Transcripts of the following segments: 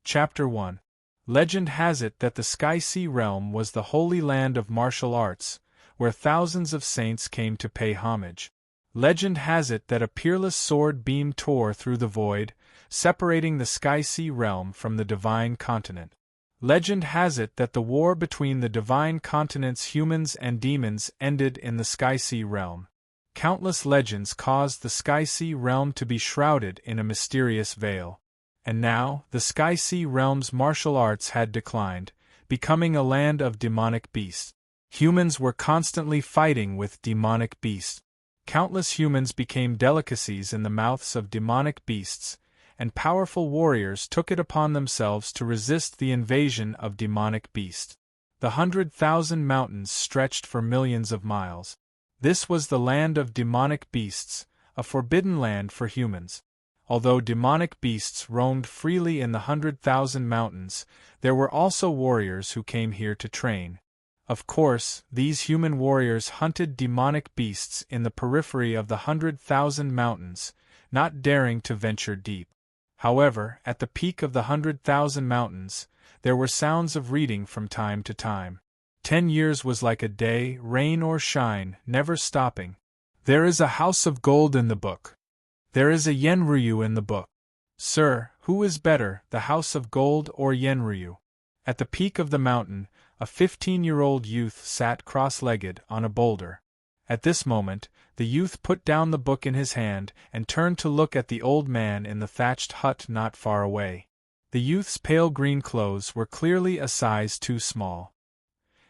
Chapter 1. Legend has it that the Sky-Sea realm was the holy land of martial arts, where thousands of saints came to pay homage. Legend has it that a peerless sword beam tore through the void, separating the Sky-Sea realm from the divine continent. Legend has it that the war between the divine continent's humans and demons ended in the Sky-Sea realm. Countless legends caused the Sky-Sea realm to be shrouded in a mysterious veil. And now, the Sky-Sea realm's martial arts had declined, becoming a land of demonic beasts. Humans were constantly fighting with demonic beasts. Countless humans became delicacies in the mouths of demonic beasts, and powerful warriors took it upon themselves to resist the invasion of demonic beasts. The 100,000 mountains stretched for millions of miles. This was the land of demonic beasts, a forbidden land for humans. Although demonic beasts roamed freely in the 100,000 mountains, there were also warriors who came here to train. Of course, these human warriors hunted demonic beasts in the periphery of the 100,000 mountains, not daring to venture deep. However, at the peak of the 100,000 mountains, there were sounds of reading from time to time. 10 years was like a day, rain or shine, never stopping. There is a house of gold in the book. There is a Yenryu in the book. Sir, who is better, the house of gold or Yenryu? At the peak of the mountain, a 15-year-old youth sat cross-legged on a boulder. At this moment, the youth put down the book in his hand and turned to look at the old man in the thatched hut not far away. The youth's pale green clothes were clearly a size too small.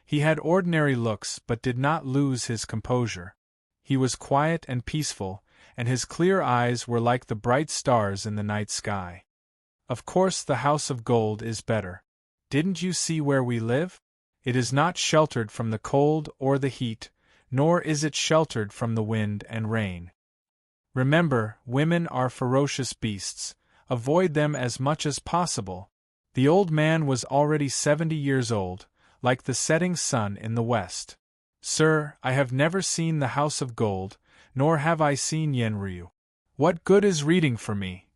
He had ordinary looks but did not lose his composure. He was quiet and peaceful, and his clear eyes were like the bright stars in the night sky. Of course the house of gold is better. Didn't you see where we live? It is not sheltered from the cold or the heat, nor is it sheltered from the wind and rain. Remember, women are ferocious beasts. Avoid them as much as possible. The old man was already 70 years old, like the setting sun in the west. Sir, I have never seen the house of gold, nor have I seen Yenryu. What good is reading for me?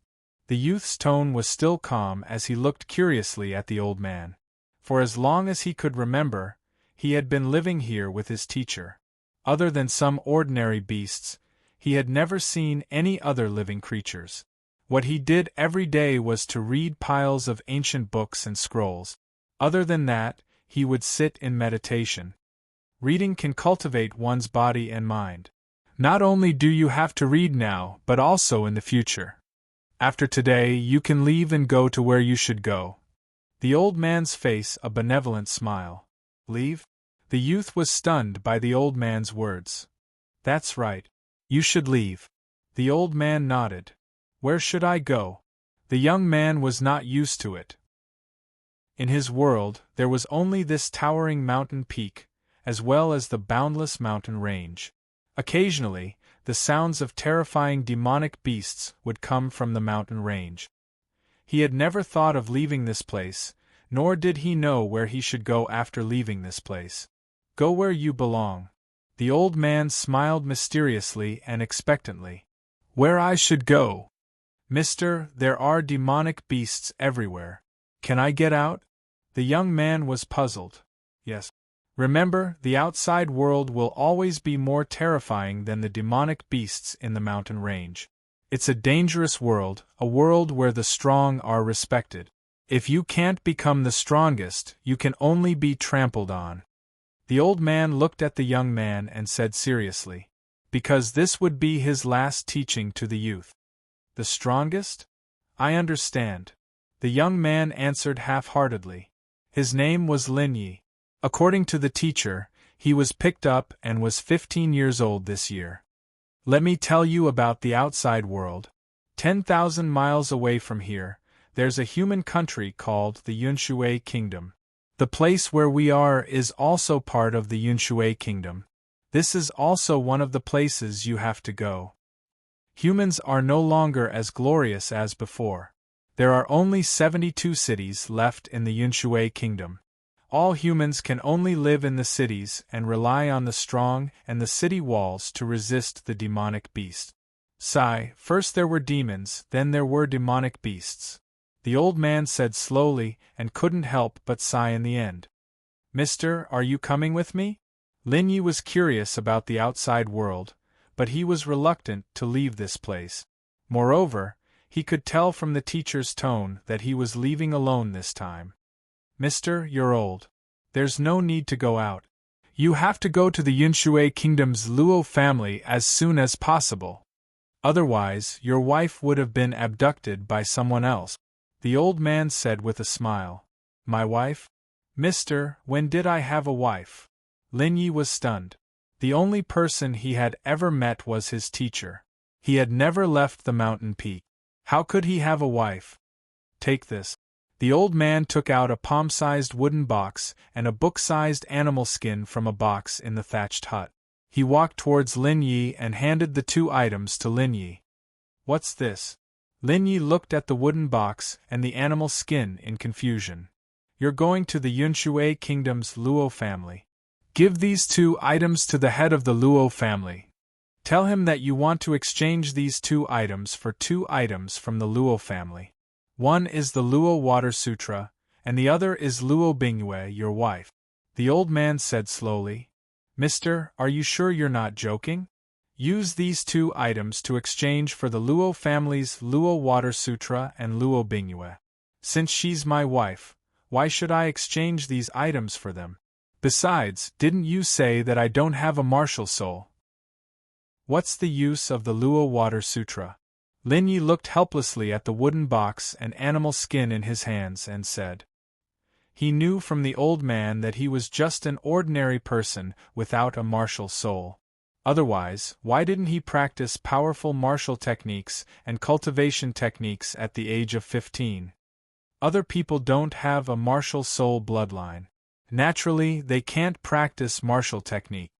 The youth's tone was still calm as he looked curiously at the old man. For as long as he could remember, he had been living here with his teacher. Other than some ordinary beasts, he had never seen any other living creatures. What he did every day was to read piles of ancient books and scrolls. Other than that, he would sit in meditation. Reading can cultivate one's body and mind. Not only do you have to read now, but also in the future. After today, you can leave and go to where you should go. The old man's face a benevolent smile. Leave? The youth was stunned by the old man's words. That's right. You should leave. The old man nodded. Where should I go? The young man was not used to it. In his world, there was only this towering mountain peak, as well as the boundless mountain range. Occasionally, the sounds of terrifying demonic beasts would come from the mountain range. He had never thought of leaving this place, nor did he know where he should go after leaving this place. Go where you belong. The old man smiled mysteriously and expectantly. Where I should go? Mister, there are demonic beasts everywhere. Can I get out? The young man was puzzled. Yes. Remember, the outside world will always be more terrifying than the demonic beasts in the mountain range. It's a dangerous world, a world where the strong are respected. If you can't become the strongest, you can only be trampled on. The old man looked at the young man and said seriously, because this would be his last teaching to the youth. The strongest? I understand. The young man answered half-heartedly. His name was Linyi. According to the teacher, he was picked up and was 15 years old this year. Let me tell you about the outside world. 10,000 miles away from here, there's a human country called the Yunshui Kingdom. The place where we are is also part of the Yunshui Kingdom. This is also one of the places you have to go. Humans are no longer as glorious as before. There are only 72 cities left in the Yunshui Kingdom. All humans can only live in the cities and rely on the strong and the city walls to resist the demonic beast. First there were demons, then there were demonic beasts. the old man said slowly, and couldn't help but sigh in the end. Mister, are you coming with me? Lin Yi was curious about the outside world, but he was reluctant to leave this place. Moreover, he could tell from the teacher's tone that he was leaving alone this time. Mister, you're old. There's no need to go out. You have to go to the Yunshui Kingdom's Luo family as soon as possible. Otherwise, your wife would have been abducted by someone else, the old man said with a smile. My wife? Mister, when did I have a wife? Lin Yi was stunned. The only person he had ever met was his teacher. He had never left the mountain peak. How could he have a wife? Take this. The old man took out a palm-sized wooden box and a book-sized animal skin from a box in the thatched hut. He walked towards Lin Yi and handed the two items to Lin Yi. What's this? Lin Yi looked at the wooden box and the animal skin in confusion. You're going to the Yunshui Kingdom's Luo family. Give these two items to the head of the Luo family. Tell him that you want to exchange these two items for two items from the Luo family. One is the Luo Water Sutra, and the other is Luo Bingyue, your wife. The old man said slowly. Mister, are you sure you're not joking? Use these two items to exchange for the Luo family's Luo Water Sutra and Luo Bingyue. Since she's my wife, why should I exchange these items for them? Besides, didn't you say that I don't have a martial soul? What's the use of the Luo Water Sutra? Lin Yi looked helplessly at the wooden box and animal skin in his hands and said. He knew from the old man that he was just an ordinary person without a martial soul. Otherwise, why didn't he practice powerful martial techniques and cultivation techniques at the age of 15? Other people don't have a martial soul bloodline. Naturally, they can't practice martial technique.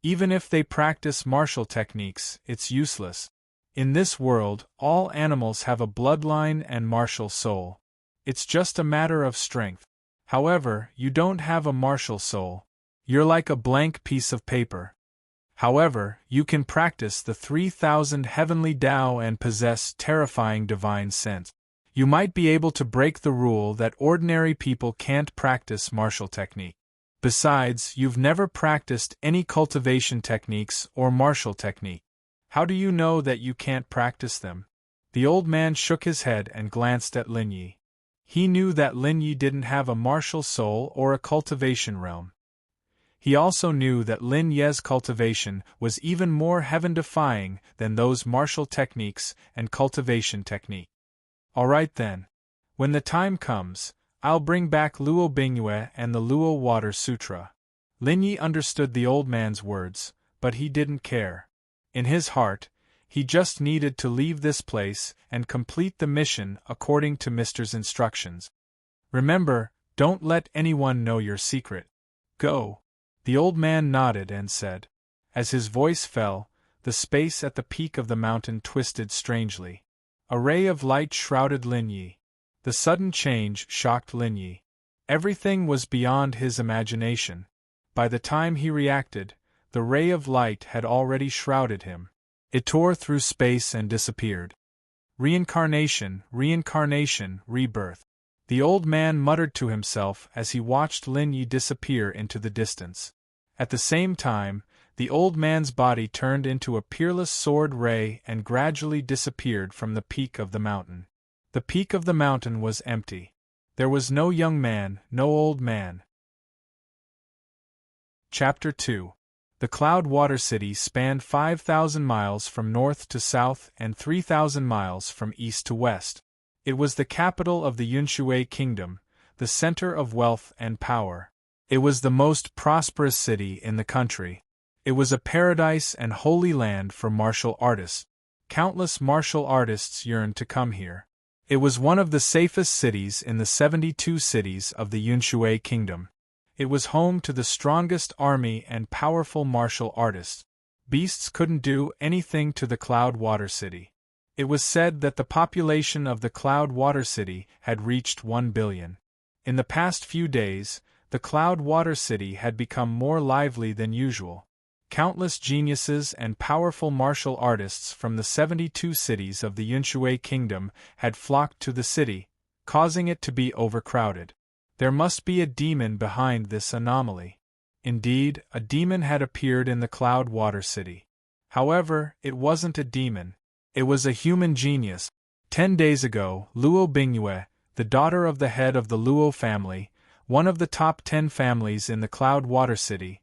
Even if they practice martial techniques, it's useless. In this world, all animals have a bloodline and martial soul. It's just a matter of strength. However, you don't have a martial soul. You're like a blank piece of paper. However, you can practice the 3,000 heavenly Tao and possess terrifying divine sense. You might be able to break the rule that ordinary people can't practice martial technique. Besides, you've never practiced any cultivation techniques or martial technique. How do you know that you can't practice them? The old man shook his head and glanced at Lin Yi. He knew that Lin Yi didn't have a martial soul or a cultivation realm. He also knew that Lin Ye's cultivation was even more heaven-defying than those martial techniques and cultivation technique. All right then. When the time comes, I'll bring back Luo Bingyue and the Luo Water Sutra. Lin Yi understood the old man's words, but he didn't care. In his heart, he just needed to leave this place and complete the mission according to Mister's instructions. Remember, don't let anyone know your secret. Go. The old man nodded and said. As his voice fell, the space at the peak of the mountain twisted strangely. A ray of light shrouded Lin Yi. The sudden change shocked Lin Yi. Everything was beyond his imagination. By the time he reacted, the ray of light had already shrouded him. It tore through space and disappeared. Reincarnation, reincarnation, rebirth. The old man muttered to himself as he watched Lin Yi disappear into the distance. At the same time, the old man's body turned into a peerless sword ray and gradually disappeared from the peak of the mountain. The peak of the mountain was empty. There was no young man, no old man. Chapter 2. The Cloud Water City spanned 5,000 miles from north to south and 3,000 miles from east to west. It was the capital of the Yunshui Kingdom, the center of wealth and power. It was the most prosperous city in the country. It was a paradise and holy land for martial artists. Countless martial artists yearned to come here. It was one of the safest cities in the 72 cities of the Yunshui Kingdom. It was home to the strongest army and powerful martial artists. Beasts couldn't do anything to the Cloud Water City. It was said that the population of the Cloud Water City had reached 1 billion. In the past few days, the Cloud Water City had become more lively than usual. Countless geniuses and powerful martial artists from the 72 cities of the Yunshui Kingdom had flocked to the city, causing it to be overcrowded. There must be a demon behind this anomaly. Indeed, a demon had appeared in the Cloud Water City. However, it wasn't a demon. It was a human genius. 10 days ago, Luo Bingyue, the daughter of the head of the Luo family, one of the top 10 families in the Cloud Water City,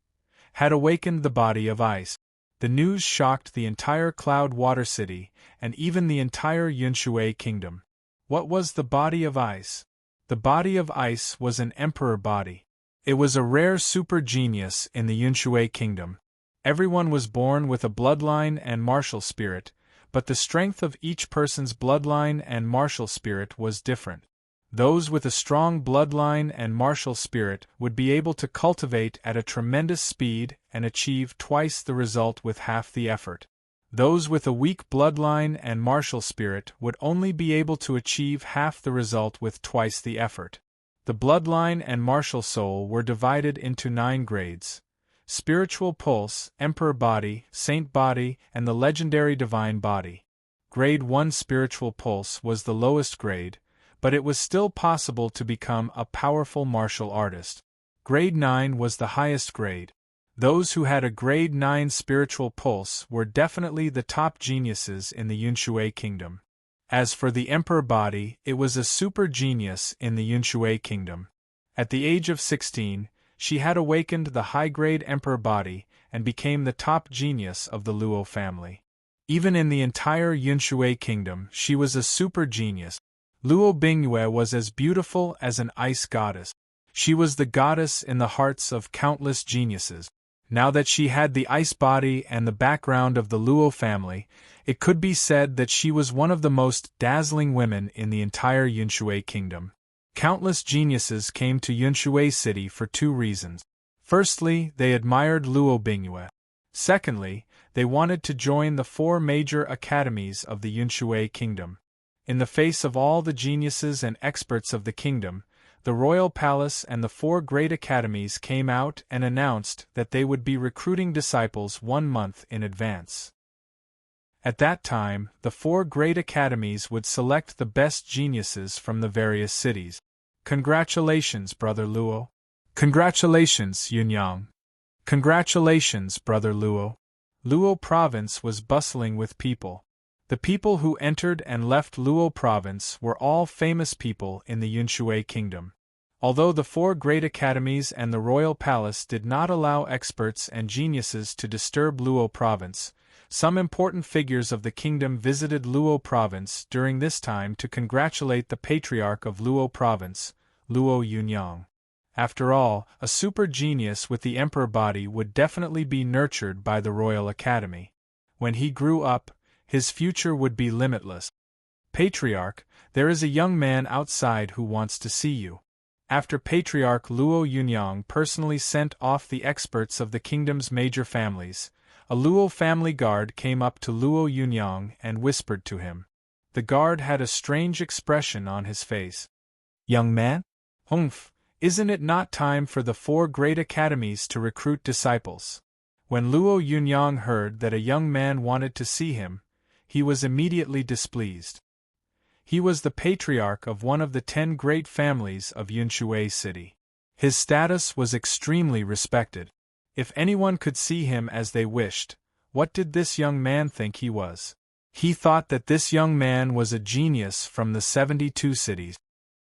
had awakened the body of ice. The news shocked the entire Cloud Water City, and even the entire Yunshui kingdom. What was the body of ice? The body of ice was an emperor body. It was a rare super genius in the Yunshui kingdom. Everyone was born with a bloodline and martial spirit, but the strength of each person's bloodline and martial spirit was different. Those with a strong bloodline and martial spirit would be able to cultivate at a tremendous speed and achieve twice the result with half the effort. Those with a weak bloodline and martial spirit would only be able to achieve half the result with twice the effort. The bloodline and martial soul were divided into 9 grades: spiritual pulse, emperor body, saint body, and the legendary divine body. Grade 1 spiritual pulse was the lowest grade, but it was still possible to become a powerful martial artist. Grade 9 was the highest grade. Those who had a grade 9 spiritual pulse were definitely the top geniuses in the Yunshui kingdom. As for the emperor body, it was a super genius in the Yunshui kingdom. At the age of 16, she had awakened the high-grade emperor body and became the top genius of the Luo family. Even in the entire Yunshui kingdom, she was a super genius. Luo Bingyue was as beautiful as an ice goddess. She was the goddess in the hearts of countless geniuses. Now that she had the ice body and the background of the Luo family, it could be said that she was one of the most dazzling women in the entire Yunshui kingdom. Countless geniuses came to Yunshui City for 2 reasons. Firstly, they admired Luo Bingyue. Secondly, they wanted to join the 4 major academies of the Yunshui kingdom. In the face of all the geniuses and experts of the kingdom, the royal palace and the 4 great academies came out and announced that they would be recruiting disciples 1 month in advance. At that time, the 4 great academies would select the best geniuses from the various cities. Congratulations, Brother Luo. Congratulations, Yunyang. Congratulations, Brother Luo. Luo province was bustling with people. The people who entered and left Luo province were all famous people in the Yunshui kingdom. Although the 4 great academies and the royal palace did not allow experts and geniuses to disturb Luo province, some important figures of the kingdom visited Luo province during this time to congratulate the patriarch of Luo province, Luo Yunyang. After all, a super genius with the emperor body would definitely be nurtured by the royal academy. When he grew up, his future would be limitless. Patriarch, there is a young man outside who wants to see you. After Patriarch Luo Yunyang personally sent off the experts of the kingdom's major families, a Luo family guard came up to Luo Yunyang and whispered to him. The guard had a strange expression on his face. Young man? Humph, isn't it not time for the 4 great academies to recruit disciples? When Luo Yunyang heard that a young man wanted to see him, he was immediately displeased. He was the patriarch of one of the 10 great families of Yunshui City. His status was extremely respected. If anyone could see him as they wished, what did this young man think he was? He thought that this young man was a genius from the 72 cities.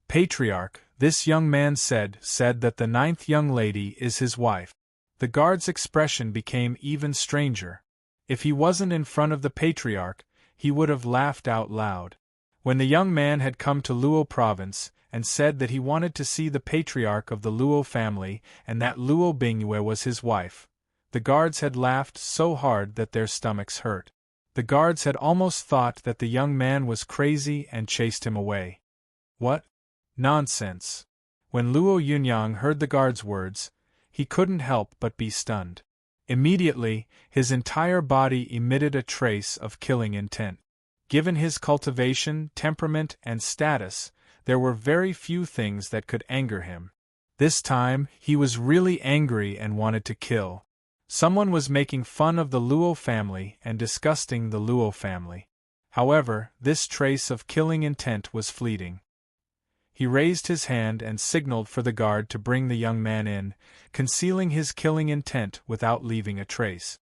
Patriarch, this young man said that the 9th young lady is his wife. The guard's expression became even stranger. If he wasn't in front of the patriarch, he would have laughed out loud. When the young man had come to Luo province and said that he wanted to see the patriarch of the Luo family and that Luo Bingyue was his wife, the guards had laughed so hard that their stomachs hurt. The guards had almost thought that the young man was crazy and chased him away. What? Nonsense. When Luo Yunyang heard the guard's words, he couldn't help but be stunned. Immediately, his entire body emitted a trace of killing intent. Given his cultivation, temperament, and status, there were very few things that could anger him. This time, he was really angry and wanted to kill. Someone was making fun of the Luo family and disgusting the Luo family. However, this trace of killing intent was fleeting. He raised his hand and signaled for the guard to bring the young man in, concealing his killing intent without leaving a trace.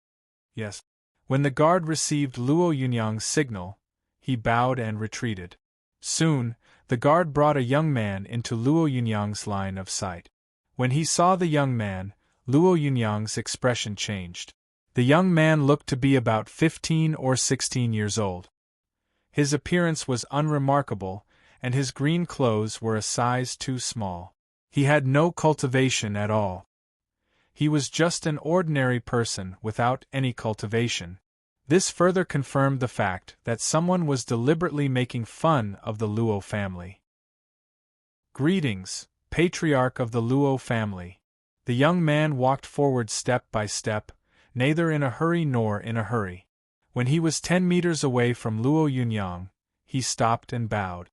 Yes. When the guard received Luo Yunyang's signal, he bowed and retreated. Soon, the guard brought a young man into Luo Yunyang's line of sight. When he saw the young man, Luo Yunyang's expression changed. The young man looked to be about 15 or 16 years old. His appearance was unremarkable, and his green clothes were a size too small. He had no cultivation at all. He was just an ordinary person without any cultivation. This further confirmed the fact that someone was deliberately making fun of the Luo family. Greetings, patriarch of the Luo family. The young man walked forward step by step, neither in a hurry nor in a hurry. When he was 10 meters away from Luo Yunyang, he stopped and bowed.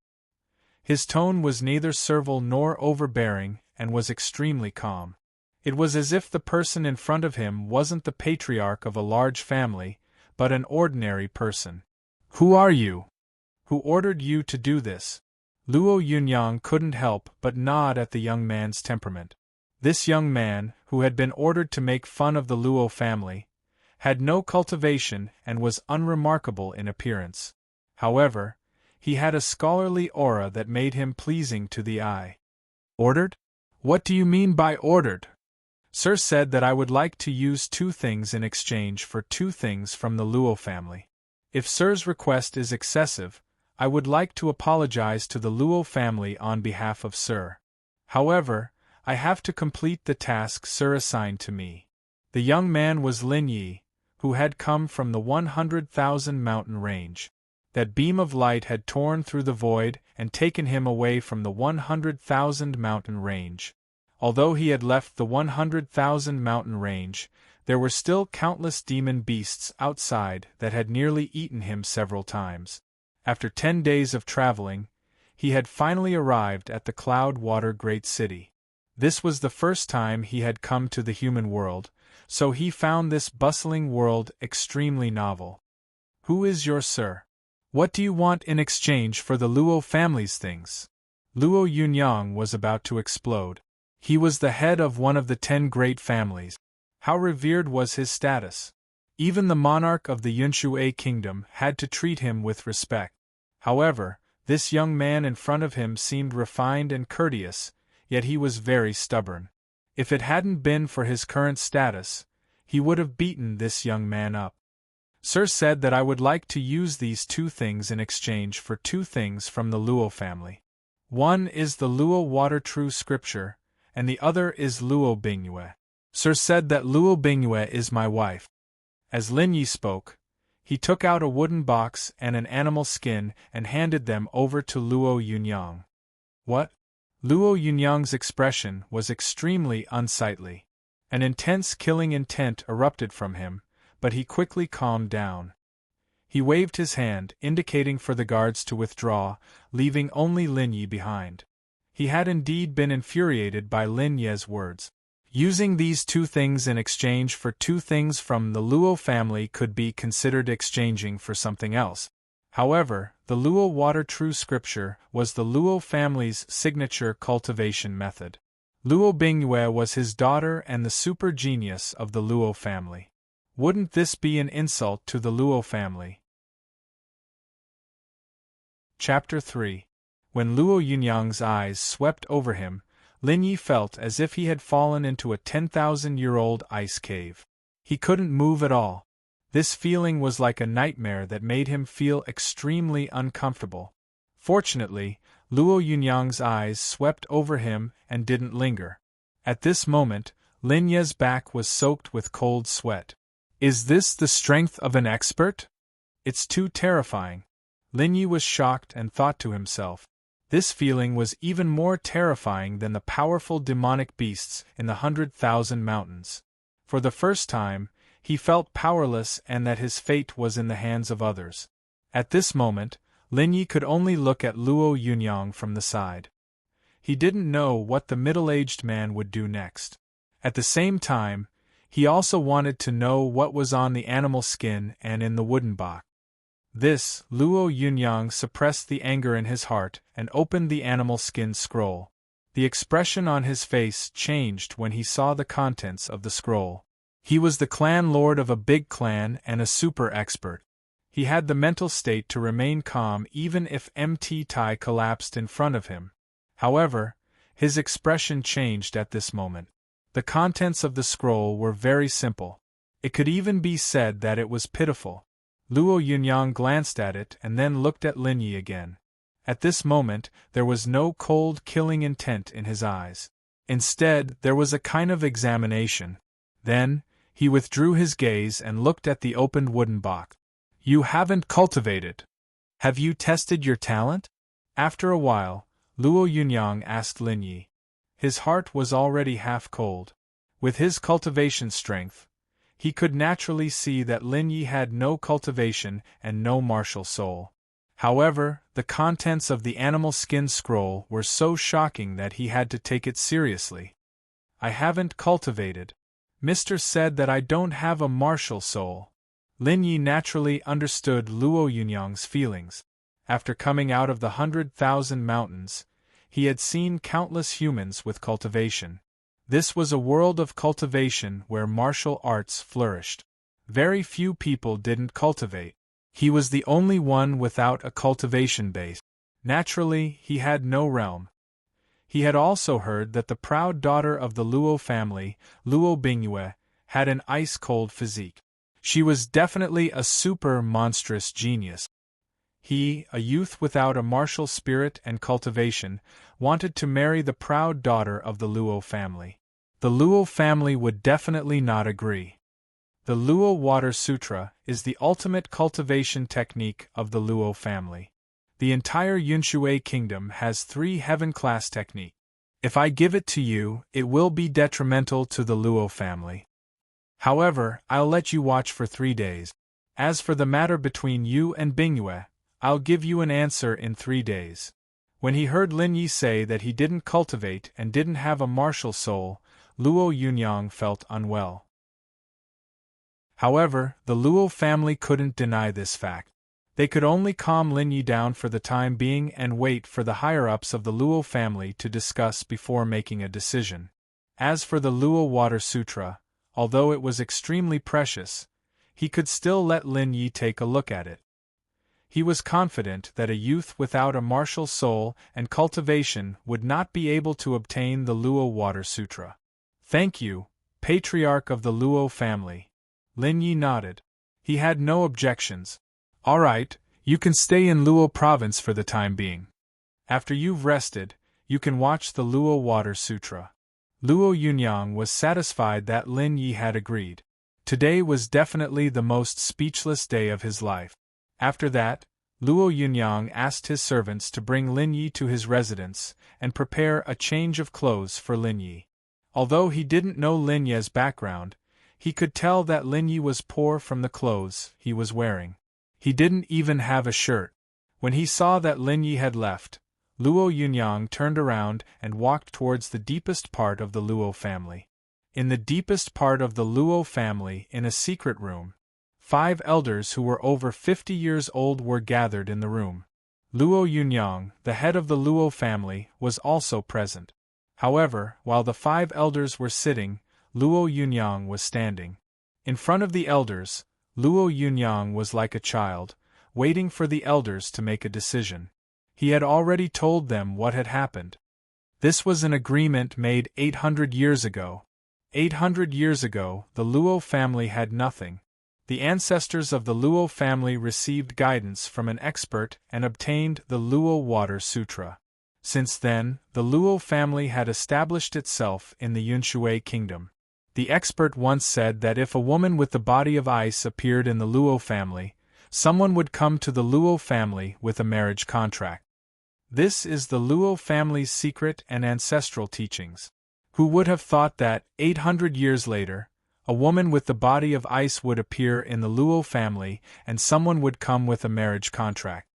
His tone was neither servile nor overbearing and was extremely calm. It was as if the person in front of him wasn't the patriarch of a large family, but an ordinary person. Who are you? Who ordered you to do this? Luo Yunyang couldn't help but nod at the young man's temperament. This young man, who had been ordered to make fun of the Luo family, had no cultivation and was unremarkable in appearance. However, he had a scholarly aura that made him pleasing to the eye. Ordered? What do you mean by ordered? Sir said that I would like to use 2 things in exchange for 2 things from the Luo family. If Sir's request is excessive, I would like to apologize to the Luo family on behalf of Sir. However, I have to complete the task Sir assigned to me. The young man was Lin Yi, who had come from the 100,000 mountain range. That beam of light had torn through the void and taken him away from the 100,000 mountain range. Although he had left the 100,000 mountain range, there were still countless demon beasts outside that had nearly eaten him several times. After 10 days of traveling, he had finally arrived at the Cloud Water Great City. This was the first time he had come to the human world, so he found this bustling world extremely novel. Who is your sir? What do you want in exchange for the Luo family's things? Luo Yunyang was about to explode. He was the head of one of the 10 great families. How revered was his status! Even the monarch of the Yunshui kingdom had to treat him with respect. However, this young man in front of him seemed refined and courteous, yet he was very stubborn. If it hadn't been for his current status, he would have beaten this young man up. Sir said that I would like to use these 2 things in exchange for 2 things from the Luo family. One is the Luo Water True Scripture, and the other is Luo Bingyue. Sir said that Luo Bingyue is my wife. As Lin Yi spoke, he took out a wooden box and an animal skin and handed them over to Luo Yunyang. What? Luo Yunyang's expression was extremely unsightly. An intense killing intent erupted from him, but he quickly calmed down. He waved his hand, indicating for the guards to withdraw, leaving only Lin Yi behind. He had indeed been infuriated by Lin Ye's words. Using these 2 things in exchange for 2 things from the Luo family could be considered exchanging for something else. However, the Luo Water True Scripture was the Luo family's signature cultivation method. Luo Bingyue was his daughter and the super genius of the Luo family. Wouldn't this be an insult to the Luo family? Chapter 3. When Luo Yunyang's eyes swept over him, Lin Yi felt as if he had fallen into a 10,000-year-old ice cave. He couldn't move at all. This feeling was like a nightmare that made him feel extremely uncomfortable. Fortunately, Luo Yunyang's eyes swept over him and didn't linger. At this moment, Lin Ye's back was soaked with cold sweat. Is this the strength of an expert? It's too terrifying. Lin Yi was shocked and thought to himself. This feeling was even more terrifying than the powerful demonic beasts in the 100,000 mountains. For the first time, he felt powerless and that his fate was in the hands of others. At this moment, Lin Yi could only look at Luo Yunyang from the side. He didn't know what the middle-aged man would do next. At the same time, he also wanted to know what was on the animal skin and in the wooden box. This, Luo Yunyang suppressed the anger in his heart and opened the animal skin scroll. The expression on his face changed when he saw the contents of the scroll. He was the clan lord of a big clan and a super expert. He had the mental state to remain calm even if MT Tai collapsed in front of him. However, his expression changed at this moment. The contents of the scroll were very simple. It could even be said that it was pitiful. Luo Yunyang glanced at it and then looked at Lin Yi again. At this moment, there was no cold, killing intent in his eyes. Instead, there was a kind of examination. Then, he withdrew his gaze and looked at the opened wooden box. You haven't cultivated. Have you tested your talent? After a while, Luo Yunyang asked Lin Yi. His heart was already half cold. With his cultivation strength, he could naturally see that Lin Yi had no cultivation and no martial soul. However, the contents of the animal skin scroll were so shocking that he had to take it seriously. I haven't cultivated. Mr. said that I don't have a martial soul. Lin Yi naturally understood Luo Yunyang's feelings. After coming out of the 100,000 mountains, he had seen countless humans with cultivation. This was a world of cultivation where martial arts flourished. Very few people didn't cultivate. He was the only one without a cultivation base. Naturally, he had no realm. He had also heard that the proud daughter of the Luo family, Luo Bingyue, had an ice-cold physique. She was definitely a super monstrous genius. He, a youth without a martial spirit and cultivation, wanted to marry the proud daughter of the Luo family. The Luo family would definitely not agree. The Luo Water Sutra is the ultimate cultivation technique of the Luo family. The entire Yunshui kingdom has 3 heaven-class techniques. If I give it to you, it will be detrimental to the Luo family. However, I'll let you watch for 3 days. As for the matter between you and Bingyue, I'll give you an answer in 3 days. When he heard Lin Yi say that he didn't cultivate and didn't have a martial soul, Luo Yunyang felt unwell. However, the Luo family couldn't deny this fact. They could only calm Lin Yi down for the time being and wait for the higher-ups of the Luo family to discuss before making a decision. As for the Luo Water Sutra, although it was extremely precious, he could still let Lin Yi take a look at it. He was confident that a youth without a martial soul and cultivation would not be able to obtain the Luo Water Sutra. Thank you, Patriarch of the Luo family. Lin Yi nodded. He had no objections. All right, you can stay in Luo province for the time being. After you've rested, you can watch the Luo Water Sutra. Luo Yunyang was satisfied that Lin Yi had agreed. Today was definitely the most speechless day of his life. After that, Luo Yunyang asked his servants to bring Lin Yi to his residence and prepare a change of clothes for Lin Yi. Although he didn't know Lin Yi's background, he could tell that Lin Yi was poor from the clothes he was wearing. He didn't even have a shirt. When he saw that Lin Yi had left, Luo Yunyang turned around and walked towards the deepest part of the Luo family. In the deepest part of the Luo family, in a secret room, 5 elders who were over 50 years old were gathered in the room. Luo Yunyang, the head of the Luo family, was also present. However, while the 5 elders were sitting, Luo Yunyang was standing. In front of the elders, Luo Yunyang was like a child, waiting for the elders to make a decision. He had already told them what had happened. This was an agreement made 800 years ago. 800 years ago, the Luo family had nothing. The ancestors of the Luo family received guidance from an expert and obtained the Luo Water Sutra. Since then, the Luo family had established itself in the Yunshui kingdom. The expert once said that if a woman with the body of ice appeared in the Luo family, someone would come to the Luo family with a marriage contract. This is the Luo family's secret and ancestral teachings. Who would have thought that, 800 years later, a woman with the body of ice would appear in the Luo family and someone would come with a marriage contract?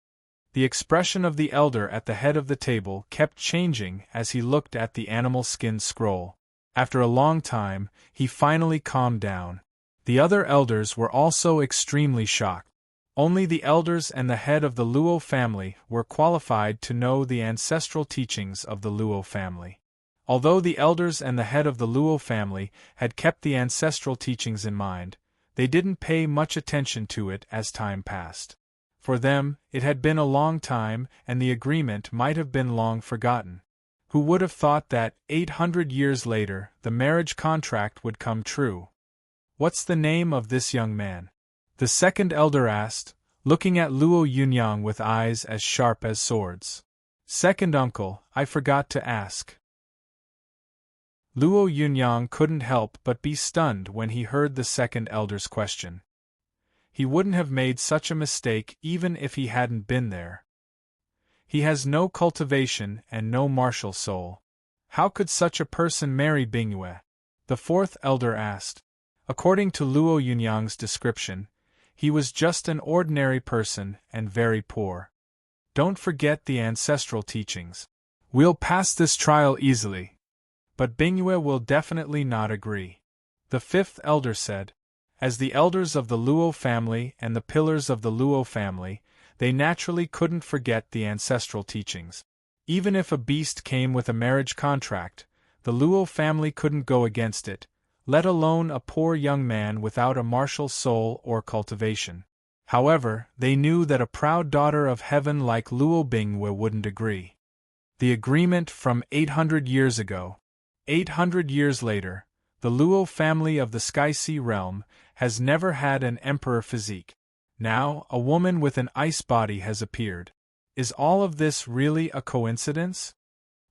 The expression of the elder at the head of the table kept changing as he looked at the animal skin scroll. After a long time, he finally calmed down. The other elders were also extremely shocked. Only the elders and the head of the Luo family were qualified to know the ancestral teachings of the Luo family. Although the elders and the head of the Luo family had kept the ancestral teachings in mind, they didn't pay much attention to it as time passed. For them, it had been a long time, and the agreement might have been long forgotten. Who would have thought that, 800 years later, the marriage contract would come true? "What's the name of this young man?" the second elder asked, looking at Luo Yunyang with eyes as sharp as swords. "Second uncle, I forgot to ask." Luo Yunyang couldn't help but be stunned when he heard the second elder's question. He wouldn't have made such a mistake even if he hadn't been there. He has no cultivation and no martial soul. How could such a person marry Bingyue? The fourth elder asked. According to Luo Yunyang's description, he was just an ordinary person and very poor. Don't forget the ancestral teachings. We'll pass this trial easily. But Bingyue will definitely not agree. The fifth elder said. As the elders of the Luo family and the pillars of the Luo family, they naturally couldn't forget the ancestral teachings. Even if a beast came with a marriage contract, the Luo family couldn't go against it, let alone a poor young man without a martial soul or cultivation. However, they knew that a proud daughter of heaven like Luo Bingyue wouldn't agree. The agreement from 800 years ago. 800 years later, the Luo family of the Sky Sea realm has never had an emperor physique. Now, a woman with an ice body has appeared. Is all of this really a coincidence?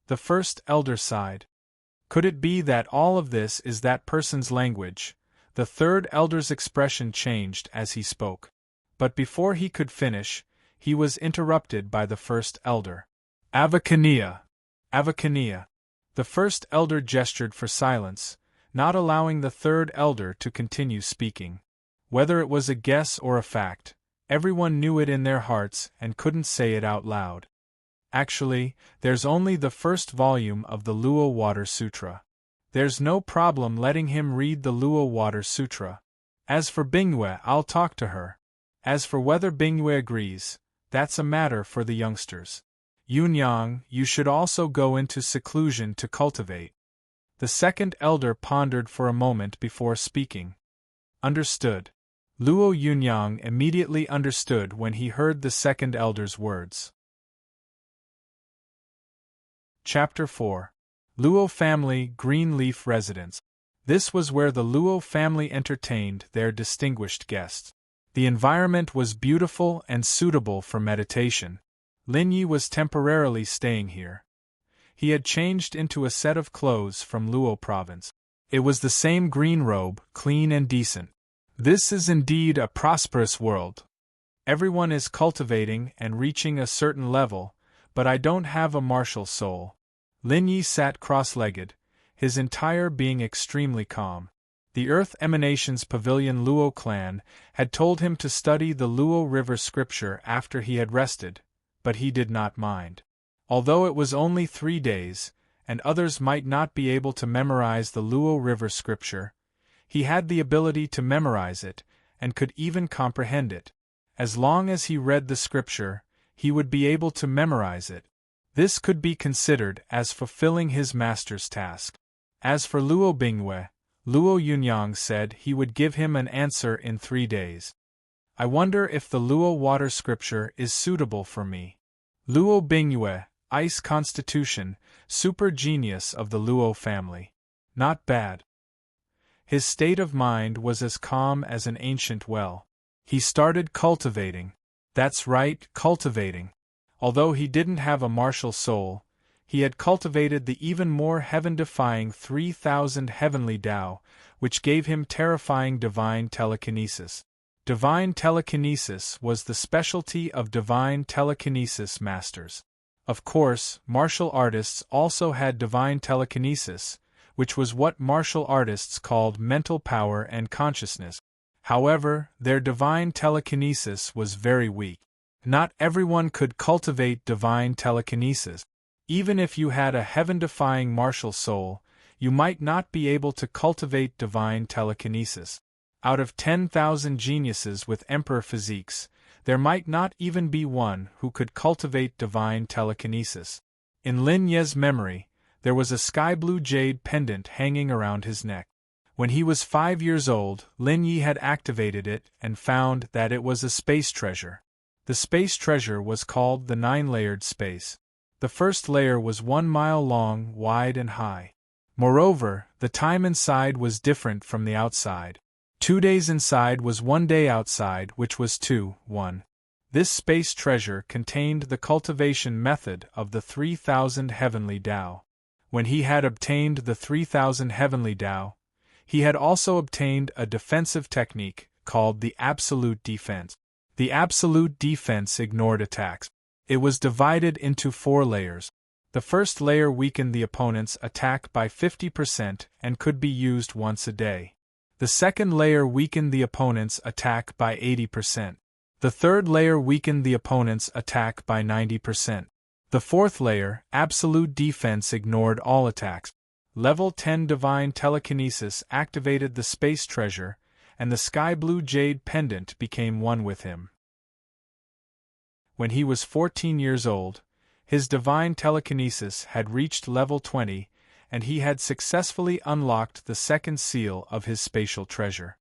The first elder sighed. Could it be that all of this is that person's language? The third elder's expression changed as he spoke. But before he could finish, he was interrupted by the first elder. Avakania! Avakania! The first elder gestured for silence, not allowing the third elder to continue speaking. Whether it was a guess or a fact, everyone knew it in their hearts and couldn't say it out loud. Actually, there's only the first volume of the Luo Water Sutra. There's no problem letting him read the Luo Water Sutra. As for Bingyue, I'll talk to her. As for whether Bingyue agrees, that's a matter for the youngsters. Yunyang, you should also go into seclusion to cultivate. The second elder pondered for a moment before speaking. Understood. Luo Yunyang immediately understood when he heard the second elder's words. Chapter 4. Luo Family Greenleaf Residence. This was where the Luo family entertained their distinguished guests. The environment was beautiful and suitable for meditation. Lin Yi was temporarily staying here. He had changed into a set of clothes from Luo province. It was the same green robe, clean and decent. This is indeed a prosperous world. Everyone is cultivating and reaching a certain level, but I don't have a martial soul. Lin Yi sat cross-legged, his entire being extremely calm. The Earth Emanations Pavilion Luo clan had told him to study the Luo River scripture after he had rested, but he did not mind. Although it was only 3 days, and others might not be able to memorize the Luo River scripture, he had the ability to memorize it, and could even comprehend it. As long as he read the scripture, he would be able to memorize it. This could be considered as fulfilling his master's task. As for Luo Bingyue, Luo Yunyang said he would give him an answer in 3 days. I wonder if the Luo water scripture is suitable for me. Luo Bingyue, Ice Constitution, super genius of the Luo family. Not bad. His state of mind was as calm as an ancient well. He started cultivating. That's right, cultivating. Although he didn't have a martial soul, he had cultivated the even more heaven-defying 3,000 heavenly Tao, which gave him terrifying divine telekinesis. Divine telekinesis was the specialty of divine telekinesis masters. Of course, martial artists also had divine telekinesis, which was what martial artists called mental power and consciousness. However, their divine telekinesis was very weak. Not everyone could cultivate divine telekinesis. Even if you had a heaven-defying martial soul, you might not be able to cultivate divine telekinesis. Out of 10,000 geniuses with emperor physiques, There might not even be one who could cultivate divine telekinesis. In Lin Ye's memory, there was a sky-blue jade pendant hanging around his neck. When he was 5 years old, Lin Yi had activated it and found that it was a space treasure. The space treasure was called the 9-layered space. The first layer was 1 mile long, wide and high. Moreover, the time inside was different from the outside. 2 days inside was 1 day outside, which was 2:1. This space treasure contained the cultivation method of the 3,000 heavenly Tao. When he had obtained the 3,000 heavenly Tao, he had also obtained a defensive technique called the absolute defense. The absolute defense ignored attacks. It was divided into 4 layers. The first layer weakened the opponent's attack by 50% and could be used once a day. The second layer weakened the opponent's attack by 80%. The third layer weakened the opponent's attack by 90%. The fourth layer, absolute defense, ignored all attacks. Level 10 divine telekinesis activated the space treasure, and the sky-blue jade pendant became one with him. When he was 14 years old, his divine telekinesis had reached level 20, and he had successfully unlocked the second seal of his spatial treasure.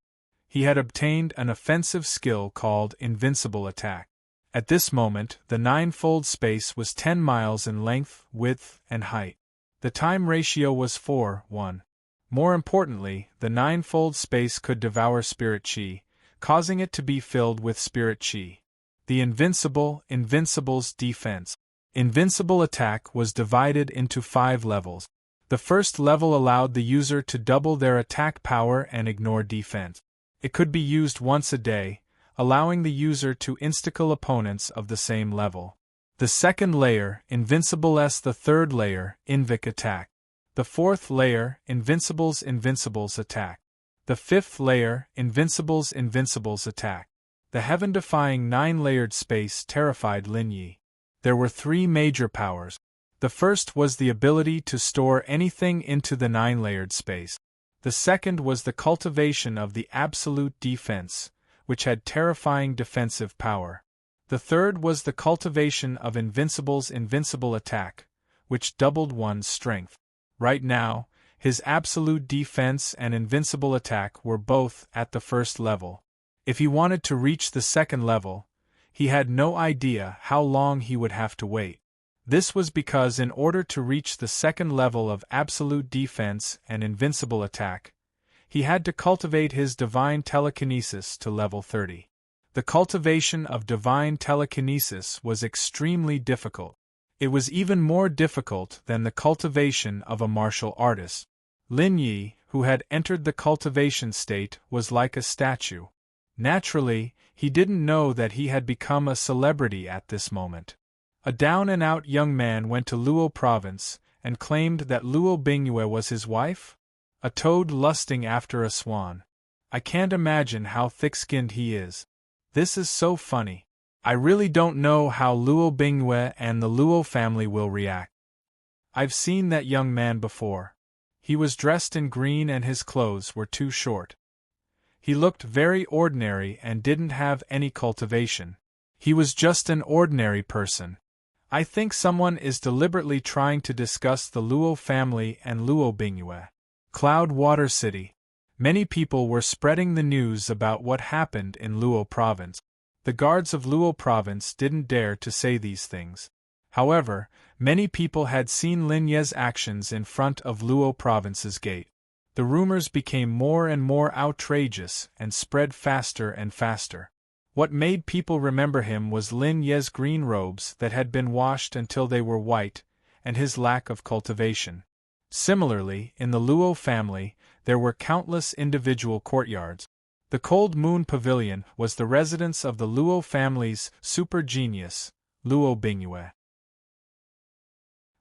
He had obtained an offensive skill called Invincible Attack. At this moment, the 9-fold space was 10 miles in length, width, and height. The time ratio was 4:1. More importantly, the 9-fold space could devour spirit chi, causing it to be filled with spirit chi. The Invincible's defense. Invincible Attack was divided into 5 levels. The first level allowed the user to double their attack power and ignore defense. It could be used once a day, allowing the user to insta-kill opponents of the same level. The second layer, Invincible's. The third layer, Invic Attack. The fourth layer, Invincible's Attack. The fifth layer, Invincible's Attack. The heaven-defying 9-layered space terrified Lin Yi. There were 3 major powers. The first was the ability to store anything into the 9-layered space. The second was the cultivation of the absolute defense, which had terrifying defensive power. The third was the cultivation of Invincible's Invincible Attack, which doubled one's strength. Right now, his absolute defense and Invincible Attack were both at the first level. If he wanted to reach the second level, he had no idea how long he would have to wait. This was because in order to reach the second level of absolute defense and Invincible Attack, he had to cultivate his divine telekinesis to level 30. The cultivation of divine telekinesis was extremely difficult. It was even more difficult than the cultivation of a martial artist. Lin Yi, who had entered the cultivation state, was like a statue. Naturally, he didn't know that he had become a celebrity at this moment. A down-and-out young man went to Luo province and claimed that Luo Bingyue was his wife? A toad lusting after a swan. I can't imagine how thick-skinned he is. This is so funny. I really don't know how Luo Bingyue and the Luo family will react. I've seen that young man before. He was dressed in green and his clothes were too short. He looked very ordinary and didn't have any cultivation. He was just an ordinary person. I think someone is deliberately trying to discuss the Luo family and Luo Bingyue. Cloud Water City. Many people were spreading the news about what happened in Luo province. The guards of Luo province didn't dare to say these things. However, many people had seen Lin Ye's actions in front of Luo province's gate. The rumors became more and more outrageous and spread faster and faster. What made people remember him was Lin Ye's green robes that had been washed until they were white, and his lack of cultivation. Similarly, in the Luo family, there were countless individual courtyards. The Cold Moon Pavilion was the residence of the Luo family's super genius, Luo Bingyue.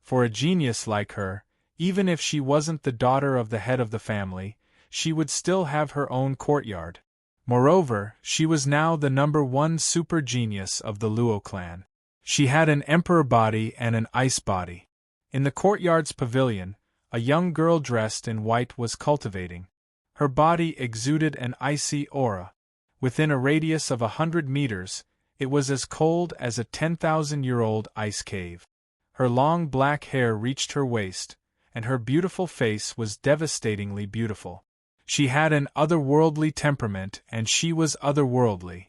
For a genius like her, even if she wasn't the daughter of the head of the family, she would still have her own courtyard. Moreover, she was now the #1 super genius of the Luo clan. She had an emperor body and an ice body. In the courtyard's pavilion, a young girl dressed in white was cultivating. Her body exuded an icy aura. Within a radius of 100 meters, It was as cold as a 10,000-year-old ice cave. Her long black hair reached her waist, and her beautiful face was devastatingly beautiful. She had an otherworldly temperament, and she was otherworldly.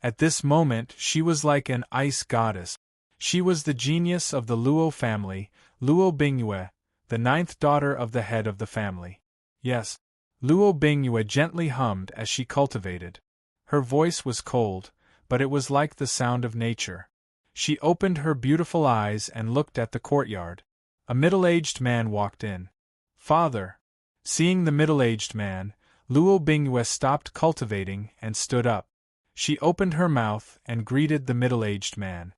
At this moment she was like an ice goddess. She was the genius of the Luo family, Luo Bingyue, the 9th daughter of the head of the family. Yes, Luo Bingyue gently hummed as she cultivated. Her voice was cold, but it was like the sound of nature. She opened her beautiful eyes and looked at the courtyard. A middle-aged man walked in. "Father." Seeing the middle-aged man, Luo Bingyue stopped cultivating and stood up. She opened her mouth and greeted the middle-aged man.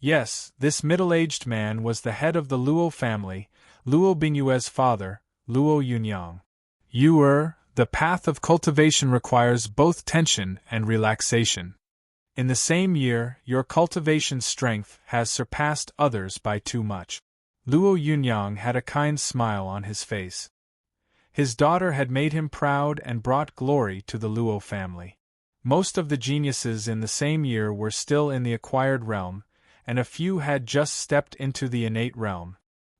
Yes, this middle-aged man was the head of the Luo family, Luo Bingyue's father, Luo Yunyang. The path of cultivation requires both tension and relaxation. In the same year, your cultivation strength has surpassed others by too much. Luo Yunyang had a kind smile on his face. His daughter had made him proud and brought glory to the Luo family. Most of the geniuses in the same year were still in the acquired realm, and a few had just stepped into the innate realm.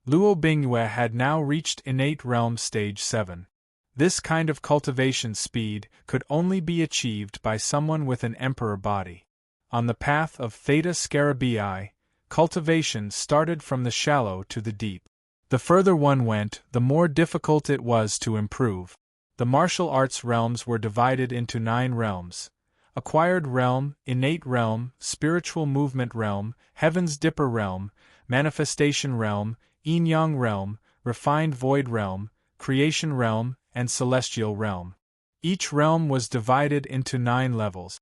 Luo Bingyue had now reached innate realm stage 7. This kind of cultivation speed could only be achieved by someone with an emperor body. On the path of Theta Scarabii, cultivation started from the shallow to the deep. The further one went, the more difficult it was to improve. The martial arts realms were divided into 9 realms: acquired realm, innate realm, spiritual movement realm, heaven's dipper realm, manifestation realm, yin-yang realm, refined void realm, creation realm, and celestial realm. Each realm was divided into 9 levels.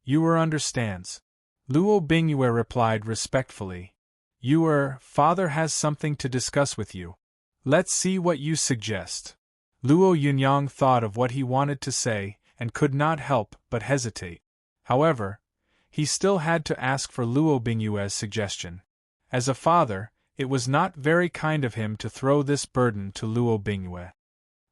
Understands. Luo Bingyue replied respectfully. Father has something to discuss with you. Let's see what you suggest. Luo Yunyang thought of what he wanted to say, and could not help but hesitate. However, he still had to ask for Luo Bingyue's suggestion. As a father, it was not very kind of him to throw this burden to Luo Bingyue.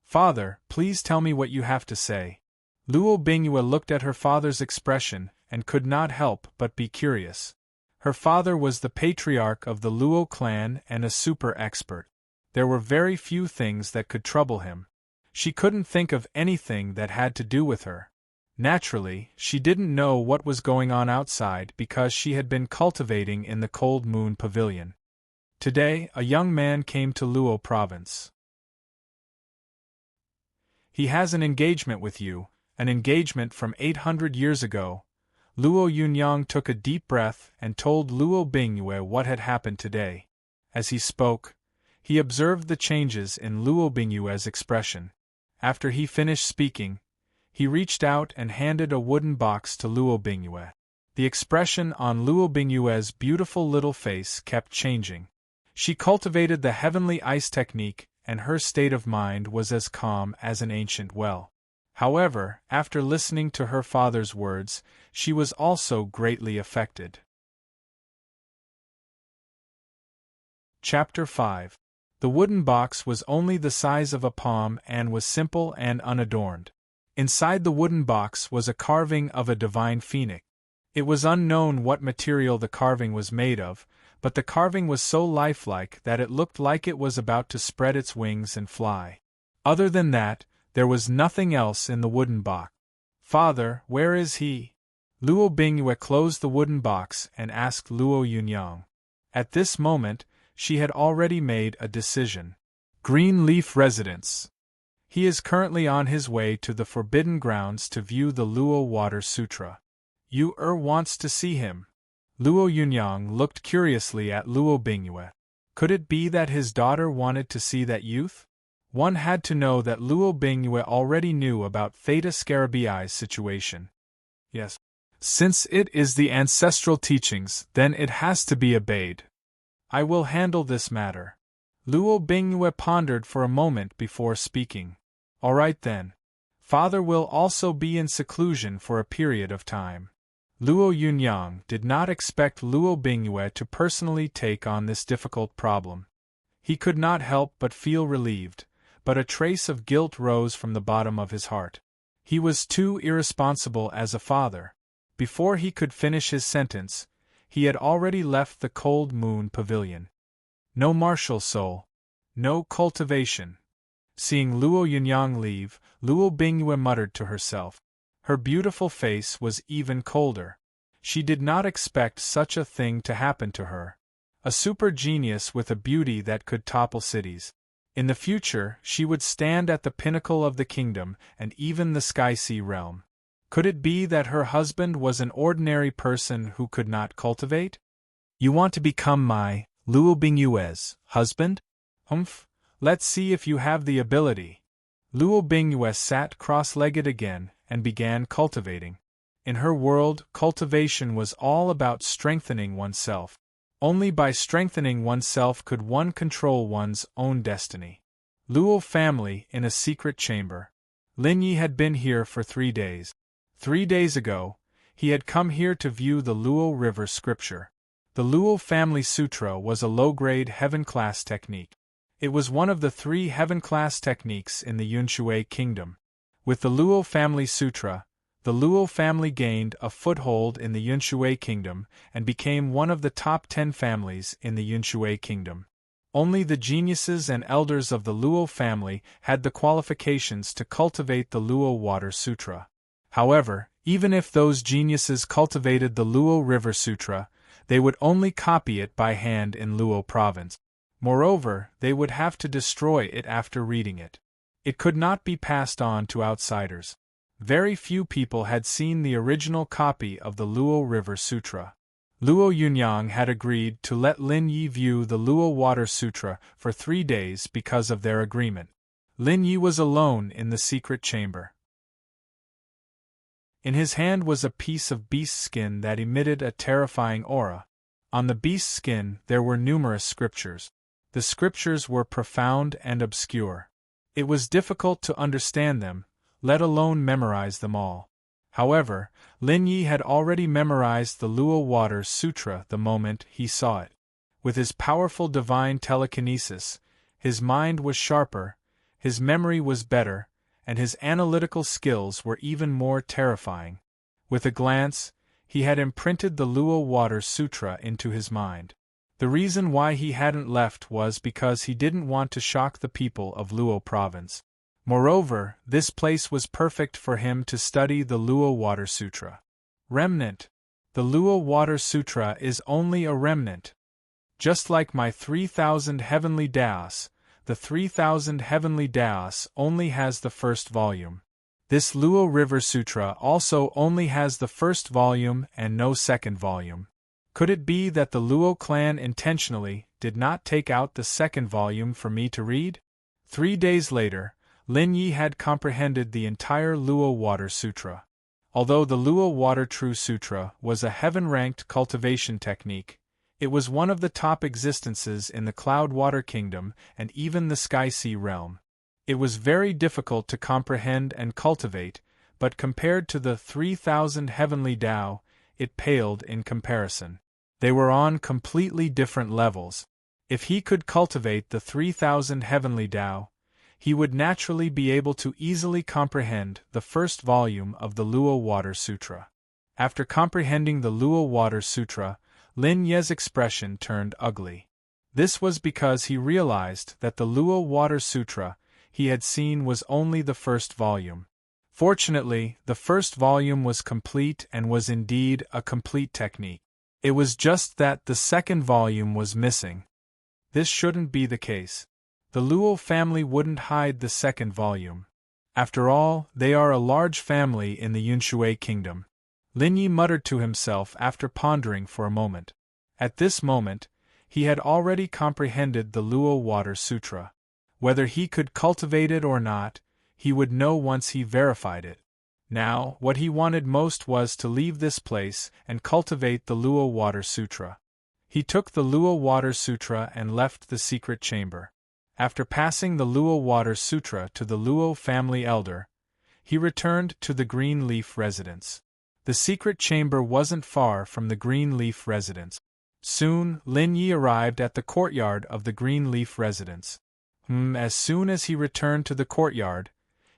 "Father, please tell me what you have to say." Luo Bingyue looked at her father's expression and could not help but be curious. Her father was the patriarch of the Luo clan and a super expert. There were very few things that could trouble him. She couldn't think of anything that had to do with her. Naturally, she didn't know what was going on outside because she had been cultivating in the Cold Moon Pavilion. Today, a young man came to Luo province. "He has an engagement with you, an engagement from 800 years ago." Luo Yunyang took a deep breath and told Luo Bingyue what had happened today. As he spoke, he observed the changes in Luo Bingyue's expression. After he finished speaking, he reached out and handed a wooden box to Luo Bingyue. The expression on Luo Bingyue's beautiful little face kept changing. She cultivated the heavenly ice technique, and her state of mind was as calm as an ancient well. However, after listening to her father's words, she was also greatly affected. Chapter 5. The wooden box was only the size of a palm and was simple and unadorned. Inside the wooden box was a carving of a divine phoenix. It was unknown what material the carving was made of, but the carving was so lifelike that it looked like it was about to spread its wings and fly. Other than that, there was nothing else in the wooden box. "Father, where is he?" Luo Bingyue closed the wooden box and asked Luo Yunyang. At this moment, she had already made a decision. "Green Leaf Residence. He is currently on his way to the Forbidden Grounds to view the Luo Water Sutra. Wants to see him." Luo Yunyang looked curiously at Luo Bingyue. Could it be that his daughter wanted to see that youth? One had to know that Luo Bingyue already knew about Theta Scarabii's situation. Yes. Since it is the ancestral teachings, then it has to be obeyed. I will handle this matter. Luo Bingyue pondered for a moment before speaking. All right then. Father will also be in seclusion for a period of time. Luo Yunyang did not expect Luo Bingyue to personally take on this difficult problem. He could not help but feel relieved, but a trace of guilt rose from the bottom of his heart. He was too irresponsible as a father. Before he could finish his sentence, he had already left the cold moon pavilion. No martial soul. No cultivation. Seeing Luo Yunyang leave, Luo Bingyue muttered to herself. Her beautiful face was even colder. She did not expect such a thing to happen to her. A super genius with a beauty that could topple cities. In the future, she would stand at the pinnacle of the kingdom and even the Sky Sea realm. Could it be that her husband was an ordinary person who could not cultivate? You want to become my Luo Bingyue's husband? Humph, let's see if you have the ability. Luo Bingyue sat cross-legged again and began cultivating. In her world, cultivation was all about strengthening oneself. Only by strengthening oneself could one control one's own destiny. Luo family in a secret chamber. Lin Yi had been here for 3 days. 3 days ago, he had come here to view the Luo River scripture. The Luo Family Sutra was a low-grade heaven-class technique. It was one of the 3 heaven-class techniques in the Yunshui Kingdom. With the Luo Family Sutra, the Luo family gained a foothold in the Yunshui Kingdom and became one of the top 10 families in the Yunshui Kingdom. Only the geniuses and elders of the Luo family had the qualifications to cultivate the Luo Water Sutra. However, even if those geniuses cultivated the Luo River Sutra, they would only copy it by hand in Luo Province. Moreover, they would have to destroy it after reading it. It could not be passed on to outsiders. Very few people had seen the original copy of the Luo River Sutra. Luo Yunyang had agreed to let Lin Yi view the Luo Water Sutra for 3 days because of their agreement. Lin Yi was alone in the secret chamber. In his hand was a piece of beast skin that emitted a terrifying aura. On the beast skin there were numerous scriptures. The scriptures were profound and obscure. It was difficult to understand them, let alone memorize them all. However, Lin Yi had already memorized the Luo Water Sutra the moment he saw it. With his powerful divine telekinesis, his mind was sharper, his memory was better, and his analytical skills were even more terrifying. With a glance, he had imprinted the Luo Water Sutra into his mind. The reason why he hadn't left was because he didn't want to shock the people of Luo Province. Moreover, this place was perfect for him to study the Luo Water Sutra. Remnant. The Luo Water Sutra is only a remnant. Just like my 3,000 heavenly Daos, the 3,000 heavenly Daos only has the first volume. This Luo River Sutra also only has the first volume and no second volume. Could it be that the Luo clan intentionally did not take out the second volume for me to read? 3 days later, Lin Yi had comprehended the entire Luo Water Sutra. Although the Luo Water True Sutra was a heaven-ranked cultivation technique, it was one of the top existences in the Cloud Water Kingdom and even the Sky Sea realm. It was very difficult to comprehend and cultivate, but compared to the 3,000 heavenly Tao, it paled in comparison. They were on completely different levels. If he could cultivate the 3,000 heavenly Tao, he would naturally be able to easily comprehend the first volume of the Luo Water Sutra. After comprehending the Luo Water Sutra, Lin Ye's expression turned ugly. This was because he realized that the Luo Water Sutra he had seen was only the first volume. Fortunately, the first volume was complete and was indeed a complete technique. It was just that the second volume was missing. This shouldn't be the case. The Luo family wouldn't hide the second volume. After all, they are a large family in the Yunshui Kingdom. Lin Yi muttered to himself after pondering for a moment. At this moment, he had already comprehended the Luo Water Sutra. Whether he could cultivate it or not, he would know once he verified it. Now, what he wanted most was to leave this place and cultivate the Luo Water Sutra. He took the Luo Water Sutra and left the secret chamber. After passing the Luo Water Sutra to the Luo family elder, he returned to the Green Leaf residence. The secret chamber wasn't far from the Green Leaf residence. Soon, Lin Yi arrived at the courtyard of the Green Leaf residence. As soon as he returned to the courtyard,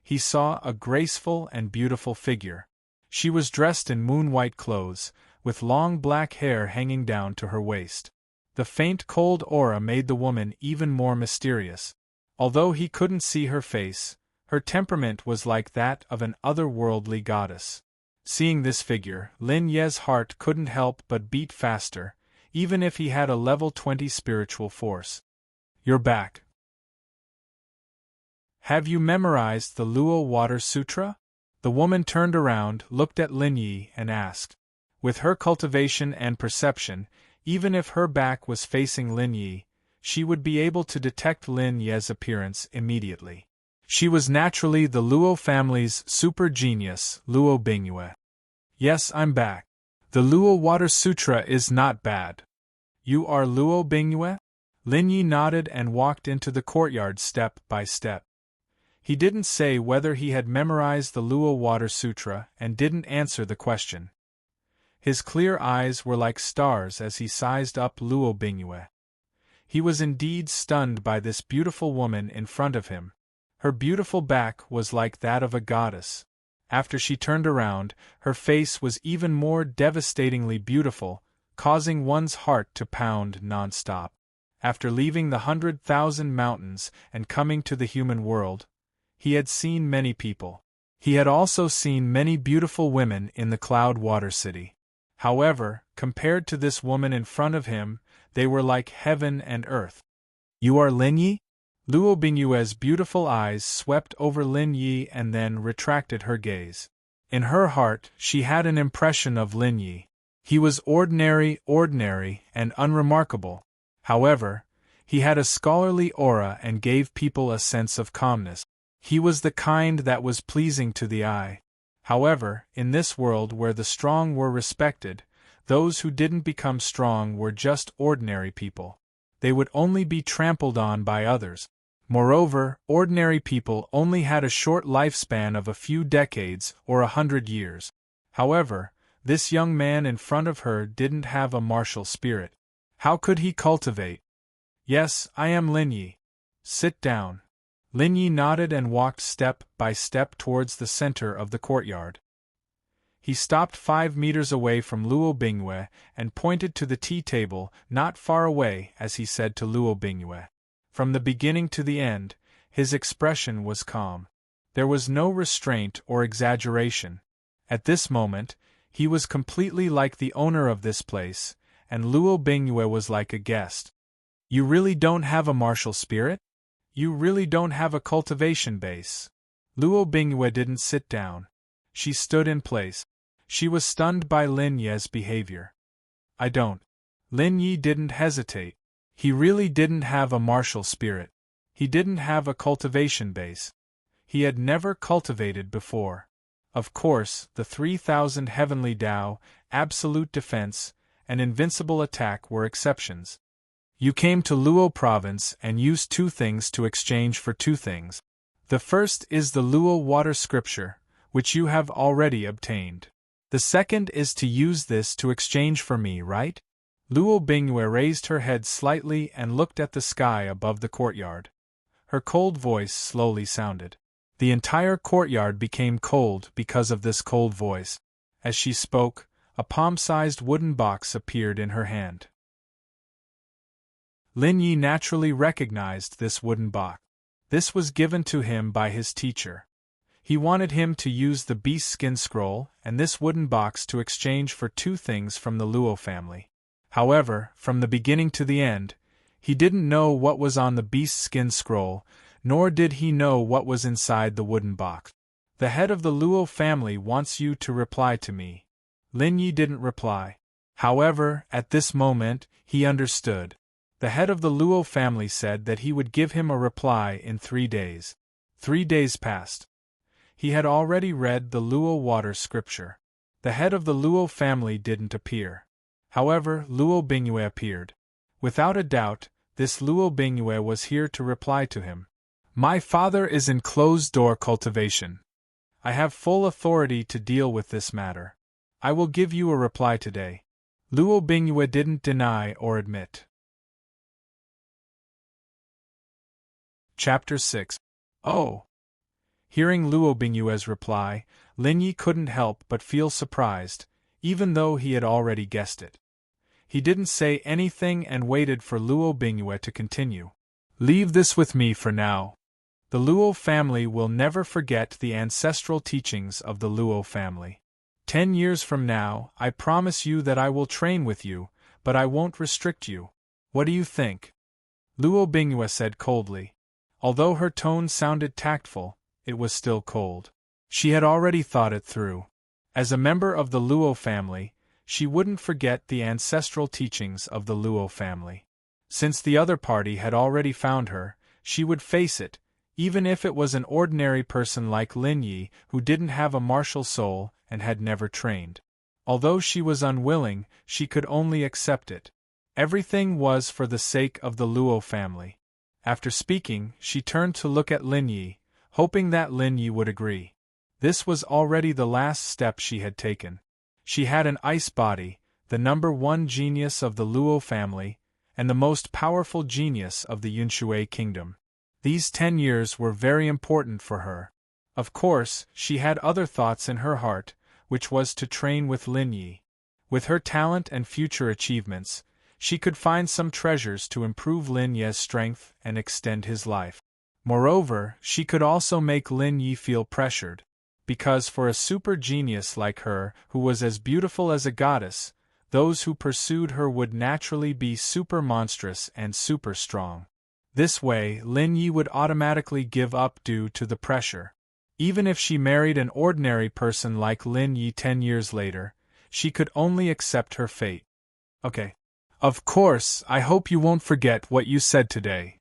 he saw a graceful and beautiful figure. She was dressed in moon-white clothes, with long black hair hanging down to her waist. The faint cold aura made the woman even more mysterious. Although he couldn't see her face, her temperament was like that of an otherworldly goddess. Seeing this figure, Lin Ye's heart couldn't help but beat faster, even if he had a level 20 spiritual force. "You're back. Have you memorized the Luo Water Sutra?" The woman turned around, looked at Lin Yi, and asked. With her cultivation and perception, even if her back was facing Lin Yi, she would be able to detect Lin Ye's appearance immediately. She was naturally the Luo family's super genius, Luo Bingyue. "Yes, I'm back. The Luo Water Sutra is not bad." "You are Luo Bingyue?" Lin Yi nodded and walked into the courtyard step by step. He didn't say whether he had memorized the Luo Water Sutra and didn't answer the question. His clear eyes were like stars as he sized up Luo Bingyue. He was indeed stunned by this beautiful woman in front of him. Her beautiful back was like that of a goddess. After she turned around, her face was even more devastatingly beautiful, causing one's heart to pound non-stop. After leaving the 100,000 mountains and coming to the human world, he had seen many people. He had also seen many beautiful women in the Cloud Water City. However, compared to this woman in front of him, they were like heaven and earth. "You are Lin Yi?" Luo Bingyue's beautiful eyes swept over Lin Yi and then retracted her gaze. In her heart, she had an impression of Lin Yi. He was ordinary, and unremarkable. However, he had a scholarly aura and gave people a sense of calmness. He was the kind that was pleasing to the eye. However, in this world where the strong were respected, those who didn't become strong were just ordinary people. They would only be trampled on by others. Moreover, ordinary people only had a short lifespan of a few decades or 100 years. However, this young man in front of her didn't have a martial spirit. How could he cultivate? "Yes, I am Lin Yi. Sit down." Lin Yi nodded and walked step by step towards the center of the courtyard. He stopped 5 meters away from Luo Bingyue and pointed to the tea table not far away as he said to Luo Bingyue. From the beginning to the end, his expression was calm. There was no restraint or exaggeration. At this moment, he was completely like the owner of this place, and Luo Bingyue was like a guest. "You really don't have a martial spirit? You really don't have a cultivation base?" Luo Bingyue didn't sit down. She stood in place. She was stunned by Lin Ye's behavior. "I don't." Lin Yi didn't hesitate. He really didn't have a martial spirit. He didn't have a cultivation base. He had never cultivated before. Of course, the 3,000 heavenly Tao, absolute defense, and invincible attack were exceptions. You came to Luo province and used 2 things to exchange for 2 things. The first is the Luo Water Scripture, which you have already obtained. The second is to use this to exchange for me, right? Luo Bingyue raised her head slightly and looked at the sky above the courtyard. Her cold voice slowly sounded. The entire courtyard became cold because of this cold voice. As she spoke, a palm-sized wooden box appeared in her hand. Lin Yi naturally recognized this wooden box. This was given to him by his teacher. He wanted him to use the beast skin scroll and this wooden box to exchange for 2 things from the Luo family. However, from the beginning to the end, he didn't know what was on the beast skin scroll, nor did he know what was inside the wooden box. "The head of the Luo family wants you to reply to me." Lin Yi didn't reply. However, at this moment, he understood. The head of the Luo family said that he would give him a reply in 3 days. 3 days passed. He had already read the Luo Water Scripture. The head of the Luo family didn't appear. However, Luo Bingyue appeared. Without a doubt, this Luo Bingyue was here to reply to him. "My father is in closed-door cultivation. I have full authority to deal with this matter. I will give you a reply today." Luo Bingyue didn't deny or admit. Chapter 6. Oh! Hearing Luo Bingyue's reply, Lin Yi couldn't help but feel surprised, even though he had already guessed it. He didn't say anything and waited for Luo Bingyue to continue. Leave this with me for now. The Luo family will never forget the ancestral teachings of the Luo family. 10 years from now, I promise you that I will train with you, but I won't restrict you. What do you think? Luo Bingyue said coldly. Although her tone sounded tactful, it was still cold. She had already thought it through. As a member of the Luo family, she wouldn't forget the ancestral teachings of the Luo family. Since the other party had already found her, she would face it, even if it was an ordinary person like Lin Yi who didn't have a martial soul and had never trained. Although she was unwilling, she could only accept it. Everything was for the sake of the Luo family. After speaking, she turned to look at Lin Yi, hoping that Lin Yi would agree. This was already the last step she had taken. She had an ice body, the #1 genius of the Luo family, and the most powerful genius of the Yunshui kingdom. These 10 years were very important for her. Of course, she had other thoughts in her heart, which was to train with Lin Yi. With her talent and future achievements, she could find some treasures to improve Lin Yi's strength and extend his life. Moreover, she could also make Lin Yi feel pressured. Because for a super genius like her, who was as beautiful as a goddess, those who pursued her would naturally be super monstrous and super strong. This way, Lin Yi would automatically give up due to the pressure. Even if she married an ordinary person like Lin Yi 10 years later, she could only accept her fate. Okay. Of course, I hope you won't forget what you said today.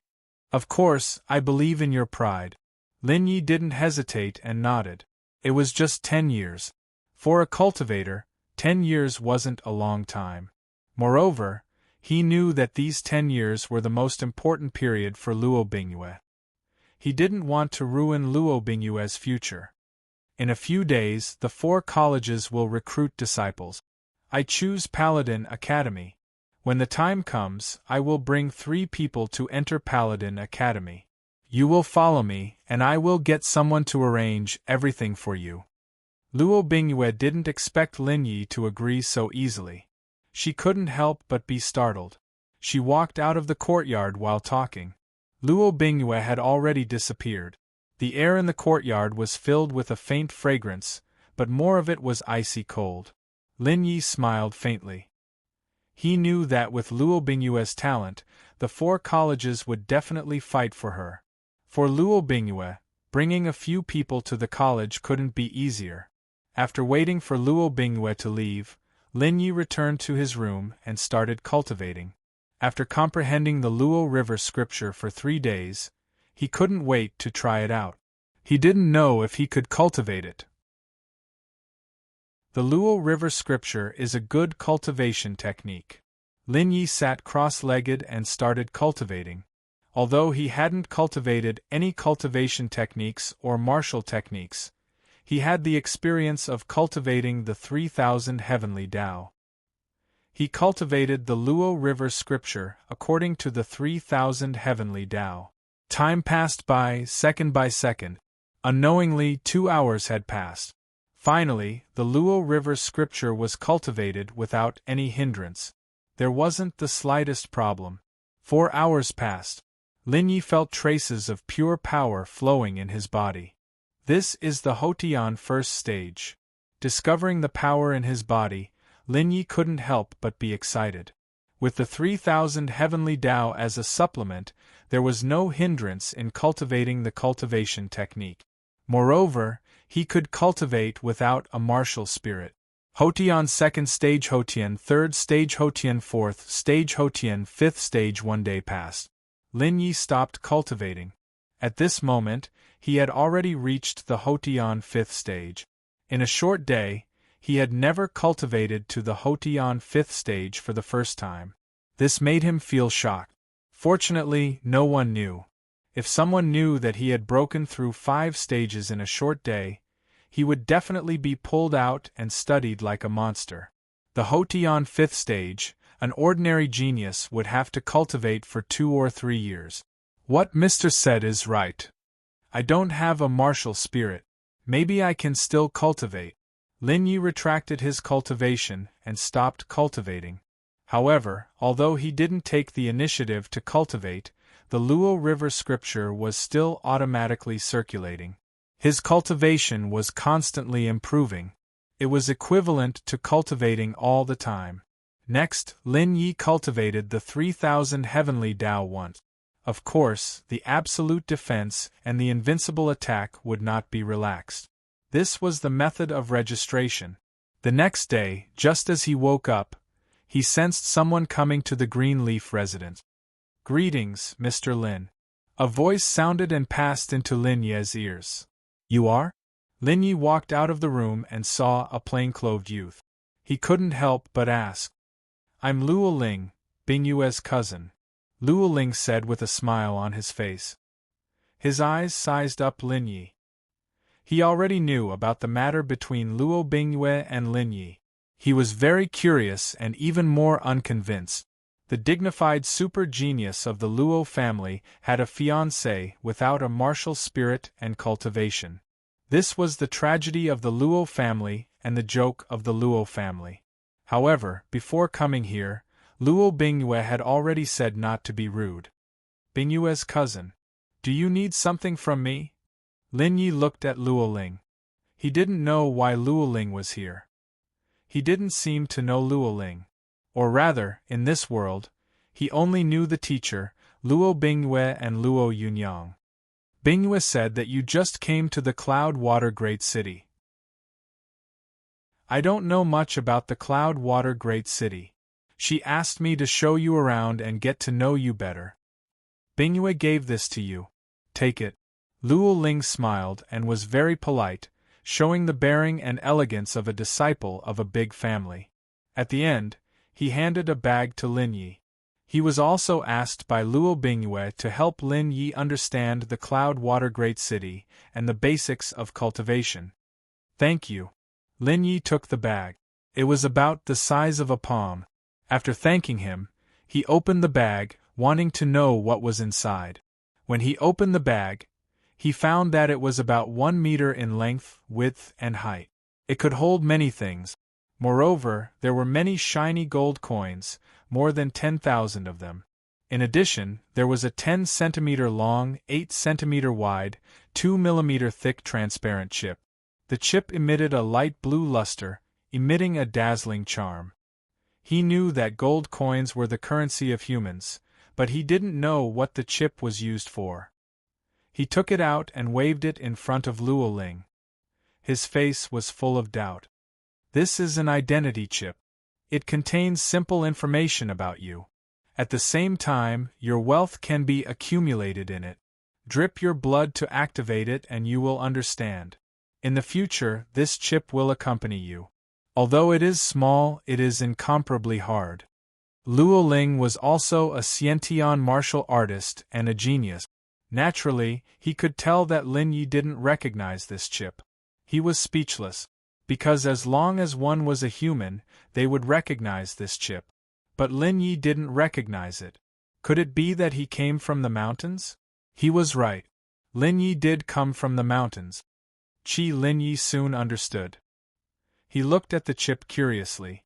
Of course, I believe in your pride. Lin Yi didn't hesitate and nodded. It was just 10 years. For a cultivator, 10 years wasn't a long time. Moreover, he knew that these 10 years were the most important period for Luo Bingyue. He didn't want to ruin Luo Bingyue's future. In a few days, the 4 colleges will recruit disciples. I choose Paladin Academy. When the time comes, I will bring 3 people to enter Paladin Academy. You will follow me, and I will get someone to arrange everything for you. Luo Bingyue didn't expect Lin Yi to agree so easily. She couldn't help but be startled. She walked out of the courtyard while talking. Luo Bingyue had already disappeared. The air in the courtyard was filled with a faint fragrance, but more of it was icy cold. Lin Yi smiled faintly. He knew that with Luo Bingyue's talent, the 4 colleges would definitely fight for her. For Luo Bingyue, bringing a few people to the college couldn't be easier. After waiting for Luo Bingyue to leave, Lin Yi returned to his room and started cultivating. After comprehending the Luo River scripture for 3 days, he couldn't wait to try it out. He didn't know if he could cultivate it. The Luo River scripture is a good cultivation technique. Lin Yi sat cross-legged and started cultivating. Although he hadn't cultivated any cultivation techniques or martial techniques, he had the experience of cultivating the 3,000 heavenly Tao. He cultivated the Luo River scripture according to the 3,000 heavenly Tao. Time passed by second. Unknowingly, 2 hours had passed. Finally, the Luo River scripture was cultivated without any hindrance. There wasn't the slightest problem. 4 hours passed. Lin Yi felt traces of pure power flowing in his body. This is the Hotian first stage. Discovering the power in his body, Lin Yi couldn't help but be excited. With the 3,000 heavenly Tao as a supplement, there was no hindrance in cultivating the cultivation technique. Moreover, he could cultivate without a martial spirit. Hotian second stage, Hotian third stage, Hotian fourth stage, Hotian fifth stage. 1 day passed. Lin Yi stopped cultivating. At this moment, he had already reached the Hotian fifth stage. In a short day, he had never cultivated to the Hotian fifth stage for the first time. This made him feel shocked. Fortunately, no one knew. If someone knew that he had broken through 5 stages in a short day, he would definitely be pulled out and studied like a monster. The Hotian fifth stage, an ordinary genius would have to cultivate for 2 or 3 years. What Mr. said is right. I don't have a martial spirit. Maybe I can still cultivate. Lin Yi retracted his cultivation and stopped cultivating. However, although he didn't take the initiative to cultivate, the Luo River scripture was still automatically circulating. His cultivation was constantly improving. It was equivalent to cultivating all the time. Next, Lin Yi cultivated the 3,000 heavenly Tao once. Of course, the absolute defense and the invincible attack would not be relaxed. This was the method of registration. The next day, just as he woke up, he sensed someone coming to the Greenleaf residence. "Greetings, Mr. Lin." A voice sounded and passed into Lin Ye's ears. "You are?" Lin Yi walked out of the room and saw a plainclothed youth. He couldn't help but ask. "I'm Luo Ling, Bing Yue's cousin," Luo Ling said with a smile on his face. His eyes sized up Lin Yi. He already knew about the matter between Luo Bingyue and Lin Yi. He was very curious and even more unconvinced. The dignified super genius of the Luo family had a fiancée without a martial spirit and cultivation. This was the tragedy of the Luo family and the joke of the Luo family. However, before coming here, Luo Bingyue had already said not to be rude. "Bingyue's cousin. Do you need something from me?" Lin Yi looked at Luo Ling. He didn't know why Luo Ling was here. He didn't seem to know Luo Ling. Or rather, in this world, he only knew the teacher, Luo Bingyue and Luo Yunyang. "Bingyue said that you just came to the Cloud Water Great City." "I don't know much about the Cloud Water Great City. She asked me to show you around and get to know you better. Bingyue gave this to you. Take it." Luo Ling smiled and was very polite, showing the bearing and elegance of a disciple of a big family. At the end, he handed a bag to Lin Yi. He was also asked by Luo Bingyue to help Lin Yi understand the Cloud Water Great City and the basics of cultivation. "Thank you." Lin Yi took the bag. It was about the size of a palm. After thanking him, he opened the bag, wanting to know what was inside. When he opened the bag, he found that it was about 1 meter in length, width, and height. It could hold many things. Moreover, there were many shiny gold coins, more than 10,000 of them. In addition, there was a 10 centimeter long, 8 centimeter wide, 2 millimeter thick transparent chip. The chip emitted a light blue luster, emitting a dazzling charm. He knew that gold coins were the currency of humans, but he didn't know what the chip was used for. He took it out and waved it in front of Luo Ling. His face was full of doubt. "This is an identity chip. It contains simple information about you. At the same time, your wealth can be accumulated in it. Drip your blood to activate it and you will understand. In the future, this chip will accompany you. Although it is small, it is incomparably hard." Luo Ling was also a Xiantian martial artist and a genius. Naturally, he could tell that Lin Yi didn't recognize this chip. He was speechless, because as long as one was a human, they would recognize this chip. But Lin Yi didn't recognize it. Could it be that he came from the mountains? He was right. Lin Yi did come from the mountains. Lin Yi soon understood. He looked at the chip curiously.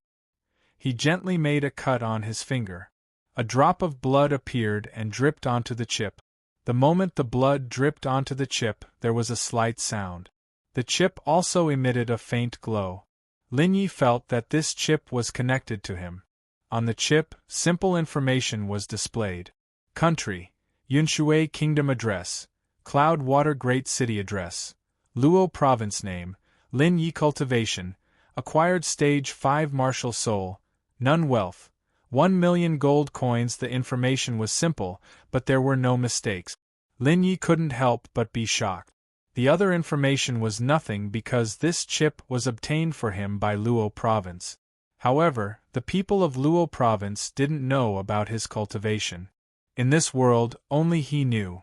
He gently made a cut on his finger. A drop of blood appeared and dripped onto the chip. The moment the blood dripped onto the chip, there was a slight sound. The chip also emitted a faint glow. Lin Yi felt that this chip was connected to him. On the chip, simple information was displayed. Country: Yunshui Kingdom Address, Cloud Water Great City Address, Luo Province Name, Lin Yi Cultivation, Acquired Stage 5 Martial Soul, None Wealth, 1 million gold coins. The information was simple, but there were no mistakes. Lin Yi couldn't help but be shocked. The other information was nothing because this chip was obtained for him by Luo Province. However, the people of Luo Province didn't know about his cultivation. In this world, only he knew.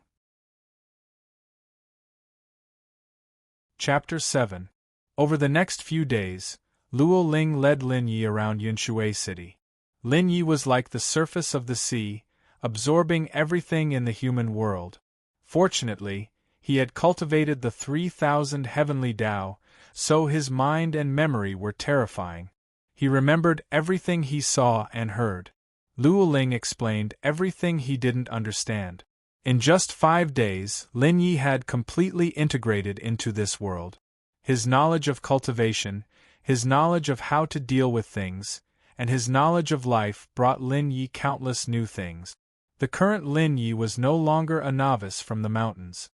Chapter 7. Over the next few days, Luo Ling led Lin Yi around Yunshui City. Lin Yi was like the surface of the sea, absorbing everything in the human world. Fortunately, He had cultivated the 3,000 heavenly Tao, so his mind and memory were terrifying. He remembered everything he saw and heard. Luo Ling explained everything he didn't understand. In just 5 days, Lin Yi had completely integrated into this world. His knowledge of cultivation, his knowledge of how to deal with things, and his knowledge of life brought Lin Yi countless new things. The current Lin Yi was no longer a novice from the mountains.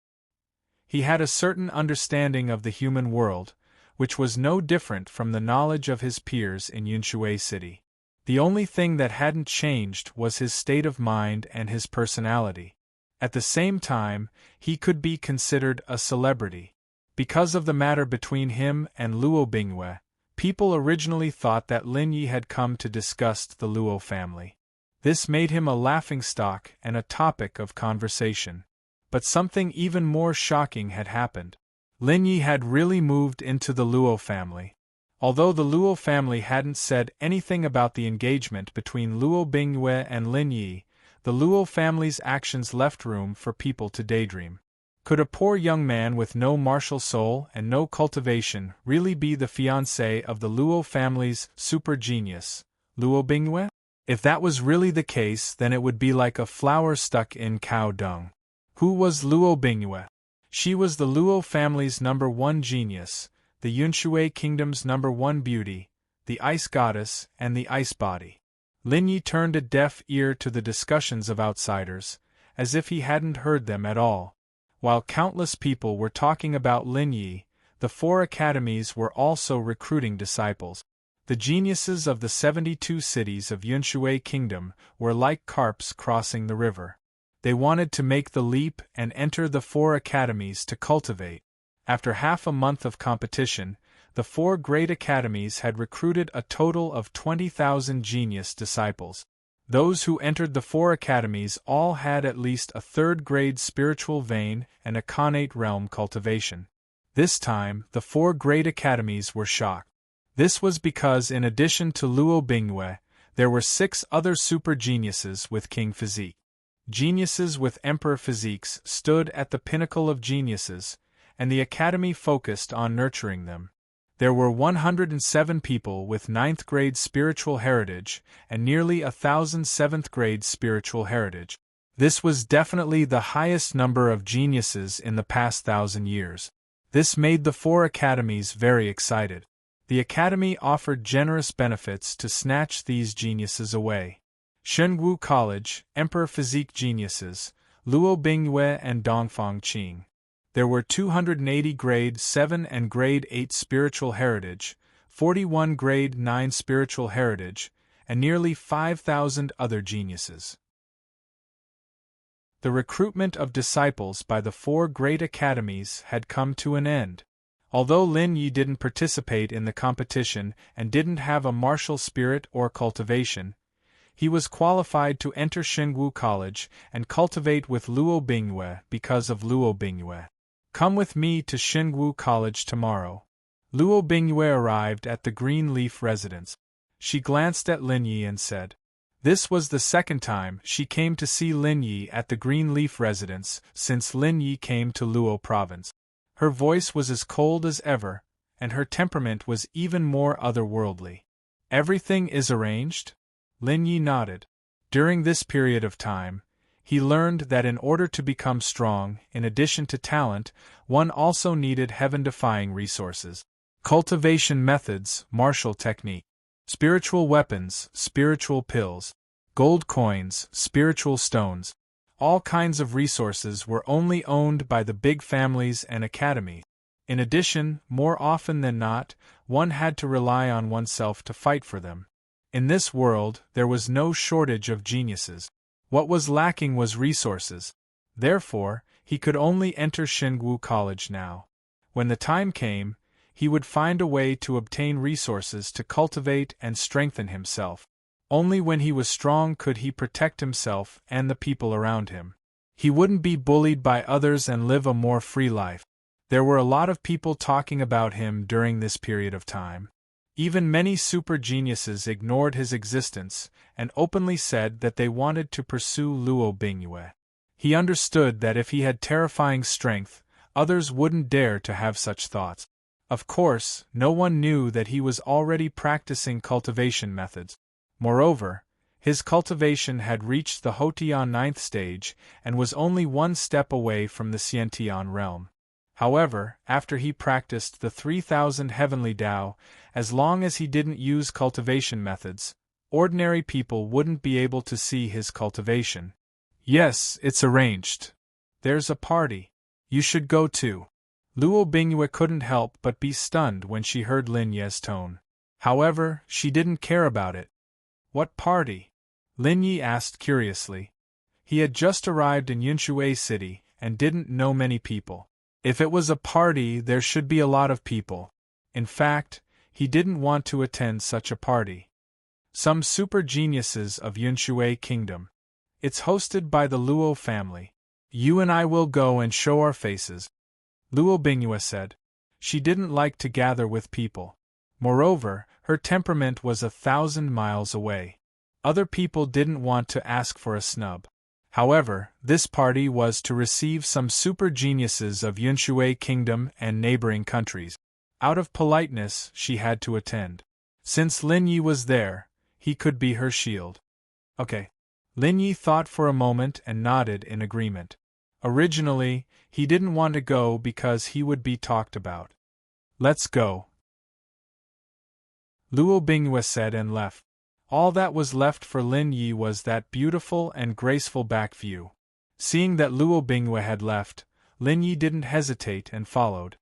He had a certain understanding of the human world, which was no different from the knowledge of his peers in Yunshui City. The only thing that hadn't changed was his state of mind and his personality. At the same time, he could be considered a celebrity. Because of the matter between him and Luo Bingyue, people originally thought that Lin Yi had come to disgust the Luo family. This made him a laughingstock and a topic of conversation. But something even more shocking had happened. Lin Yi had really moved into the Luo family. Although the Luo family hadn't said anything about the engagement between Luo Bingyue and Lin Yi, the Luo family's actions left room for people to daydream. Could a poor young man with no martial soul and no cultivation really be the fiancé of the Luo family's super genius, Luo Bingyue? If that was really the case, then it would be like a flower stuck in cow dung. Who was Luo Bingyue? She was the Luo family's #1 genius, the Yunshui kingdom's #1 beauty, the ice goddess and the ice body. Lin Yi turned a deaf ear to the discussions of outsiders, as if he hadn't heard them at all. While countless people were talking about Lin Yi, the 4 academies were also recruiting disciples. The geniuses of the 72 cities of Yunshui Kingdom were like carps crossing the river. They wanted to make the leap and enter the 4 academies to cultivate. After half a month of competition, the 4 great academies had recruited a total of 20,000 genius disciples. Those who entered the 4 academies all had at least a 3rd-grade spiritual vein and a connate realm cultivation. This time, the 4 great academies were shocked. This was because in addition to Luo Bingyue, there were 6 other super geniuses with king physique. Geniuses with emperor physiques stood at the pinnacle of geniuses, and the academy focused on nurturing them. There were 107 people with 9th-grade spiritual heritage and nearly 1,000 7th-grade spiritual heritage. This was definitely the highest number of geniuses in the past 1,000 years. This made the 4 academies very excited. The academy offered generous benefits to snatch these geniuses away. Shengwu College, Emperor Physique Geniuses, Luo Bingyue and Dongfang Qing. There were 280 Grade 7 and Grade 8 Spiritual Heritage, 41 Grade 9 Spiritual Heritage, and nearly 5,000 other geniuses. The recruitment of disciples by the 4 great academies had come to an end. Although Lin Yi didn't participate in the competition and didn't have a martial spirit or cultivation, he was qualified to enter Shengwu College and cultivate with Luo Bingyue because of Luo Bingyue. Come with me to Shengwu College tomorrow. Luo Bingyue arrived at the Green Leaf residence. She glanced at Lin Yi and said. This was the 2nd time she came to see Lin Yi at the Green Leaf residence since Lin Yi came to Luo province. Her voice was as cold as ever, and her temperament was even more otherworldly. Everything is arranged? Lin Yi nodded. During this period of time, he learned that in order to become strong, in addition to talent, one also needed heaven-defying resources. Cultivation methods, martial technique. Spiritual weapons, spiritual pills. Gold coins, spiritual stones. All kinds of resources were only owned by the big families and academies. In addition, more often than not, one had to rely on oneself to fight for them. In this world, there was no shortage of geniuses. What was lacking was resources. Therefore, he could only enter Shengwu College now. When the time came, he would find a way to obtain resources to cultivate and strengthen himself. Only when he was strong could he protect himself and the people around him. He wouldn't be bullied by others and live a more free life. There were a lot of people talking about him during this period of time. Even many super geniuses ignored his existence and openly said that they wanted to pursue Luo Bingyue. He understood that if he had terrifying strength, Others wouldn't dare to have such thoughts. Of course, no one knew that he was already practicing cultivation methods. Moreover, his cultivation had reached the Hotian 9th stage and was only one step away from the Xiantian realm. However, after he practiced the 3,000 heavenly Tao, as long as he didn't use cultivation methods, ordinary people wouldn't be able to see his cultivation. Yes, it's arranged. There's a party. You should go too. Luo Bingyue couldn't help but be stunned when she heard Lin Ye's tone. However, she didn't care about it. What party? Lin Yi asked curiously. He had just arrived in Yunshui City and didn't know many people. If it was a party, there should be a lot of people. In fact, he didn't want to attend such a party. Some super geniuses of Yunshui Kingdom. It's hosted by the Luo family. You and I will go and show our faces, Luo Bingyue said. She didn't like to gather with people. Moreover, her temperament was 1,000 miles away. Other people didn't want to ask for a snub. However, this party was to receive some super geniuses of Yunshui Kingdom and neighboring countries. Out of politeness, she had to attend. Since Lin Yi was there, he could be her shield. Okay. Lin Yi thought for a moment and nodded in agreement. Originally, he didn't want to go because he would be talked about. Let's go, Luo Bingyue said and left. All that was left for Lin Yi was that beautiful and graceful back view. Seeing that Luo Bingyue had left, Lin Yi didn't hesitate and followed.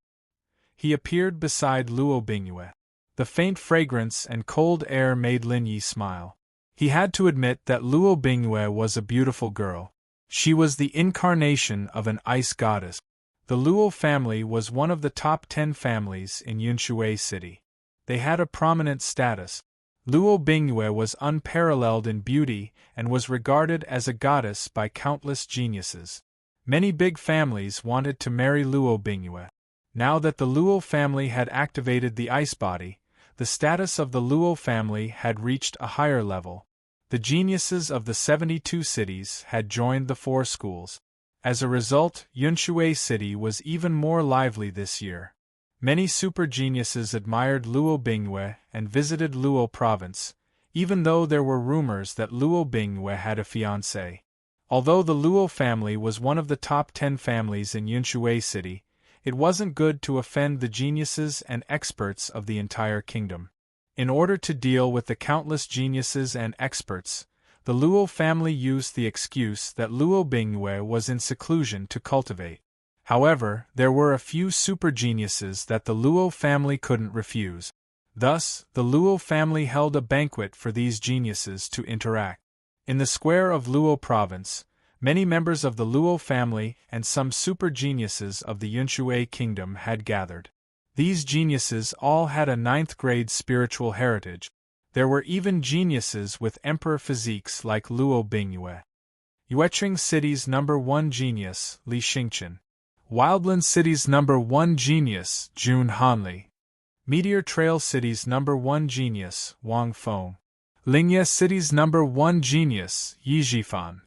He appeared beside Luo Bingyue. The faint fragrance and cold air made Lin Yi smile. He had to admit that Luo Bingyue was a beautiful girl. She was the incarnation of an ice goddess. The Luo family was one of the top 10 families in Yunshui City. They had a prominent status. Luo Bingyue was unparalleled in beauty and was regarded as a goddess by countless geniuses. Many big families wanted to marry Luo Bingyue. Now that the Luo family had activated the ice body, the status of the Luo family had reached a higher level. The geniuses of the 72 cities had joined the 4 schools. As a result, Yunshui City was even more lively this year. Many super geniuses admired Luo Bingyue and visited Luo province, even though there were rumors that Luo Bingyue had a fiancé. Although the Luo family was one of the top 10 families in Yunshui City, it wasn't good to offend the geniuses and experts of the entire kingdom. In order to deal with the countless geniuses and experts, the Luo family used the excuse that Luo Bingyue was in seclusion to cultivate. However, there were a few super geniuses that the Luo family couldn't refuse. Thus, the Luo family held a banquet for these geniuses to interact. In the square of Luo province, many members of the Luo family and some super geniuses of the Yunshui Kingdom had gathered. These geniuses all had a 9th-grade spiritual heritage. There were even geniuses with emperor physiques like Luo Bingyue. Yueching City's #1 genius, Li Xingchen. Wildland City's #1 genius, Jun Hanli. Meteor Trail City's #1 genius, Wang Feng. Lingye City's #1 genius, Yi Zhifan.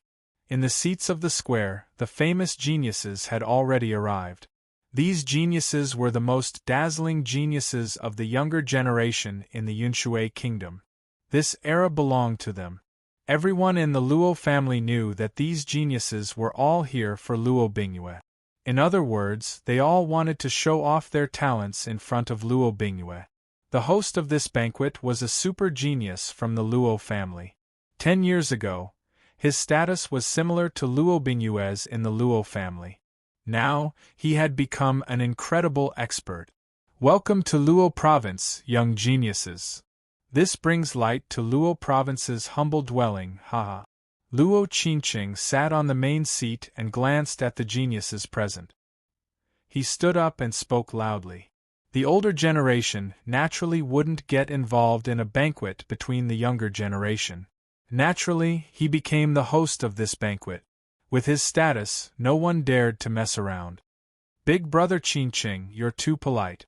In the seats of the square, the famous geniuses had already arrived. These geniuses were the most dazzling geniuses of the younger generation in the Yunshui Kingdom. This era belonged to them. Everyone in the Luo family knew that these geniuses were all here for Luo Bingyue. In other words, they all wanted to show off their talents in front of Luo Bingyue. The host of this banquet was a super genius from the Luo family. 10 years ago, his status was similar to Luo Bingyue's in the Luo family. Now, he had become an incredible expert. Welcome to Luo Province, young geniuses. This brings light to Luo Province's humble dwelling, haha. Luo Qingqing sat on the main seat and glanced at the geniuses present. He stood up and spoke loudly. The older generation naturally wouldn't get involved in a banquet between the younger generation. Naturally, he became the host of this banquet. With his status, no one dared to mess around. Big Brother Qingqing, you're too polite.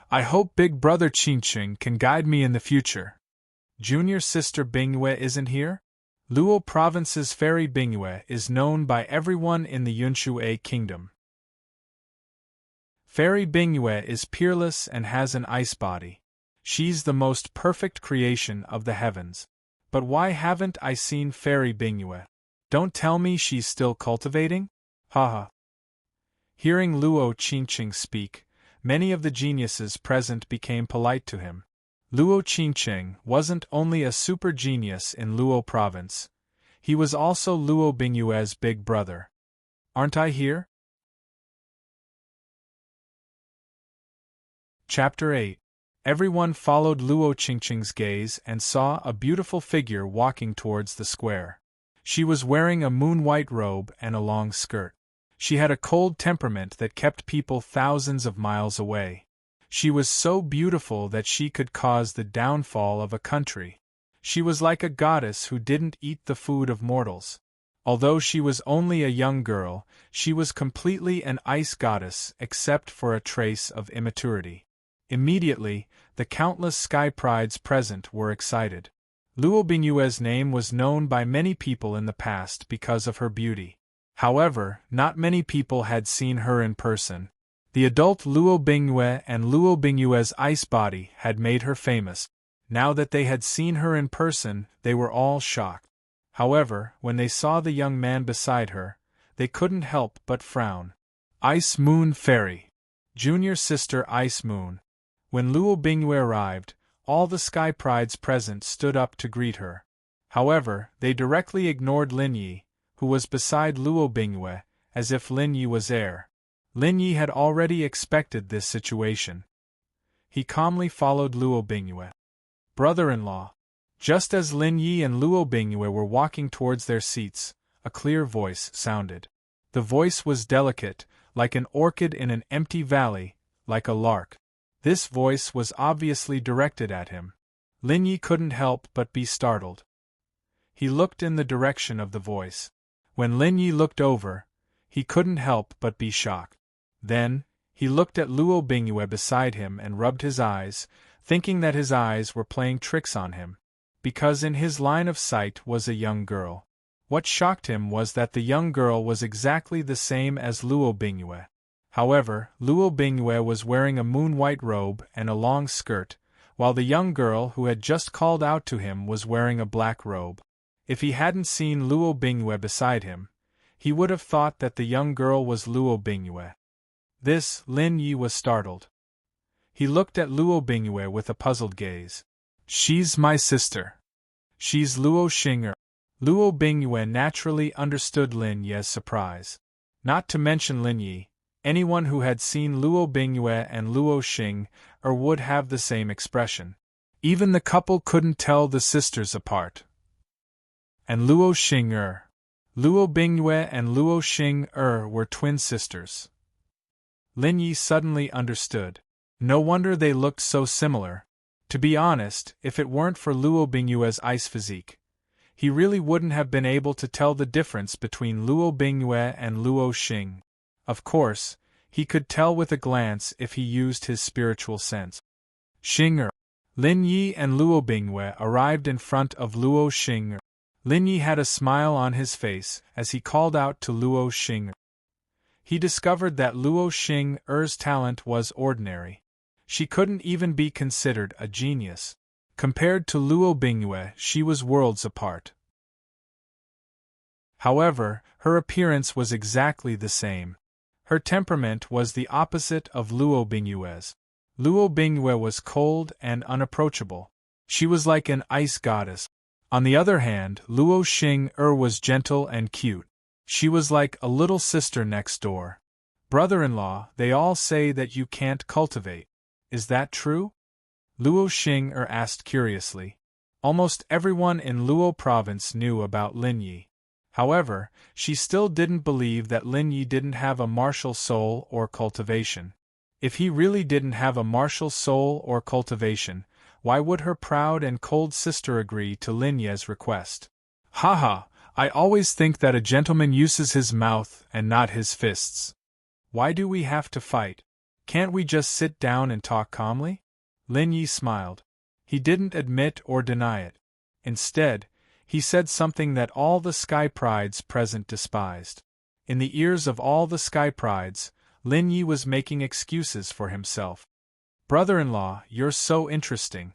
I hope Big Brother Qingqing can guide me in the future. Junior sister Bingyue isn't here? Luo Province's fairy Bingyue is known by everyone in the Yunshui Kingdom. Fairy Bingyue is peerless and has an ice body. She's the most perfect creation of the heavens. But why haven't I seen Fairy Bingyue? Don't tell me she's still cultivating? Haha. Hearing Luo Qingqing speak, many of the geniuses present became polite to him. Luo Qingqing wasn't only a super genius in Luo province, he was also Luo Bingyue's big brother. Aren't I here? Chapter 8. Everyone followed Luo Qingqing's gaze and saw a beautiful figure walking towards the square. She was wearing a moon-white robe and a long skirt. She had a cold temperament that kept people thousands of miles away. She was so beautiful that she could cause the downfall of a country. She was like a goddess who didn't eat the food of mortals. Although she was only a young girl, she was completely an ice goddess except for a trace of immaturity. Immediately, the countless sky prides present were excited. Luo Bingyue's name was known by many people in the past because of her beauty. However, not many people had seen her in person. The adult Luo Bingyue and Luo Bingyue's ice body had made her famous. Now that they had seen her in person, they were all shocked. However, when they saw the young man beside her, they couldn't help but frown. Ice Moon Fairy. Junior sister Ice Moon. When Luo Bingyue arrived, all the sky prides present stood up to greet her. However, they directly ignored Lin Yi, who was beside Luo Bingyue, as if Lin Yi was heir. Lin Yi had already expected this situation. He calmly followed Luo Bingyue. Brother-in-law. Just as Lin Yi and Luo Bingyue were walking towards their seats, a clear voice sounded. The voice was delicate, like an orchid in an empty valley, like a lark. This voice was obviously directed at him. Lin Yi couldn't help but be startled. He looked in the direction of the voice. When Lin Yi looked over, he couldn't help but be shocked. Then, he looked at Luo Bingyue beside him and rubbed his eyes, thinking that his eyes were playing tricks on him. Because in his line of sight was a young girl. What shocked him was that the young girl was exactly the same as Luo Bingyue. However, Luo Bingyue was wearing a moon-white robe and a long skirt, while the young girl who had just called out to him was wearing a black robe. If he hadn't seen Luo Bingyue beside him, he would have thought that the young girl was Luo Bingyue. This, Lin Yi was startled. He looked at Luo Bingyue with a puzzled gaze. She's my sister. She's Luo Xing'er. Luo Bingyue naturally understood Lin Yi's surprise. Not to mention Lin Yi, anyone who had seen Luo Bingyue and Luo Xing'er would have the same expression. Even the couple couldn't tell the sisters apart. And Luo Xing'er. Luo Bingyue and Luo Xing'er were twin sisters. Lin Yi suddenly understood. No wonder they looked so similar. To be honest, if it weren't for Luo Bingyue's ice physique, he really wouldn't have been able to tell the difference between Luo Bingyue and Luo Xing. Of course, he could tell with a glance if he used his spiritual sense. Xing'er. Lin Yi and Luo Bingyue arrived in front of Luo Xing'er. Lin Yi had a smile on his face as he called out to Luo Xing'er. He discovered that Luo Xing'er's talent was ordinary. She couldn't even be considered a genius. Compared to Luo Bingyue, she was worlds apart. However, her appearance was exactly the same. Her temperament was the opposite of Luo Bingyue's. Luo Bingyue was cold and unapproachable. She was like an ice goddess. On the other hand, Luo Xing'er was gentle and cute. She was like a little sister next door. Brother-in-law, they all say that you can't cultivate. Is that true? Luo Xing'er asked curiously. Almost everyone in Luo province knew about Lin Yi. However, she still didn't believe that Lin Yi didn't have a martial soul or cultivation. If he really didn't have a martial soul or cultivation, why would her proud and cold sister agree to Lin Yi's request? Haha, I always think that a gentleman uses his mouth and not his fists. Why do we have to fight? Can't we just sit down and talk calmly? Lin Yi smiled. He didn't admit or deny it. Instead, he said something that all the sky prides present despised. In the ears of all the sky prides, Lin Yi was making excuses for himself. "Brother-in-law, you're so interesting."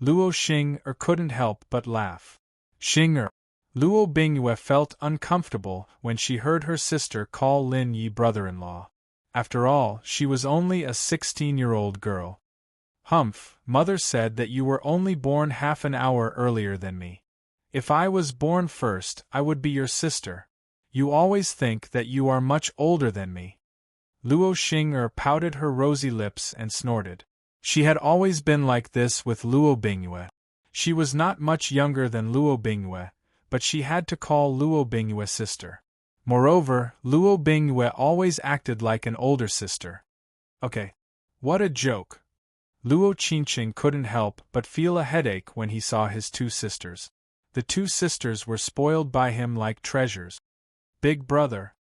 Luo Xing couldn't help but laugh. Xing Luo Bingyue felt uncomfortable when she heard her sister call Lin Yi brother-in-law. After all, she was only a 16-year-old girl. "Humph, mother said that you were only born half an hour earlier than me. If I was born first, I would be your sister. You always think that you are much older than me." Luo Xing pouted her rosy lips and snorted. She had always been like this with Luo Bingyue. She was not much younger than Luo Bingyue, but she had to call Luo Bingyue sister. Moreover, Luo Bingyue always acted like an older sister. Okay. What a joke. Luo Qingqing couldn't help but feel a headache when he saw his two sisters. The two sisters were spoiled by him like treasures. "Big brother!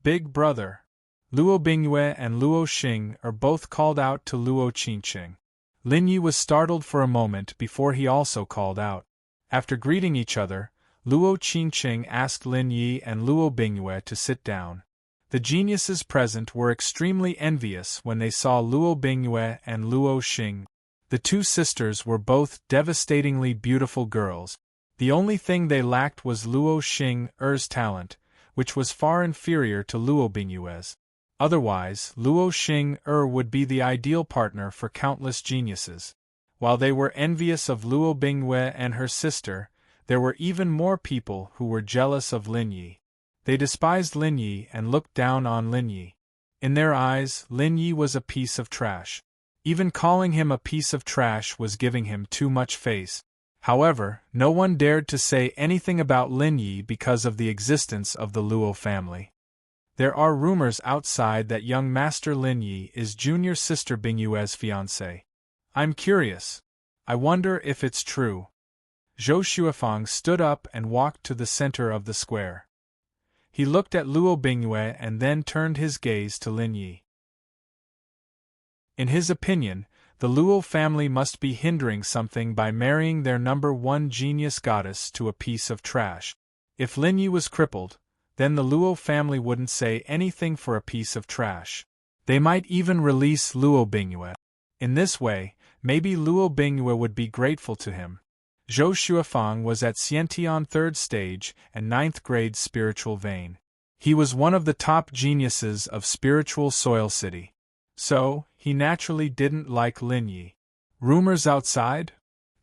Big brother!" Luo Bingyue and Luo Xing both called out to Luo Qingqing. Lin Yi was startled for a moment before he also called out. After greeting each other, Luo Qingqing asked Lin Yi and Luo Bingyue to sit down. The geniuses present were extremely envious when they saw Luo Bingyue and Luo Xing. The two sisters were both devastatingly beautiful girls. The only thing they lacked was Luo Xing's talent, which was far inferior to Luo Bingyue's. Otherwise, Luo Xing would be the ideal partner for countless geniuses. While they were envious of Luo Bingyue and her sister, there were even more people who were jealous of Lin Yi. They despised Lin Yi and looked down on Lin Yi. In their eyes, Lin Yi was a piece of trash. Even calling him a piece of trash was giving him too much face. However, no one dared to say anything about Lin Yi because of the existence of the Luo family. There are rumors outside that young Master Lin Yi is junior sister Bingyue's fiancé. I'm curious. I wonder if it's true. Zhou Xuefang stood up and walked to the center of the square. He looked at Luo Bingyue and then turned his gaze to Lin Yi. In his opinion, the Luo family must be hindering something by marrying their number one genius goddess to a piece of trash. If Lin Yi was crippled, then the Luo family wouldn't say anything for a piece of trash. They might even release Luo Bingyue. In this way, maybe Luo Bingyue would be grateful to him. Zhou Xuefang was at Xiantian 3rd stage and 9th grade spiritual vein. He was one of the top geniuses of spiritual Soil City. So, he naturally didn't like Lin Yi. Rumors outside?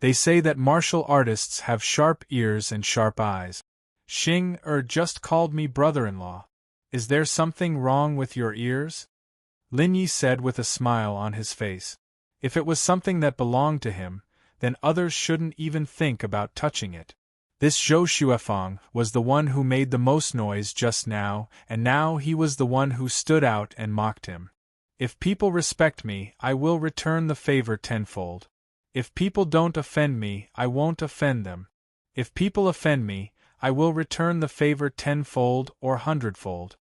They say that martial artists have sharp ears and sharp eyes. Xing just called me brother-in-law. Is there something wrong with your ears? Lin Yi said with a smile on his face. If it was something that belonged to him, then others shouldn't even think about touching it. This Zhou Xuefang was the one who made the most noise just now, and now he was the one who stood out and mocked him. If people respect me, I will return the favor tenfold. If people don't offend me, I won't offend them. If people offend me, I will return the favor tenfold or hundredfold.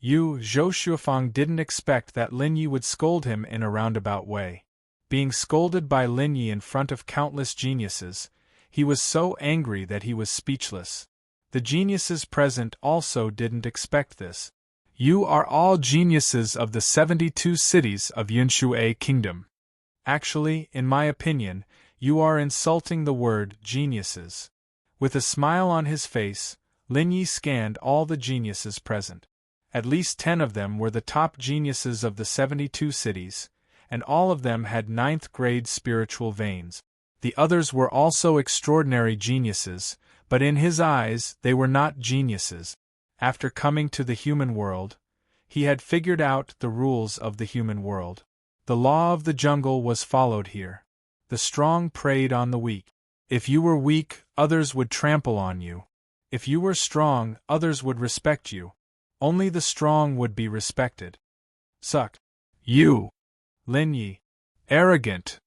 Zhou Xuefang didn't expect that Lin Yi would scold him in a roundabout way. Being scolded by Lin Yi in front of countless geniuses, he was so angry that he was speechless. The geniuses present also didn't expect this. You are all geniuses of the 72 cities of Yunshui Kingdom. Actually, in my opinion, you are insulting the word geniuses. With a smile on his face, Lin Yi scanned all the geniuses present. At least 10 of them were the top geniuses of the 72 cities, and all of them had 9th grade spiritual veins. The others were also extraordinary geniuses, but in his eyes they were not geniuses. After coming to the human world, he had figured out the rules of the human world. The law of the jungle was followed here. The strong preyed on the weak. If you were weak, others would trample on you. If you were strong, others would respect you. Only the strong would be respected. Suck. You! Lin Yi. Arrogant.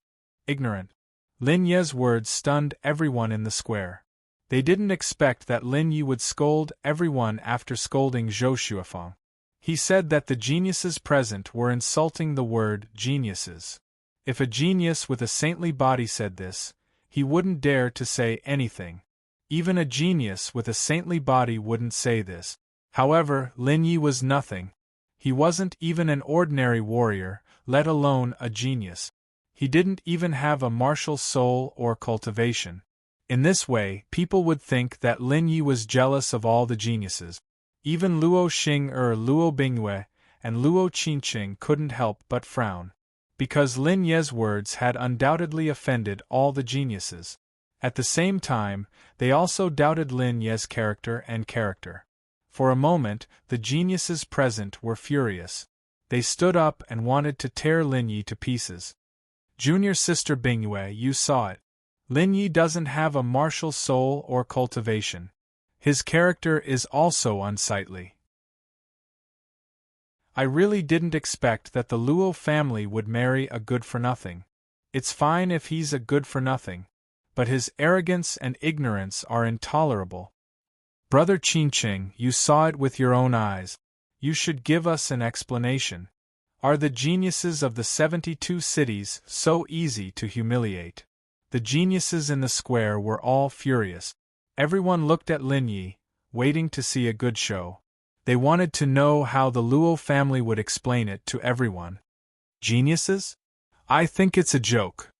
Ignorant. Lin Yi's words stunned everyone in the square. They didn't expect that Lin Yi would scold everyone after scolding Zhou Xuefang. He said that the geniuses present were insulting the word geniuses. If a genius with a saintly body said this, he wouldn't dare to say anything. Even a genius with a saintly body wouldn't say this. However, Lin Yi was nothing. He wasn't even an ordinary warrior, let alone a genius. He didn't even have a martial soul or cultivation. In this way, people would think that Lin Yi was jealous of all the geniuses. Even Luo Xing Luo Bingyue, and Luo Qinqing couldn't help but frown. Because Lin Ye's words had undoubtedly offended all the geniuses. At the same time, they also doubted Lin Ye's character. For a moment, the geniuses present were furious. They stood up and wanted to tear Lin Yi to pieces. Junior sister Bingyue, you saw it. Lin Yi doesn't have a martial soul or cultivation. His character is also unsightly. I really didn't expect that the Luo family would marry a good-for-nothing. It's fine if he's a good-for-nothing, but his arrogance and ignorance are intolerable. Brother Qinqing, you saw it with your own eyes. You should give us an explanation. Are the geniuses of the 72 cities so easy to humiliate? The geniuses in the square were all furious. Everyone looked at Lin Yi, waiting to see a good show. They wanted to know how the Luo family would explain it to everyone. Geniuses? I think it's a joke.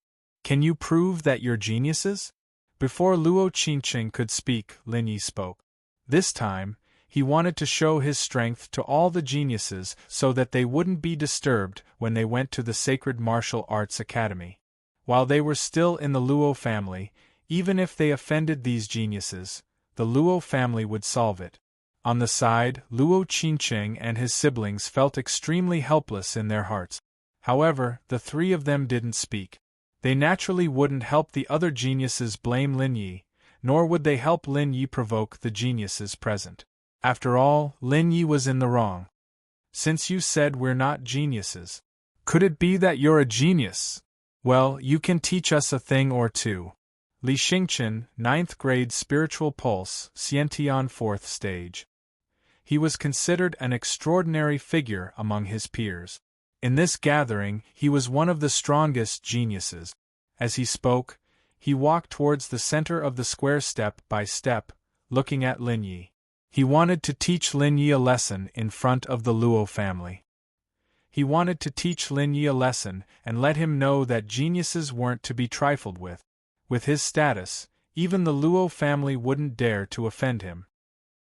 Can you prove that you're geniuses? Before Luo Qinqing could speak, Lin Yi spoke. This time, he wanted to show his strength to all the geniuses so that they wouldn't be disturbed when they went to the Sacred Martial Arts Academy. While they were still in the Luo family, even if they offended these geniuses, the Luo family would solve it. On the side, Luo Qinqing and his siblings felt extremely helpless in their hearts. However, the three of them didn't speak. They naturally wouldn't help the other geniuses blame Lin Yi, nor would they help Lin Yi provoke the geniuses present. After all, Lin Yi was in the wrong. Since you said we're not geniuses, could it be that you're a genius? Well, you can teach us a thing or two. Li Xingchen, 9th grade spiritual pulse, Xiantian 4th stage. He was considered an extraordinary figure among his peers. In this gathering, he was one of the strongest geniuses. As he spoke, he walked towards the center of the square step by step, looking at Lin Yi. He wanted to teach Lin Yi a lesson in front of the Luo family. He wanted to teach Lin Yi a lesson and let him know that geniuses weren't to be trifled with. With his status, even the Luo family wouldn't dare to offend him.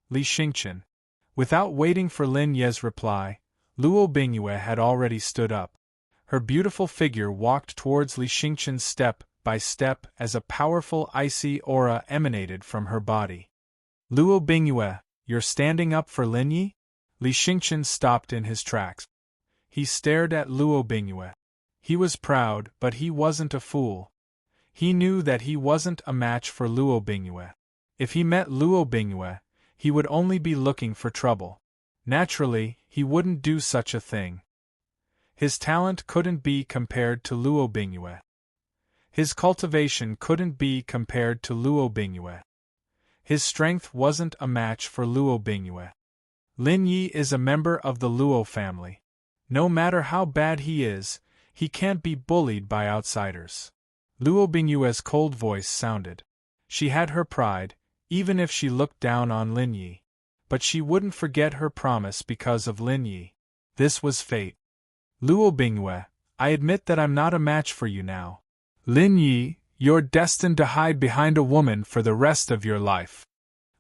Li Xingchen. Without waiting for Lin Ye's reply, Luo Bingyue had already stood up. Her beautiful figure walked towards Li Xingchen step by step as a powerful icy aura emanated from her body. Luo Bingyue, you're standing up for Lin Yi? Li Xingchen stopped in his tracks. He stared at Luo Bingyue. He was proud, but he wasn't a fool. He knew that he wasn't a match for Luo Bingyue. If he met Luo Bingyue, he would only be looking for trouble. Naturally, he wouldn't do such a thing. His talent couldn't be compared to Luo Bingyue. His cultivation couldn't be compared to Luo Bingyue. His strength wasn't a match for Luo Bingyue. Lin Yi is a member of the Luo family. No matter how bad he is, he can't be bullied by outsiders. Luo Bingyue's cold voice sounded. She had her pride, even if she looked down on Lin Yi. But she wouldn't forget her promise because of Lin Yi. This was fate. Luo Bingyue, I admit that I'm not a match for you now. Lin Yi, you're destined to hide behind a woman for the rest of your life.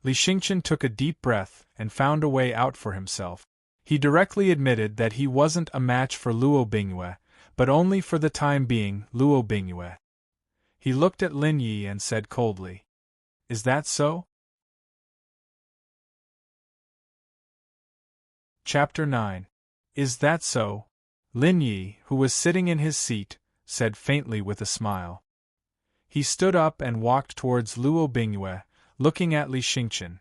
Li Xingchen took a deep breath and found a way out for himself. He directly admitted that he wasn't a match for Luo Bingyue, but only for the time being, Luo Bingyue. He looked at Lin Yi and said coldly, "Is that so?" Chapter 9. Is that so? Lin Yi, who was sitting in his seat, said faintly with a smile. He stood up and walked towards Luo Bingyue, looking at Li Xingchen.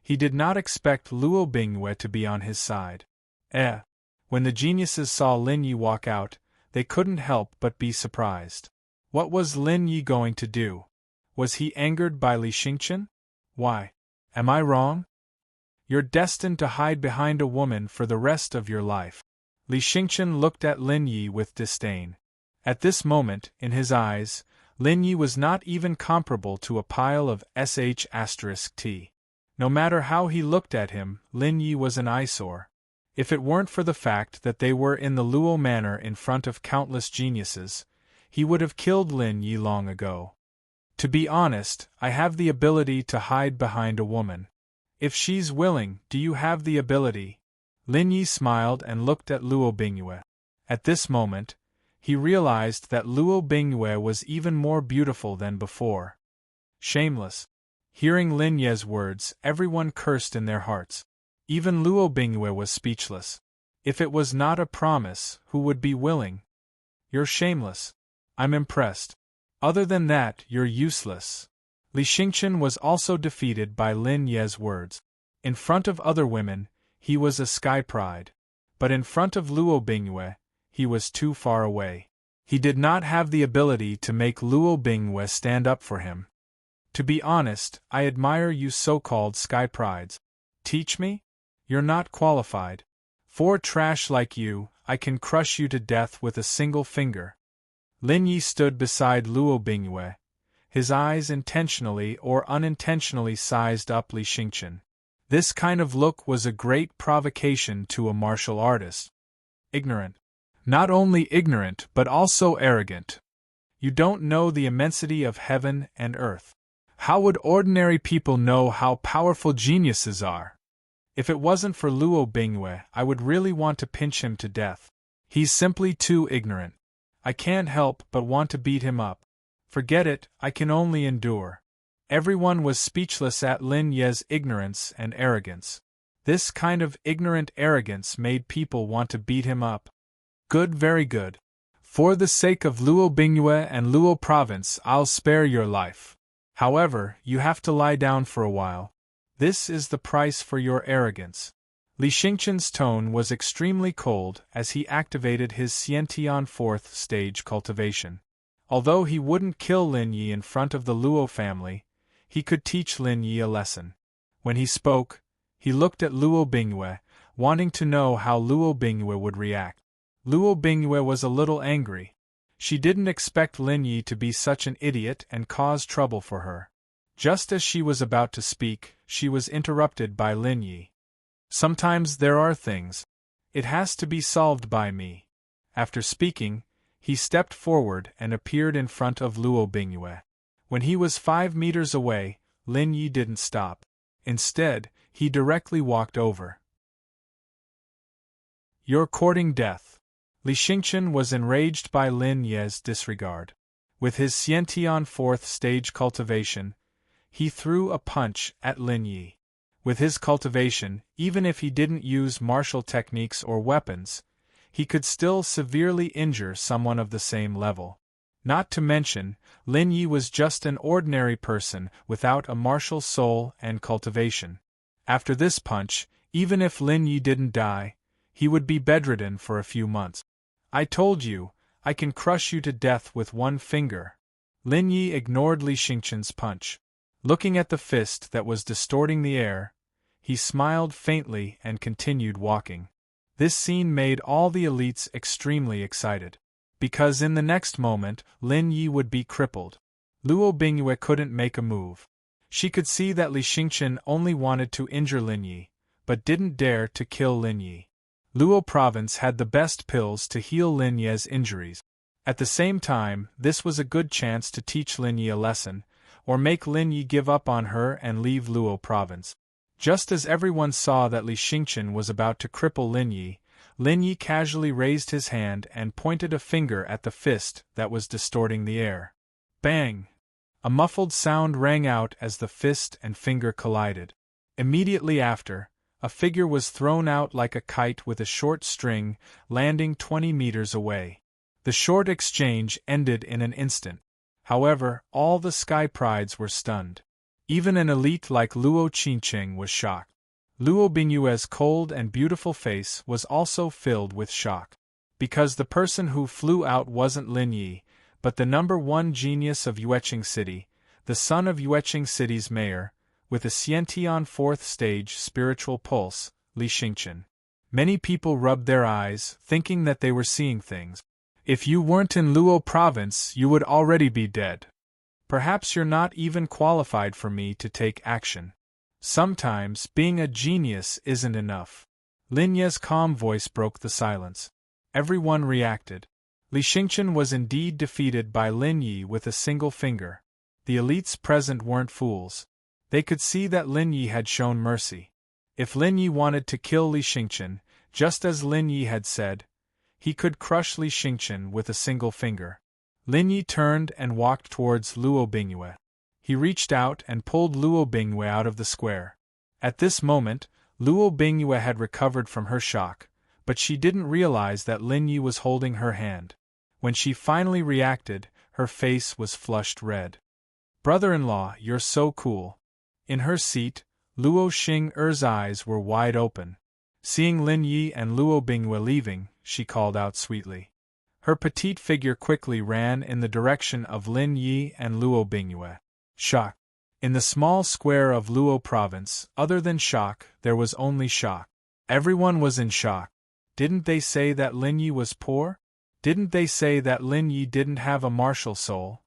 He did not expect Luo Bingyue to be on his side. When the geniuses saw Lin Yi walk out, they couldn't help but be surprised. What was Lin Yi going to do? Was he angered by Li Xingchen? Why? Am I wrong? You're destined to hide behind a woman for the rest of your life. Li Xingchen looked at Lin Yi with disdain. At this moment, in his eyes, Lin Yi was not even comparable to a pile of sh*t. No matter how he looked at him, Lin Yi was an eyesore. If it weren't for the fact that they were in the Luo Manor in front of countless geniuses, he would have killed Lin Yi long ago. To be honest, I have the ability to hide behind a woman. If she's willing, do you have the ability? Lin Yi smiled and looked at Luo Bingyue. At this moment, he realized that Luo Bingyue was even more beautiful than before. Shameless. Hearing Lin Ye's words, everyone cursed in their hearts. Even Luo Bingyue was speechless. If it was not a promise, who would be willing? You're shameless. I'm impressed. Other than that, you're useless. Li Xingqian was also defeated by Lin Ye's words. In front of other women, he was a sky pride. But in front of Luo Bingyue, he was too far away. He did not have the ability to make Luo Bingyue stand up for him. To be honest, I admire you so-called sky prides. Teach me? You're not qualified. For trash like you, I can crush you to death with a single finger. Lin Yi stood beside Luo Bingyue. His eyes intentionally or unintentionally sized up Li Xingqian. This kind of look was a great provocation to a martial artist. Ignorant. Not only ignorant but also arrogant. You don't know the immensity of heaven and earth. How would ordinary people know how powerful geniuses are? If it wasn't for Luo Bingyue, I would really want to pinch him to death. He's simply too ignorant. I can't help but want to beat him up. Forget it, I can only endure. Everyone was speechless at Lin Ye's ignorance and arrogance. This kind of ignorant arrogance made people want to beat him up. Good, very good. For the sake of Luo Bingyue and Luo Province, I'll spare your life. However, you have to lie down for a while. This is the price for your arrogance. Li Xingqian's tone was extremely cold as he activated his Xiantian fourth stage cultivation. Although he wouldn't kill Lin Yi in front of the Luo family, he could teach Lin Yi a lesson. When he spoke, he looked at Luo Bingyue, wanting to know how Luo Bingyue would react. Luo Bingyue was a little angry. She didn't expect Lin Yi to be such an idiot and cause trouble for her. Just as she was about to speak, she was interrupted by Lin Yi. Sometimes there are things. It has to be solved by me. After speaking, he stepped forward and appeared in front of Luo Bingyue. When he was 5 meters away, Lin Yi didn't stop. Instead, he directly walked over. You're courting death. Li Xingqian was enraged by Lin Ye's disregard. With his Xiantian fourth stage cultivation, he threw a punch at Lin Yi. With his cultivation, even if he didn't use martial techniques or weapons, he could still severely injure someone of the same level. Not to mention, Lin Yi was just an ordinary person without a martial soul and cultivation. After this punch, even if Lin Yi didn't die, he would be bedridden for a few months. I told you, I can crush you to death with one finger. Lin Yi ignored Li Xingqian's punch. Looking at the fist that was distorting the air, he smiled faintly and continued walking. This scene made all the elites extremely excited. Because in the next moment, Lin Yi would be crippled. Luo Bingyue couldn't make a move. She could see that Li Xingqian only wanted to injure Lin Yi, but didn't dare to kill Lin Yi. Luo Province had the best pills to heal Lin Ye's injuries. At the same time, this was a good chance to teach Lin Yi a lesson, or make Lin Yi give up on her and leave Luo Province. Just as everyone saw that Li Xingqian was about to cripple Lin Yi casually raised his hand and pointed a finger at the fist that was distorting the air. Bang! A muffled sound rang out as the fist and finger collided. Immediately after, a figure was thrown out like a kite with a short string, landing 20 meters away. The short exchange ended in an instant. However, all the sky prides were stunned. Even an elite like Luo Qingqing was shocked. Luo Bingyue's cold and beautiful face was also filled with shock. Because the person who flew out wasn't Lin Yi, but the #1 genius of Yueqing City, the son of Yueqing City's mayor, with a Xiantian fourth stage spiritual pulse, Li Xingqian. Many people rubbed their eyes, thinking that they were seeing things. If you weren't in Luo Province, you would already be dead. Perhaps you're not even qualified for me to take action. Sometimes, being a genius isn't enough. Lin Ye's calm voice broke the silence. Everyone reacted. Li Xingqian was indeed defeated by Lin Yi with a single finger. The elites present weren't fools. They could see that Lin Yi had shown mercy. If Lin Yi wanted to kill Li Xingqian, just as Lin Yi had said, he could crush Li Xingqian with a single finger. Lin Yi turned and walked towards Luo Bingyue. He reached out and pulled Luo Bingyue out of the square. At this moment, Luo Bingyue had recovered from her shock, but she didn't realize that Lin Yi was holding her hand. When she finally reacted, her face was flushed red. "Brother-in-law, you're so cool." In her seat, Luo Xing's eyes were wide open. Seeing Lin Yi and Luo Bingyue leaving, she called out sweetly. Her petite figure quickly ran in the direction of Lin Yi and Luo Bingyue. Shock. In the small square of Luo province, other than shock, there was only shock. Everyone was in shock. Didn't they say that Lin Yi was poor? Didn't they say that Lin Yi didn't have a martial soul?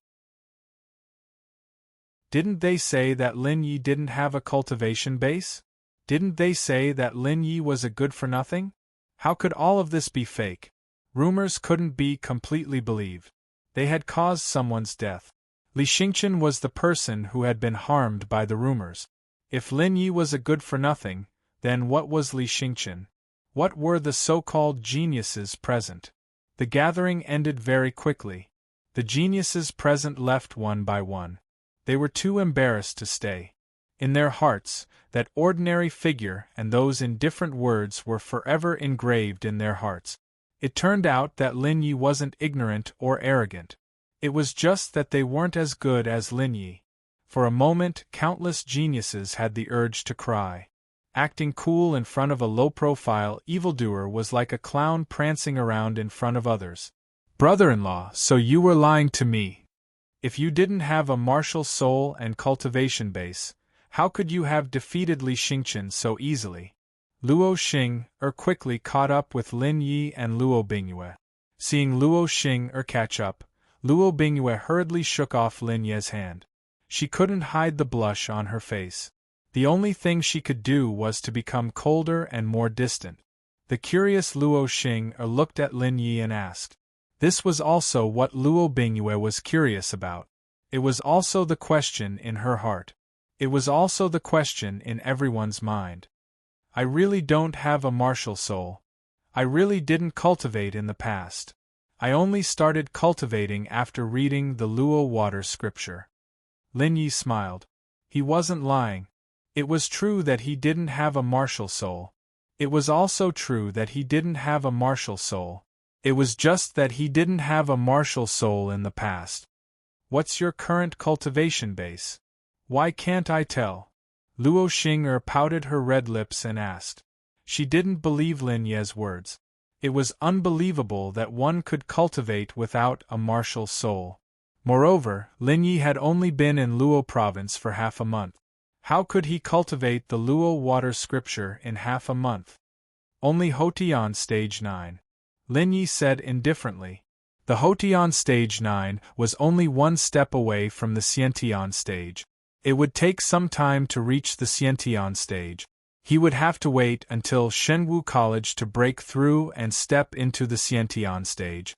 Didn't they say that Lin Yi didn't have a cultivation base? Didn't they say that Lin Yi was a good-for-nothing? How could all of this be fake? Rumors couldn't be completely believed. They had caused someone's death. Li Xingqian was the person who had been harmed by the rumors. If Lin Yi was a good-for-nothing, then what was Li Xingqian? What were the so-called geniuses present? The gathering ended very quickly. The geniuses present left one by one. They were too embarrassed to stay. In their hearts, that ordinary figure and those indifferent words were forever engraved in their hearts. It turned out that Lin Yi wasn't ignorant or arrogant. It was just that they weren't as good as Lin Yi. For a moment, countless geniuses had the urge to cry. Acting cool in front of a low-profile evildoer was like a clown prancing around in front of others. "Brother-in-law, so you were lying to me. If you didn't have a martial soul and cultivation base, how could you have defeated Li Xingqian so easily?" Luo Xing quickly caught up with Lin Yi and Luo Bingyue. Seeing Luo Xing catch up, Luo Bingyue hurriedly shook off Lin Ye's hand. She couldn't hide the blush on her face. The only thing she could do was to become colder and more distant. The curious Luo Xing looked at Lin Yi and asked. This was also what Luo Bingyue was curious about. It was also the question in her heart. It was also the question in everyone's mind. I really don't have a martial soul. I really didn't cultivate in the past. I only started cultivating after reading the Luo water scripture. Lin Yi smiled. He wasn't lying. It was true that he didn't have a martial soul. It was also true that he didn't have a martial soul. It was just that he didn't have a martial soul in the past. What's your current cultivation base? Why can't I tell? Luo Xing pouted her red lips and asked. She didn't believe Lin Ye's words. It was unbelievable that one could cultivate without a martial soul. Moreover, Lin Yi had only been in Luo province for half a month. How could he cultivate the Luo water scripture in half a month? Only Hotian stage 9. Lin Yi said indifferently. The Hotian stage 9 was only one step away from the Xiantian stage. It would take some time to reach the Xiantian stage. He would have to wait until Shenwu College to break through and step into the Xiantian stage.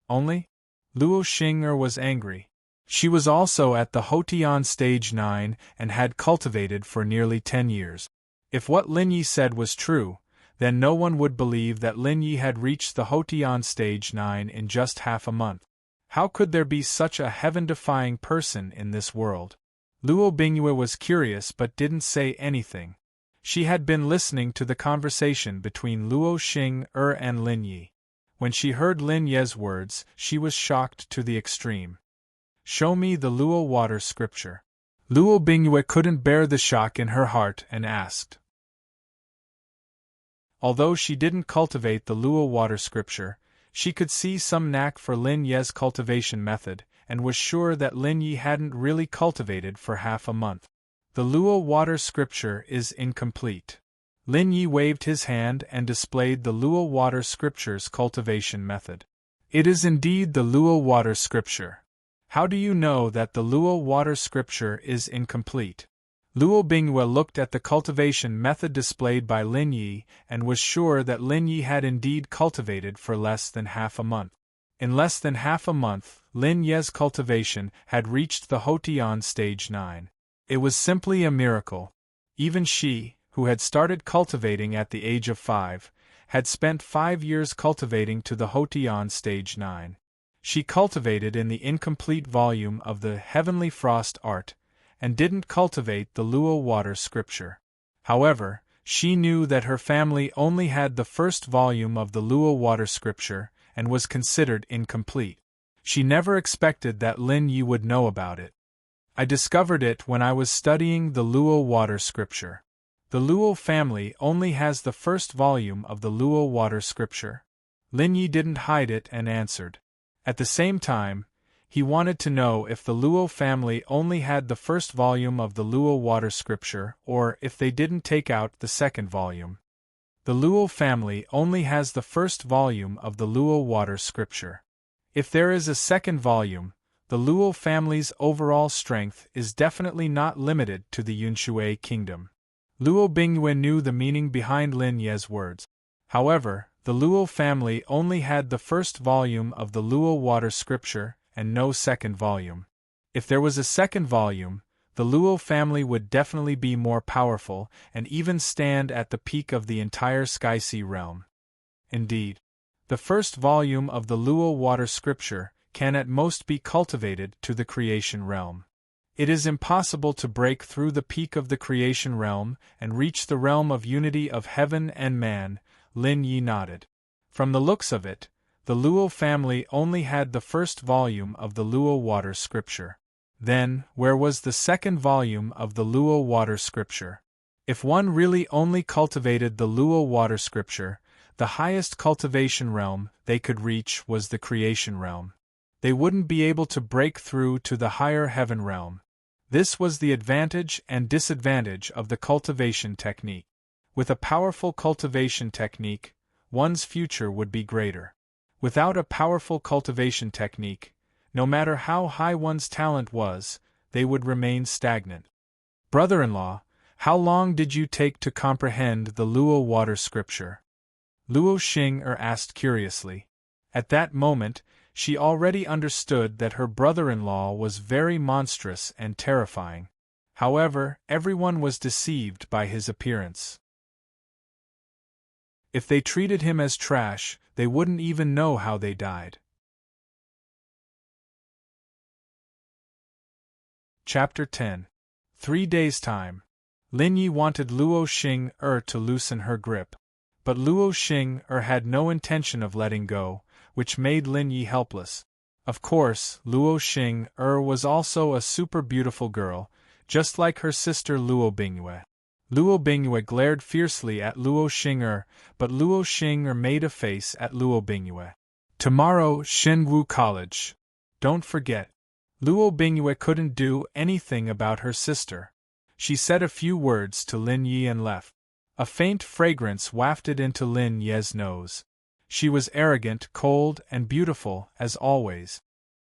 Only? Luo Xing was angry. She was also at the Hotian stage 9 and had cultivated for nearly 10 years. If what Lin Yi said was true, then no one would believe that Lin Yi had reached the Hotian stage 9 in just half a month. How could there be such a heaven-defying person in this world? Luo Bingyue was curious but didn't say anything. She had been listening to the conversation between Luo Xing and Lin Yi. When she heard Lin Ye's words, she was shocked to the extreme. Show me the Luo water scripture. Luo Bingyue couldn't bear the shock in her heart and asked. Although she didn't cultivate the Luo water scripture, she could see some knack for Lin Ye's cultivation method, and was sure that Lin Yi hadn't really cultivated for half a month. The Luo water scripture is incomplete. Lin Yi waved his hand and displayed the Luo water scripture's cultivation method. It is indeed the Luo water scripture. How do you know that the Luo water scripture is incomplete? Luo Bingyue looked at the cultivation method displayed by Lin Yi and was sure that Lin Yi had indeed cultivated for less than half a month. In less than half a month, Lin Ye's cultivation had reached the Hotian stage 9. It was simply a miracle. Even she, who had started cultivating at the age of 5, had spent 5 years cultivating to the Hotian stage 9. She cultivated in the incomplete volume of the Heavenly Frost Art, and didn't cultivate the Luo Water Scripture. However, she knew that her family only had the first volume of the Luo Water Scripture, and was considered incomplete. She never expected that Lin Yi would know about it. I discovered it when I was studying the Luo Water Scripture. The Luo family only has the first volume of the Luo Water Scripture. Lin Yi didn't hide it and answered. At the same time, he wanted to know if the Luo family only had the first volume of the Luo Water Scripture or if they didn't take out the second volume. The Luo family only has the first volume of the Luo Water Scripture. If there is a second volume, the Luo family's overall strength is definitely not limited to the Yunshui kingdom. Luo Bingyue knew the meaning behind Lin Ye's words. However, the Luo family only had the first volume of the Luo Water Scripture and no second volume. If there was a second volume, the Luo family would definitely be more powerful and even stand at the peak of the entire Sky Sea realm. Indeed, the first volume of the Luo Water Scripture can at most be cultivated to the creation realm. It is impossible to break through the peak of the creation realm and reach the realm of unity of heaven and man. Lin Yi nodded. From the looks of it, the Luo family only had the first volume of the Luo Water Scripture. Then, where was the second volume of the Luo Water Scripture? If one really only cultivated the Luo Water Scripture, the highest cultivation realm they could reach was the creation realm. They wouldn't be able to break through to the higher heaven realm. This was the advantage and disadvantage of the cultivation technique. With a powerful cultivation technique, one's future would be greater. Without a powerful cultivation technique, no matter how high one's talent was, they would remain stagnant. Brother-in-law, how long did you take to comprehend the Luo Water Scripture? Luo Xing'er asked curiously. At that moment, she already understood that her brother-in-law was very monstrous and terrifying. However, everyone was deceived by his appearance. If they treated him as trash, they wouldn't even know how they died. Chapter 10. 3 days' time. Lin Yi wanted Luo Xing'er to loosen her grip. But Luo Xing'er had no intention of letting go, which made Lin Yi helpless. Of course, Luo Xing'er was also a super beautiful girl, just like her sister Luo Bingyue. Luo Bingyue glared fiercely at Luo Xing'er, but Luo Xing'er made a face at Luo Bingyue. Tomorrow, Shenwu College. Don't forget. Luo Bingyue couldn't do anything about her sister. She said a few words to Lin Yi and left. A faint fragrance wafted into Lin Ye's nose. She was arrogant, cold, and beautiful, as always.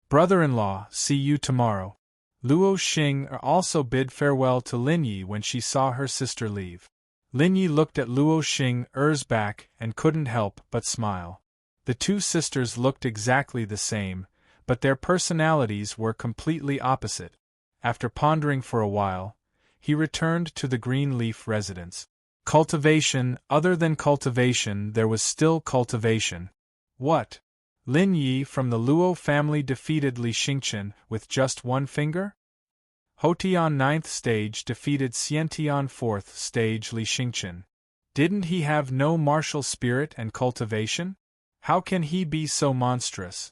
Brother-in-law, see you tomorrow. Luo Xing'er also bid farewell to Lin Yi when she saw her sister leave. Lin Yi looked at Luo Xing'er's back and couldn't help but smile. The two sisters looked exactly the same, but their personalities were completely opposite. After pondering for a while, he returned to the Green Leaf residence. Cultivation, other than cultivation, there was still cultivation. What? Lin Yi from the Luo family defeated Li Xingchen with just one finger? Hotian 9th stage defeated Xiantian 4th stage Li Xingchen. Didn't he have no martial spirit and cultivation? How can he be so monstrous?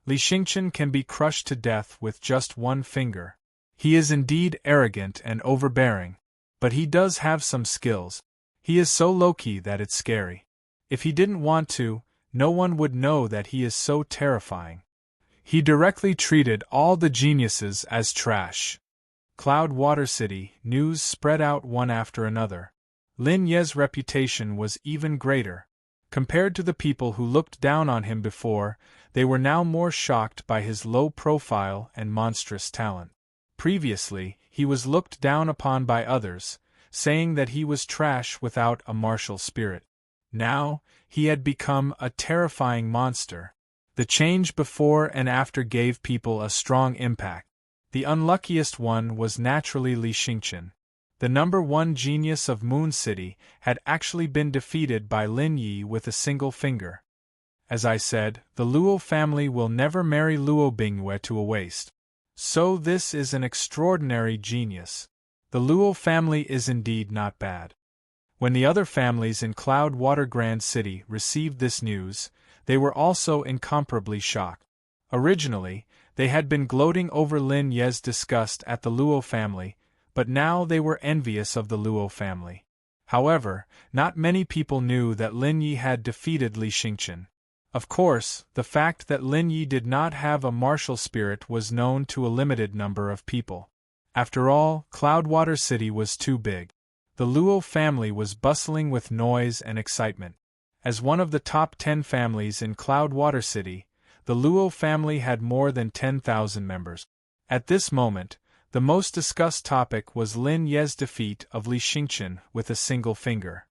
Li Xingchen can be crushed to death with just one finger. He is indeed arrogant and overbearing. But he does have some skills. He is so low-key that it's scary. If he didn't want to, no one would know that he is so terrifying. He directly treated all the geniuses as trash. Cloud Water City, news spread out one after another. Lin Ye's reputation was even greater. Compared to the people who looked down on him before, they were now more shocked by his low profile and monstrous talent. Previously, he was looked down upon by others, saying that he was trash without a martial spirit. Now, he had become a terrifying monster. The change before and after gave people a strong impact. The unluckiest one was naturally Li Xingqian. The #1 genius of Moon City had actually been defeated by Lin Yi with a single finger. As I said, the Luo family will never marry Luo Bingyue to a waste. So this is an extraordinary genius. The Luo family is indeed not bad. When the other families in Cloudwater Grand City received this news, they were also incomparably shocked. Originally, they had been gloating over Lin Ye's disgust at the Luo family, but now they were envious of the Luo family. However, not many people knew that Lin Yi had defeated Li Xingqian. Of course, the fact that Lin Yi did not have a martial spirit was known to a limited number of people. After all, Cloudwater City was too big. The Luo family was bustling with noise and excitement. As one of the top 10 families in Cloudwater City, the Luo family had more than 10,000 members. At this moment, the most discussed topic was Lin Ye's defeat of Li Xingqian with a single finger.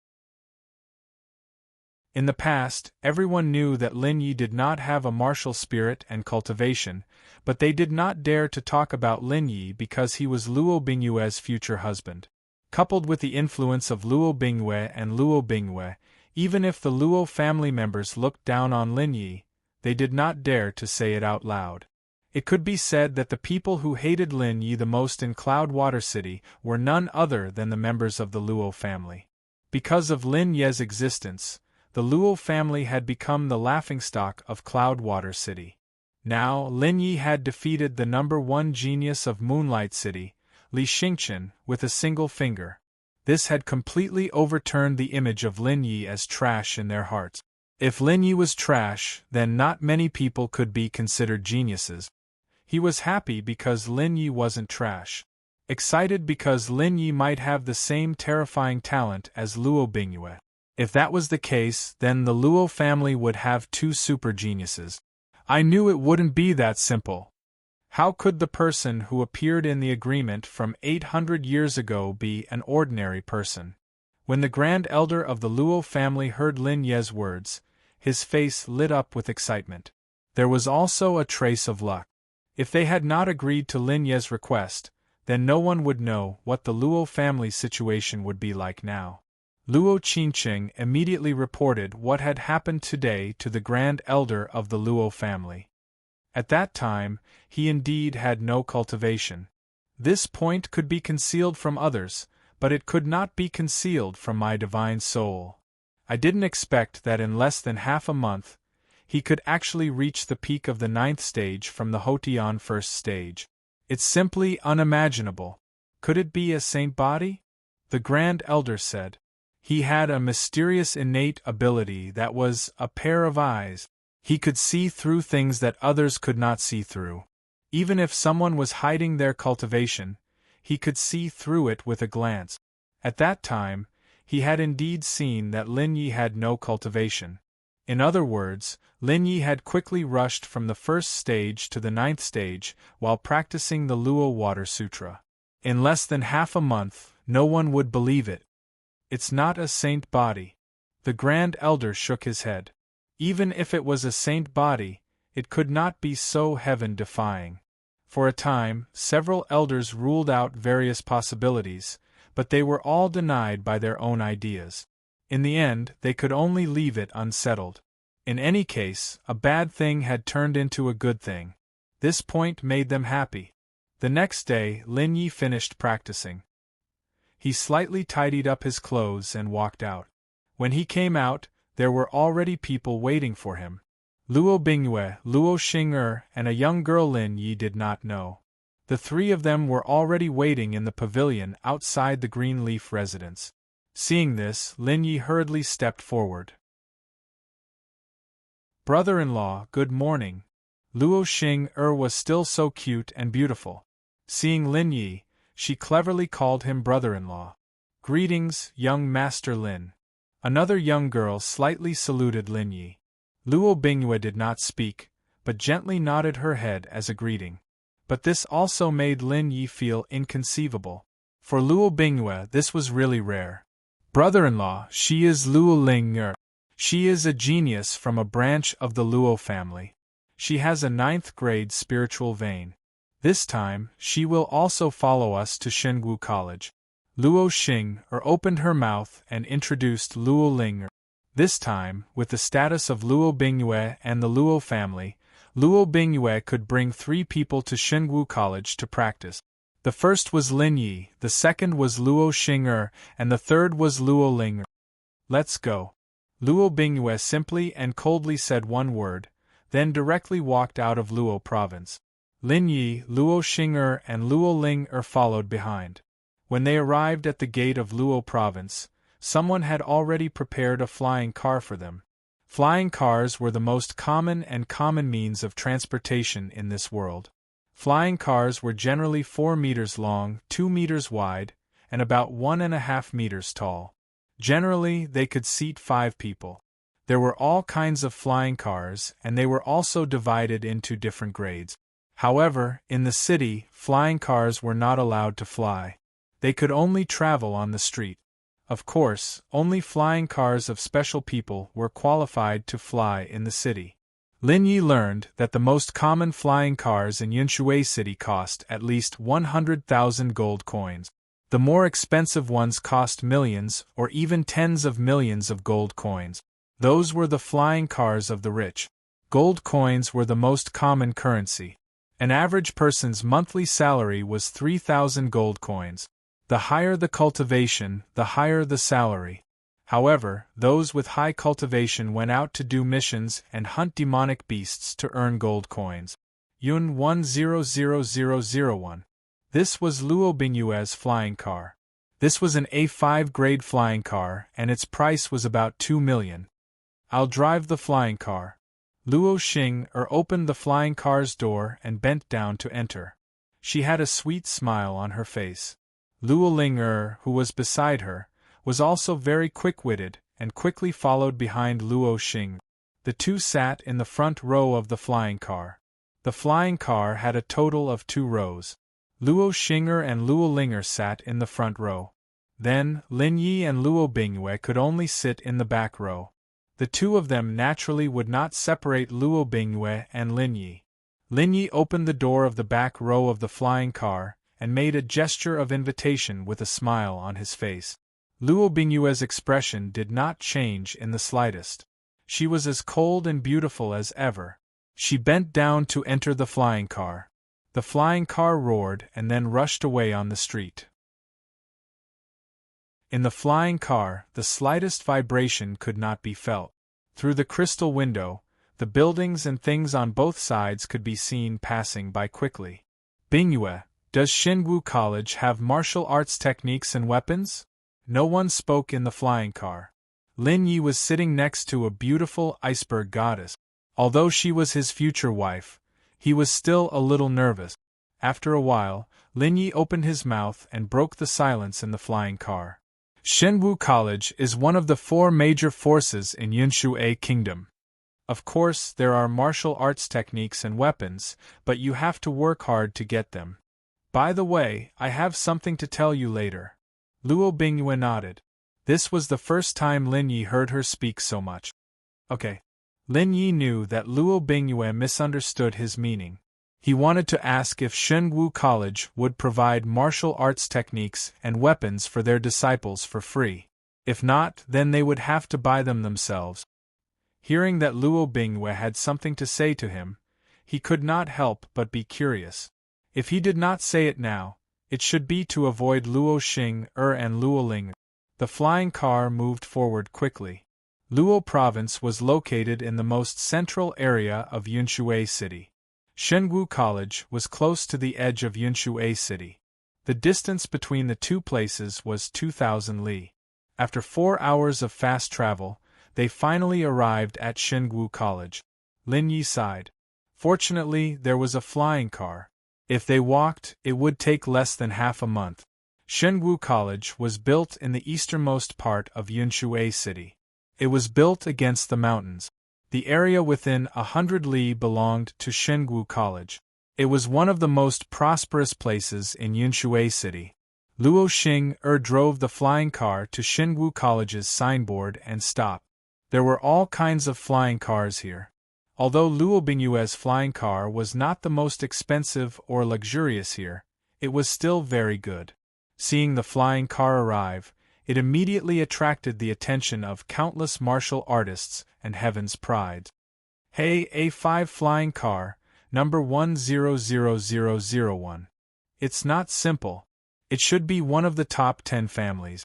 In the past, everyone knew that Lin Yi did not have a martial spirit and cultivation, but they did not dare to talk about Lin Yi because he was Luo Bingyue's future husband. Coupled with the influence of Luo Bingyue and Luo Bingyue, even if the Luo family members looked down on Lin Yi, they did not dare to say it out loud. It could be said that the people who hated Lin Yi the most in Cloudwater City were none other than the members of the Luo family. Because of Lin Ye's existence, the Luo family had become the laughingstock of Cloudwater City. Now, Lin Yi had defeated the #1 genius of Moonlight City, Li Xingqian, with a single finger. This had completely overturned the image of Lin Yi as trash in their hearts. If Lin Yi was trash, then not many people could be considered geniuses. He was happy because Lin Yi wasn't trash. Excited because Lin Yi might have the same terrifying talent as Luo Bingyue. If that was the case, then the Luo family would have 2 super geniuses. I knew it wouldn't be that simple. How could the person who appeared in the agreement from 800 years ago be an ordinary person? When the Grand Elder of the Luo family heard Lin Ye's words, his face lit up with excitement. There was also a trace of luck. If they had not agreed to Lin Ye's request, then no one would know what the Luo family's situation would be like now. Luo Qingqing immediately reported what had happened today to the Grand Elder of the Luo family. At that time, he indeed had no cultivation. This point could be concealed from others, but it could not be concealed from my divine soul. I didn't expect that in less than half a month, he could actually reach the peak of the 9th stage from the Hotian 1st stage. It's simply unimaginable. Could it be a saint body? The Grand Elder said. He had a mysterious innate ability that was a pair of eyes. He could see through things that others could not see through. Even if someone was hiding their cultivation, he could see through it with a glance. At that time, he had indeed seen that Lin Yi had no cultivation. In other words, Lin Yi had quickly rushed from the 1st stage to the 9th stage while practicing the Luo Water Sutra. In less than half a month, no one would believe it. It's not a saint body. The Grand Elder shook his head. Even if it was a saint body, it could not be so heaven-defying. For a time, several elders ruled out various possibilities, but they were all denied by their own ideas. In the end, they could only leave it unsettled. In any case, a bad thing had turned into a good thing. This point made them happy. The next day, Lin Yi finished practicing. He slightly tidied up his clothes and walked out. When he came out, there were already people waiting for him. Luo Bingyue, Luo Xing'er, and a young girl Lin Yi did not know. The 3 of them were already waiting in the pavilion outside the Greenleaf residence. Seeing this, Lin Yi hurriedly stepped forward. Brother-in-law, good morning. Luo Xing'er was still so cute and beautiful. Seeing Lin Yi, she cleverly called him brother-in-law. Greetings, young Master Lin. Another young girl slightly saluted Lin Yi. Luo Bingyue did not speak, but gently nodded her head as a greeting. But this also made Lin Yi feel inconceivable. For Luo Bingyue, this was really rare. Brother-in-law, she is Luo Ling'er. She is a genius from a branch of the Luo family. She has a 9th grade spiritual vein. This time, she will also follow us to Shengwu College. Luo Xing'er opened her mouth and introduced Luo Ling'er. This time, with the status of Luo Bingyue and the Luo family, Luo Bingyue could bring 3 people to Shengwu College to practice. The first was Lin Yi, the second was Luo Xing'er, and the third was Luo Ling'er. Let's go. Luo Bingyue simply and coldly said one word, then directly walked out of Luo province. Lin Yi, Luo Xing'er, and Luo Ling'er followed behind. When they arrived at the gate of Luo province, someone had already prepared a flying car for them. Flying cars were the most common means of transportation in this world. Flying cars were generally 4 meters long, 2 meters wide, and about 1.5 meters tall. Generally, they could seat 5 people. There were all kinds of flying cars, and they were also divided into different grades. However, in the city, flying cars were not allowed to fly. They could only travel on the street. Of course, only flying cars of special people were qualified to fly in the city. Lin Yi learned that the most common flying cars in Yunshui City cost at least 100,000 gold coins. The more expensive ones cost millions or even tens of millions of gold coins. Those were the flying cars of the rich. Gold coins were the most common currency. An average person's monthly salary was 3,000 gold coins. The higher the cultivation, the higher the salary. However, those with high cultivation went out to do missions and hunt demonic beasts to earn gold coins. Yun 100001. This was Luo Bingyue's flying car. This was an A5 grade flying car, and its price was about 2 million. I'll drive the flying car. Luo Xing'er opened the flying car's door and bent down to enter. She had a sweet smile on her face. Luo Ling'er, who was beside her, was also very quick-witted, and quickly followed behind Luo Xing'er. The two sat in the front row of the flying car. The flying car had a total of 2 rows. Luo Xing'er and Luo Ling'er sat in the front row. Then, Lin Yi and Luo Bingyue could only sit in the back row. The two of them naturally would not separate Luo Bingyue and Lin Yi. Lin Yi opened the door of the back row of the flying car, and made a gesture of invitation with a smile on his face. Luo Bingyue's expression did not change in the slightest. She was as cold and beautiful as ever. She bent down to enter the flying car. The flying car roared and then rushed away on the street. In the flying car, the slightest vibration could not be felt. Through the crystal window, the buildings and things on both sides could be seen passing by quickly. Bingyue, does Shengwu College have martial arts techniques and weapons? No one spoke in the flying car. Lin Yi was sitting next to a beautiful iceberg goddess. Although she was his future wife, he was still a little nervous. After a while, Lin Yi opened his mouth and broke the silence in the flying car. Shengwu College is one of the 4 major forces in Yunshui Kingdom. Of course, there are martial arts techniques and weapons, but you have to work hard to get them. By the way, I have something to tell you later. Luo Bingyue nodded. This was the first time Lin Yi heard her speak so much. Okay. Lin Yi knew that Luo Bingyue misunderstood his meaning. He wanted to ask if Shengwu College would provide martial arts techniques and weapons for their disciples for free. If not, then they would have to buy them themselves. Hearing that Luo Bingyue had something to say to him, he could not help but be curious. If he did not say it now, it should be to avoid Luo Xing'er and Luo Ling'er. The flying car moved forward quickly. Luo Province was located in the most central area of Yunshui City. Shengwu College was close to the edge of Yunshui City. The distance between the two places was 2,000 li. After 4 hours of fast travel, they finally arrived at Shengwu College. Lin Yi sighed. Fortunately, there was a flying car. If they walked, it would take less than half a month. Shengwu College was built in the easternmost part of Yunshui City. It was built against the mountains. The area within 100 li belonged to Shengwu College. It was one of the most prosperous places in Yunshui City. Luo Xing drove the flying car to Xingu College's signboard and stopped. There were all kinds of flying cars here. Although Luo Bingyue's flying car was not the most expensive or luxurious here, it was still very good. Seeing the flying car arrive, it immediately attracted the attention of countless martial artists and heaven's pride. Hey, A5 flying car, number 100001. It's not simple. It should be one of the top 10 families.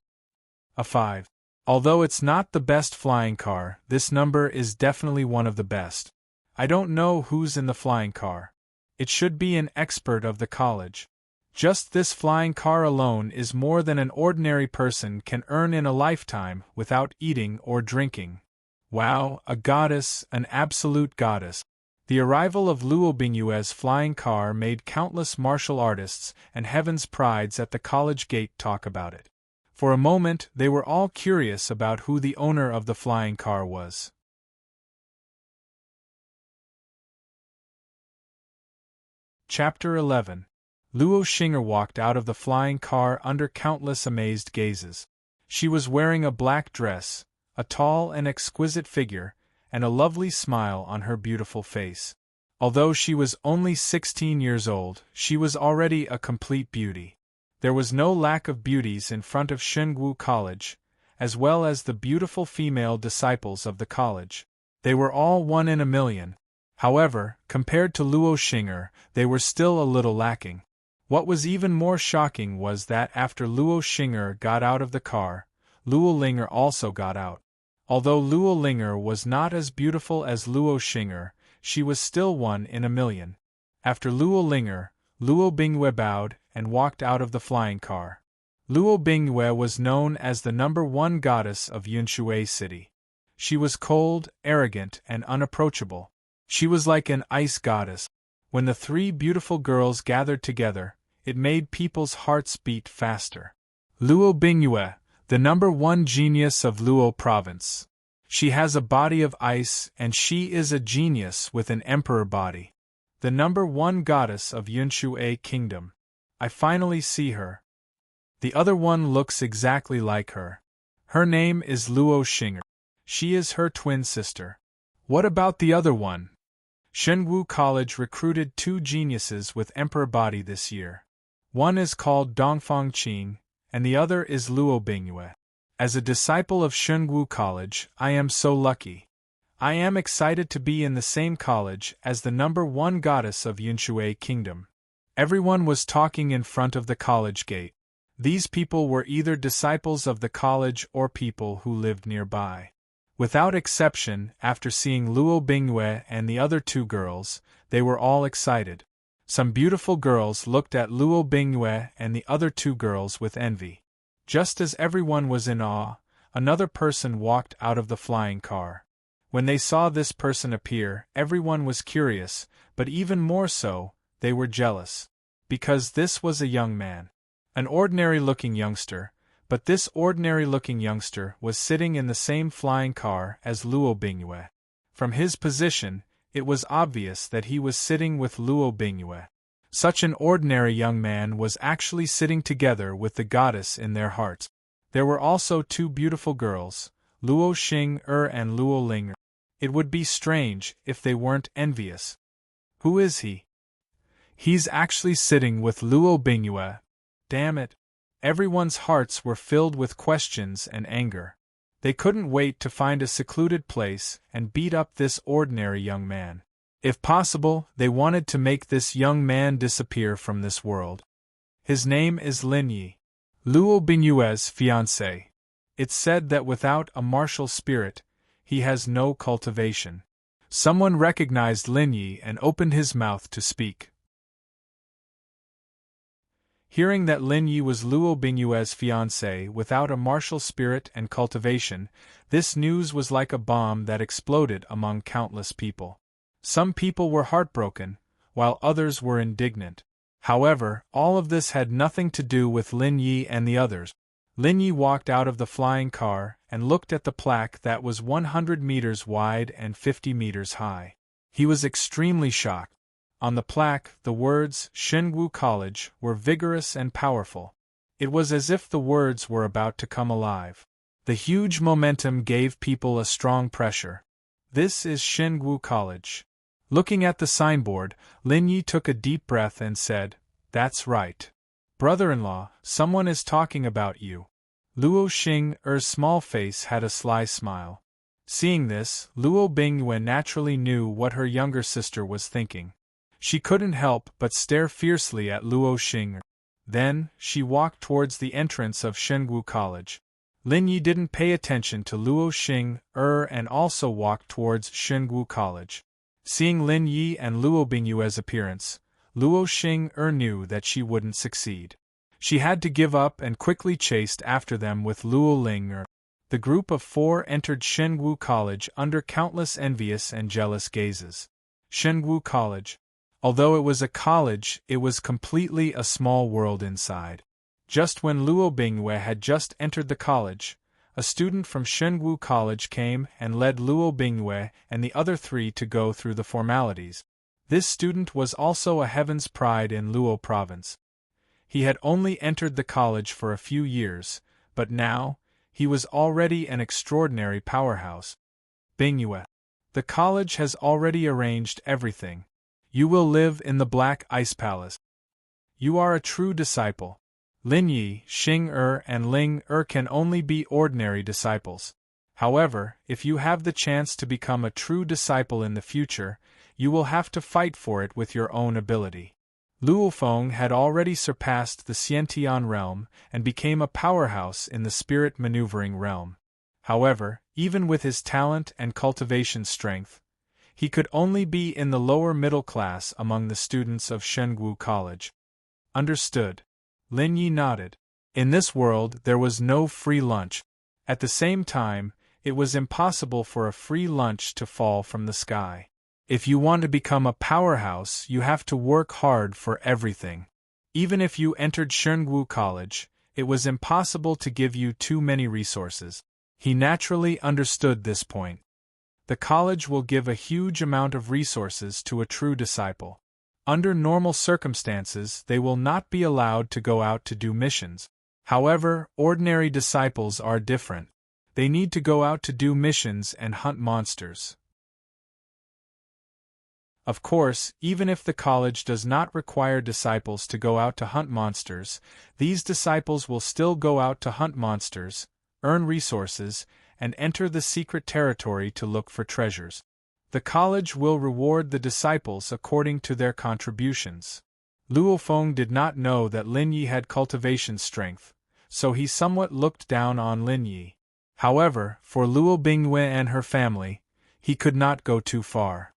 A5. Although it's not the best flying car, this number is definitely one of the best. I don't know who's in the flying car. It should be an expert of the college. Just this flying car alone is more than an ordinary person can earn in a lifetime without eating or drinking. Wow, a goddess, an absolute goddess. The arrival of Luo Bingyue's flying car made countless martial artists and heaven's prides at the college gate talk about it. For a moment, they were all curious about who the owner of the flying car was. Chapter 11. Luo Xing walked out of the flying car under countless amazed gazes. She was wearing a black dress, a tall and exquisite figure, and a lovely smile on her beautiful face. Although she was only 16 years old, she was already a complete beauty. There was no lack of beauties in front of Xingu College, as well as the beautiful female disciples of the college. They were all one in a million. However, compared to Luo Xing, they were still a little lacking. What was even more shocking was that after Luo Xing got out of the car, Luo Ling also got out. Although Luo Ling was not as beautiful as Luo Xing, she was still one in a million. After Luo Ling, Luo Bingyue bowed and walked out of the flying car. Luo Bingyue was known as the number 1 goddess of Yunshui City. She was cold, arrogant, and unapproachable. She was like an ice goddess. When the 3 beautiful girls gathered together, it made people's hearts beat faster. Luo Bingyue, the number 1 genius of Luo Province. She has a body of ice and she is a genius with an emperor body. The number 1 goddess of Yunshui Kingdom. I finally see her. The other one looks exactly like her. Her name is Luo Xing. She is her twin sister. What about the other one? Xingu College recruited 2 geniuses with emperor body this year. One is called Dongfang Qing, and the other is Luo Bingyue. As a disciple of Xingu College, I am so lucky. I am excited to be in the same college as the number 1 goddess of Yunshui Kingdom. Everyone was talking in front of the college gate. These people were either disciples of the college or people who lived nearby. Without exception, after seeing Luo Bingyue and the other 2 girls, they were all excited. Some beautiful girls looked at Luo Bingyue and the other 2 girls with envy. Just as everyone was in awe, another person walked out of the flying car. When they saw this person appear, everyone was curious, but even more so, they were jealous. Because this was a young man. An ordinary-looking youngster, but this ordinary-looking youngster was sitting in the same flying car as Luo Bingyue. From his position, it was obvious that he was sitting with Luo Bingyue. Such an ordinary young man was actually sitting together with the goddess in their hearts. There were also 2 beautiful girls, Luo Xing and Luo Ling. It would be strange if they weren't envious. Who is he? He's actually sitting with Luo Bingyue. Damn it. Everyone's hearts were filled with questions and anger. They couldn't wait to find a secluded place and beat up this ordinary young man. If possible, they wanted to make this young man disappear from this world. His name is Lin Yi, Luo Bingyue's fiancé. It's said that without a martial spirit, he has no cultivation. Someone recognized Lin Yi and opened his mouth to speak. Hearing that Lin Yi was Luo Bingyue's fiancé without a martial spirit and cultivation, this news was like a bomb that exploded among countless people. Some people were heartbroken, while others were indignant. However, all of this had nothing to do with Lin Yi and the others. Lin Yi walked out of the flying car and looked at the plaque that was 100 meters wide and 50 meters high. He was extremely shocked. On the plaque, the words Shengu College were vigorous and powerful. It was as if the words were about to come alive. The huge momentum gave people a strong pressure. This is Shengu College. Looking at the signboard, Lin Yi took a deep breath and said, "That's right. Brother-in-law, someone is talking about you." Luo Xing's small face had a sly smile. Seeing this, Luo Bingyue naturally knew what her younger sister was thinking. She couldn't help but stare fiercely at Luo Xing. Then, she walked towards the entrance of Shengu College. Lin Yi didn't pay attention to Luo Xing and also walked towards Shengu College. Seeing Lin Yi and Luo Bingyue's appearance, Luo Xing knew that she wouldn't succeed. She had to give up and quickly chased after them with Luo Ling. The group of 4 entered Shengu College under countless envious and jealous gazes. Shengu College. Although it was a college, it was completely a small world inside. Just when Luo Bingyue had just entered the college, a student from Shengu College came and led Luo Bingyue and the other 3 to go through the formalities. This student was also a heaven's pride in Luo province. He had only entered the college for a few years, but now, he was already an extraordinary powerhouse. Bingyue. The college has already arranged everything. You will live in the Black Ice Palace. You are a true disciple. Lin Yi, Xing and Ling can only be ordinary disciples. However, if you have the chance to become a true disciple in the future, you will have to fight for it with your own ability. Luo Feng had already surpassed the Xiantian realm and became a powerhouse in the spirit maneuvering realm. However, even with his talent and cultivation strength, he could only be in the lower middle class among the students of Shengu College. Understood. Lin Yi nodded. In this world there was no free lunch. At the same time, it was impossible for a free lunch to fall from the sky. If you want to become a powerhouse, you have to work hard for everything. Even if you entered Shengu College, it was impossible to give you too many resources. He naturally understood this point. The college will give a huge amount of resources to a true disciple. Under normal circumstances, they will not be allowed to go out to do missions. However, ordinary disciples are different. They need to go out to do missions and hunt monsters. Of course, even if the college does not require disciples to go out to hunt monsters, these disciples will still go out to hunt monsters, earn resources, and enter the secret territory to look for treasures. The college will reward the disciples according to their contributions. Luo Feng did not know that Lin Yi had cultivation strength, so he somewhat looked down on Lin Yi. However, for Luo Bingyue and her family, he could not go too far.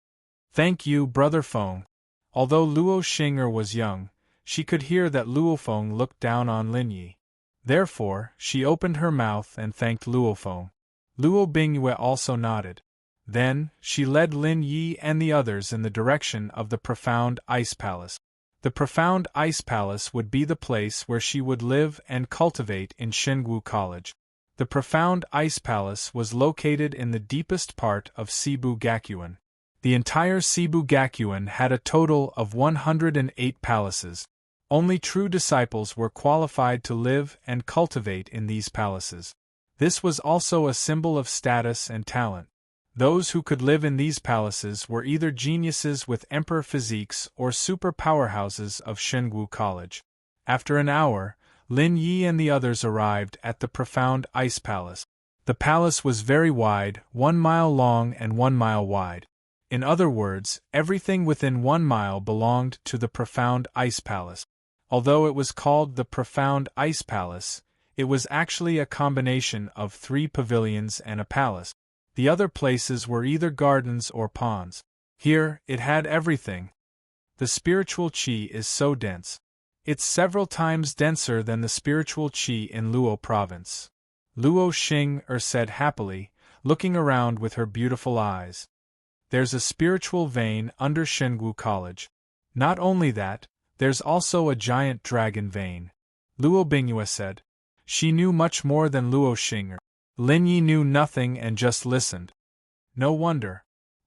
Thank you, Brother Feng. Although Luo Xing was young, she could hear that Luo Feng looked down on Lin Yi. Therefore, she opened her mouth and thanked Luo Feng. Luo Bingyue also nodded. Then, she led Lin Yi and the others in the direction of the Profound Ice Palace. The Profound Ice Palace would be the place where she would live and cultivate in Shengu College. The Profound Ice Palace was located in the deepest part of Cebu Gakuen. The entire Cebu Gakuen had a total of 108 palaces. Only true disciples were qualified to live and cultivate in these palaces. This was also a symbol of status and talent. Those who could live in these palaces were either geniuses with emperor physiques or super powerhouses of Shengu College. After an hour, Lin Yi and the others arrived at the Profound Ice Palace. The palace was very wide, 1 mile long and 1 mile wide. In other words, everything within 1 mile belonged to the Profound Ice Palace. Although it was called the Profound Ice Palace, it was actually a combination of 3 pavilions and a palace. The other places were either gardens or ponds. Here, it had everything. The spiritual qi is so dense. It's several times denser than the spiritual qi in Luo province. Luo Xing said happily, looking around with her beautiful eyes. There's a spiritual vein under Shengu College. Not only that, there's also a giant dragon vein. Luo Bingyue said. She knew much more than Luo Xing. Lin Yi knew nothing and just listened. No wonder.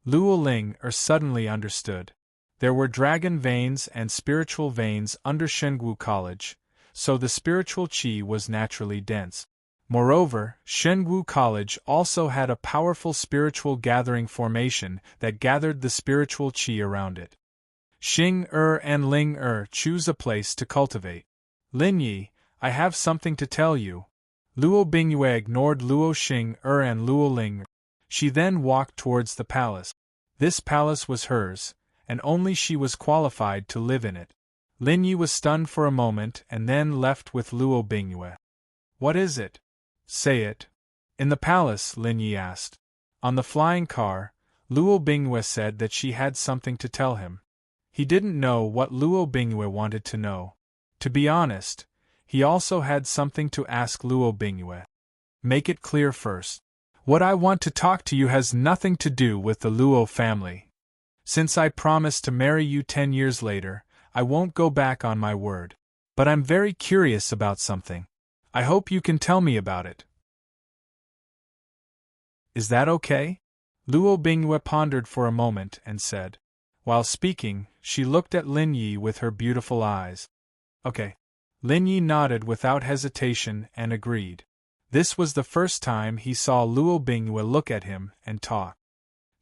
Luo Ling suddenly understood. There were dragon veins and spiritual veins under Shengwu College, so the spiritual qi was naturally dense. Moreover, Shengwu College also had a powerful spiritual gathering formation that gathered the spiritual qi around it. Xing and Ling choose a place to cultivate. Lin Yi, I have something to tell you. Luo Bingyue ignored Luo Xing and Luo Ling. She then walked towards the palace. This palace was hers, and only she was qualified to live in it. Lin Yi was stunned for a moment and then left with Luo Bingyue. What is it? Say it. In the palace, Lin Yi asked. On the flying car, Luo Bingyue said that she had something to tell him. He didn't know what Luo Bingyue wanted to know. To be honest, he also had something to ask Luo Bingyue. Make it clear first. What I want to talk to you has nothing to do with the Luo family. Since I promised to marry you 10 years later, I won't go back on my word. But I'm very curious about something. I hope you can tell me about it. Is that okay? Luo Bingyue pondered for a moment and said. While speaking, she looked at Lin Yi with her beautiful eyes. Okay. Lin Yi nodded without hesitation and agreed. This was the first time he saw Luo Bingyue look at him and talk.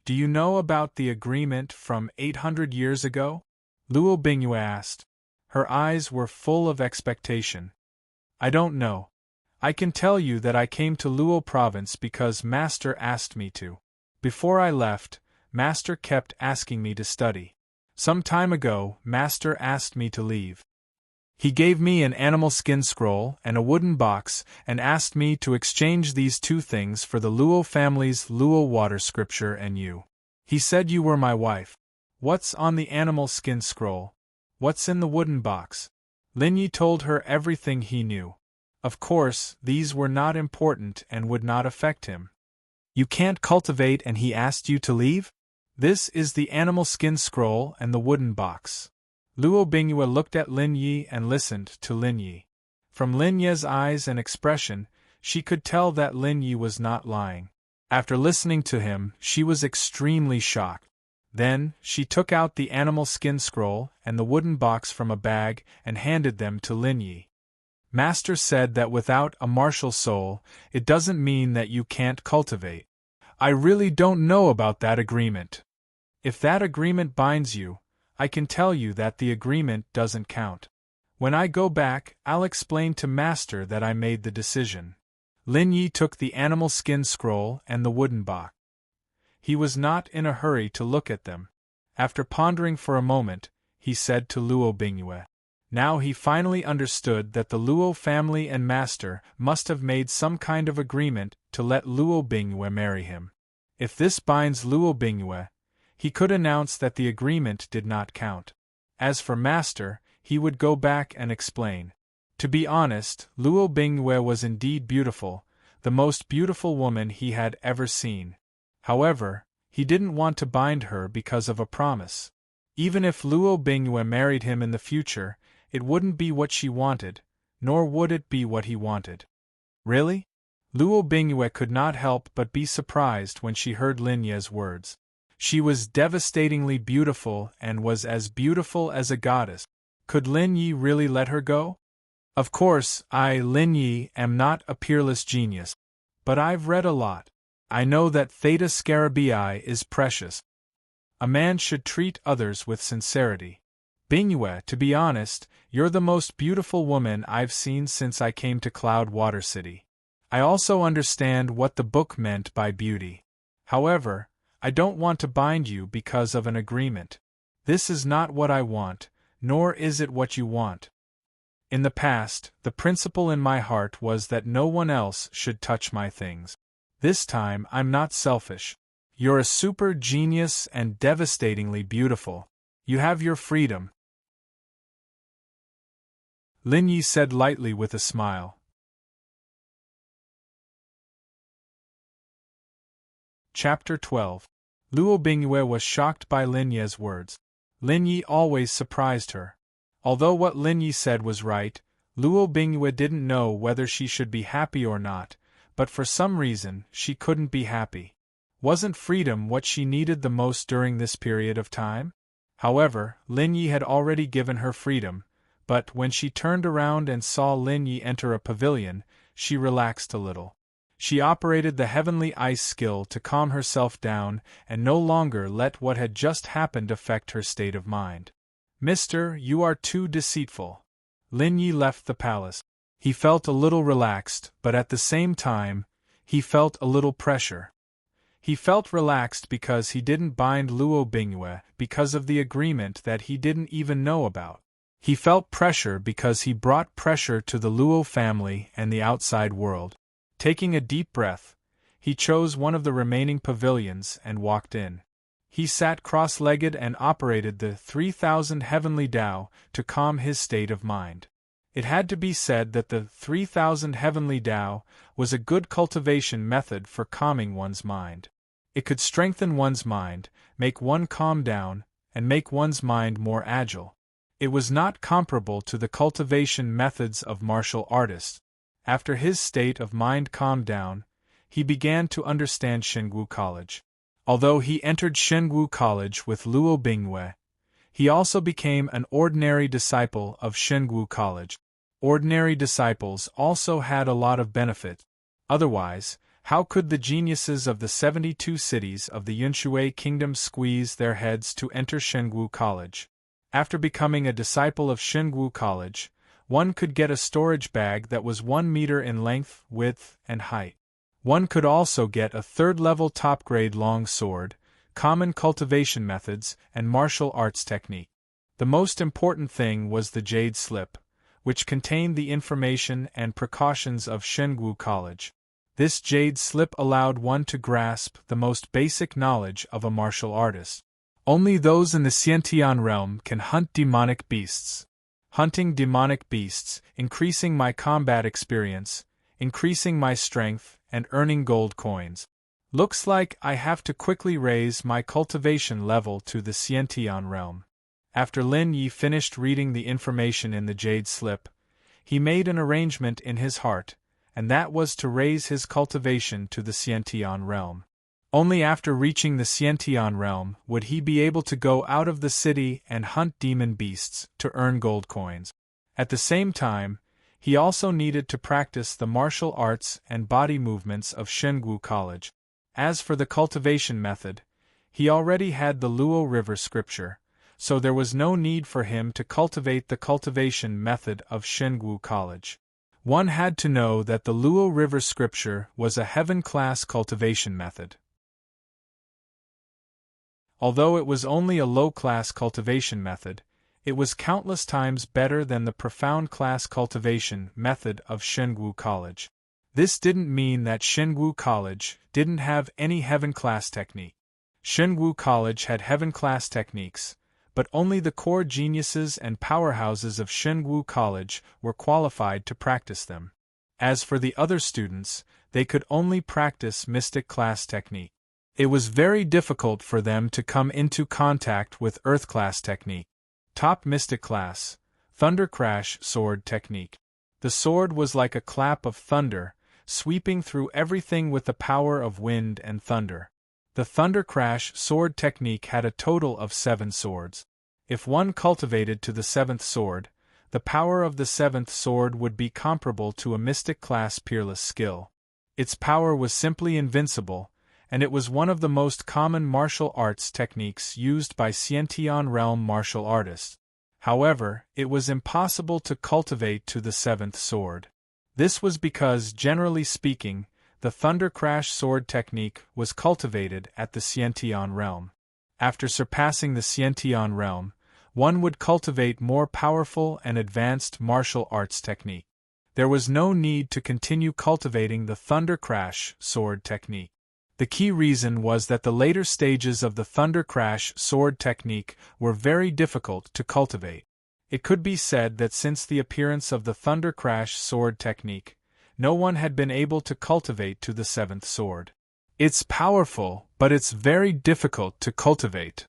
Do you know about the agreement from 800 years ago? Luo Bingyue asked. Her eyes were full of expectation. I don't know. I can tell you that I came to Luo province because Master asked me to. Before I left, Master kept asking me to study. Some time ago, Master asked me to leave. He gave me an animal skin scroll and a wooden box and asked me to exchange these two things for the Luo family's Luo water scripture and you. He said you were my wife. What's on the animal skin scroll? What's in the wooden box? Lin Yi told her everything he knew. Of course, these were not important and would not affect him. You can't cultivate and he asked you to leave? This is the animal skin scroll and the wooden box. Luo Bingyue looked at Lin Yi and listened to Lin Yi. From Lin Yi's eyes and expression, she could tell that Lin Yi was not lying. After listening to him, she was extremely shocked. Then, she took out the animal skin scroll and the wooden box from a bag and handed them to Lin Yi. Master said that without a martial soul, it doesn't mean that you can't cultivate. I really don't know about that agreement. If that agreement binds you, I can tell you that the agreement doesn't count. When I go back, I'll explain to Master that I made the decision. Lin Yi took the animal skin scroll and the wooden box. He was not in a hurry to look at them. After pondering for a moment, he said to Luo Bingyue. Now he finally understood that the Luo family and Master must have made some kind of agreement to let Luo Bingyue marry him. If this binds Luo Bingyue, he could announce that the agreement did not count. As for Master, he would go back and explain. To be honest, Luo Bingyue was indeed beautiful, the most beautiful woman he had ever seen. However, he didn't want to bind her because of a promise. Even if Luo Bingyue married him in the future, it wouldn't be what she wanted, nor would it be what he wanted. Really? Luo Bingyue could not help but be surprised when she heard Lin Yi's words. She was devastatingly beautiful and was as beautiful as a goddess. Could Lin Yi really let her go? Of course, I, Lin Yi, am not a peerless genius. But I've read a lot. I know that Theta Scarabii is precious. A man should treat others with sincerity. Bingyue, to be honest, you're the most beautiful woman I've seen since I came to Cloud Water City. I also understand what the book meant by beauty. However, I don't want to bind you because of an agreement. This is not what I want, nor is it what you want. In the past, the principle in my heart was that no one else should touch my things. This time I'm not selfish. You're a super genius and devastatingly beautiful. You have your freedom. Lin Yi said lightly with a smile. Chapter 12. Luo Bingyue was shocked by Lin Yi's words. Lin Yi always surprised her. Although what Lin Yi said was right, Luo Bingyue didn't know whether she should be happy or not, but for some reason, she couldn't be happy. Wasn't freedom what she needed the most during this period of time? However, Lin Yi had already given her freedom, but when she turned around and saw Lin Yi enter a pavilion, she relaxed a little. She operated the heavenly ice skill to calm herself down and no longer let what had just happened affect her state of mind. "Mister, you are too deceitful." Lin Yi left the palace. He felt a little relaxed, but at the same time, he felt a little pressure. He felt relaxed because he didn't bind Luo Bingyue because of the agreement that he didn't even know about. He felt pressure because he brought pressure to the Luo family and the outside world. Taking a deep breath, he chose one of the remaining pavilions and walked in. He sat cross-legged and operated the 3,000 heavenly Tao to calm his state of mind. It had to be said that the 3,000 heavenly Tao was a good cultivation method for calming one's mind. It could strengthen one's mind, make one calm down, and make one's mind more agile. It was not comparable to the cultivation methods of martial artists. After his state of mind calmed down, he began to understand Xingwu College. Although he entered Xingwu College with Luo Bingyue, he also became an ordinary disciple of Xingwu College. Ordinary disciples also had a lot of benefit. Otherwise, how could the geniuses of the 72 cities of the Yunshui Kingdom squeeze their heads to enter Xingwu College? After becoming a disciple of Xingwu College, one could get a storage bag that was 1 meter in length, width, and height. One could also get a third-level top-grade long sword, common cultivation methods, and martial arts technique. The most important thing was the jade slip, which contained the information and precautions of Xingwu College. This jade slip allowed one to grasp the most basic knowledge of a martial artist. Only those in the Xiantian realm can hunt demonic beasts. Hunting demonic beasts, increasing my combat experience, increasing my strength, and earning gold coins. Looks like I have to quickly raise my cultivation level to the Xiantian realm. After Lin Yi finished reading the information in the jade slip, he made an arrangement in his heart, and that was to raise his cultivation to the Xiantian realm. Only after reaching the Xiantian realm would he be able to go out of the city and hunt demon beasts to earn gold coins. At the same time, he also needed to practice the martial arts and body movements of Xingwu College. As for the cultivation method, he already had the Luo River scripture, so there was no need for him to cultivate the cultivation method of Xingwu College. One had to know that the Luo River scripture was a heaven-class cultivation method. Although it was only a low-class cultivation method, it was countless times better than the profound class cultivation method of Xingwu College. This didn't mean that Xingwu College didn't have any heaven-class technique. Xingwu College had heaven-class techniques, but only the core geniuses and powerhouses of Xingwu College were qualified to practice them. As for the other students, they could only practice mystic class technique. It was very difficult for them to come into contact with Earth class technique. Top mystic class, Thunder Crash sword technique. The sword was like a clap of thunder, sweeping through everything with the power of wind and thunder. The Thunder Crash sword technique had a total of 7 swords. If one cultivated to the 7th sword, the power of the 7th sword would be comparable to a mystic class peerless skill. Its power was simply invincible, and it was one of the most common martial arts techniques used by Xiantian realm martial artists. However, it was impossible to cultivate to the 7th sword. This was because, generally speaking, the Thunder Crash sword technique was cultivated at the Xiantian realm. After surpassing the Xiantian realm, one would cultivate more powerful and advanced martial arts technique. There was no need to continue cultivating the Thunder Crash sword technique. The key reason was that the later stages of the Thunder Crash sword technique were very difficult to cultivate. It could be said that since the appearance of the Thunder Crash sword technique, no one had been able to cultivate to the 7th sword. It's powerful, but it's very difficult to cultivate.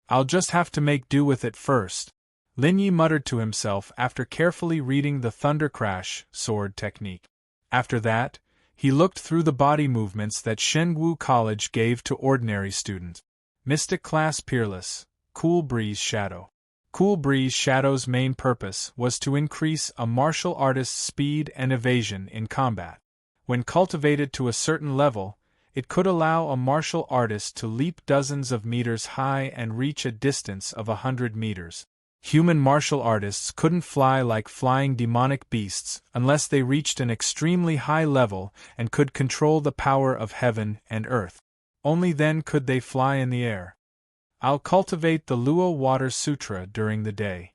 I'll just have to make do with it first, Lin Yi muttered to himself after carefully reading the Thunder Crash sword technique. After that, he looked through the body movements that Xingwu College gave to ordinary students. Mystic Class Peerless, Cool Breeze Shadow. Cool Breeze Shadow's main purpose was to increase a martial artist's speed and evasion in combat. When cultivated to a certain level, it could allow a martial artist to leap dozens of meters high and reach a distance of 100 meters. Human martial artists couldn't fly like flying demonic beasts unless they reached an extremely high level and could control the power of heaven and earth. Only then could they fly in the air. I'll cultivate the Luo Water Sutra during the day.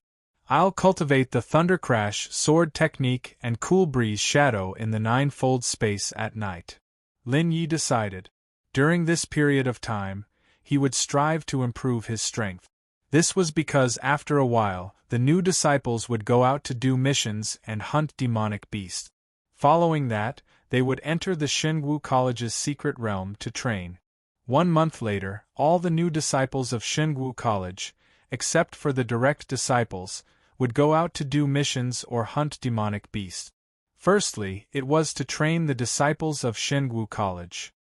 I'll cultivate the Thunder Crash Sword Technique and Cool Breeze Shadow in the Ninefold Space at night. Lin Yi decided. During this period of time, he would strive to improve his strength. This was because after a while, the new disciples would go out to do missions and hunt demonic beasts. Following that, they would enter the Xingu College's secret realm to train. 1 month later, all the new disciples of Xingu College, except for the direct disciples, would go out to do missions or hunt demonic beasts. Firstly, it was to train the disciples of Xingu College.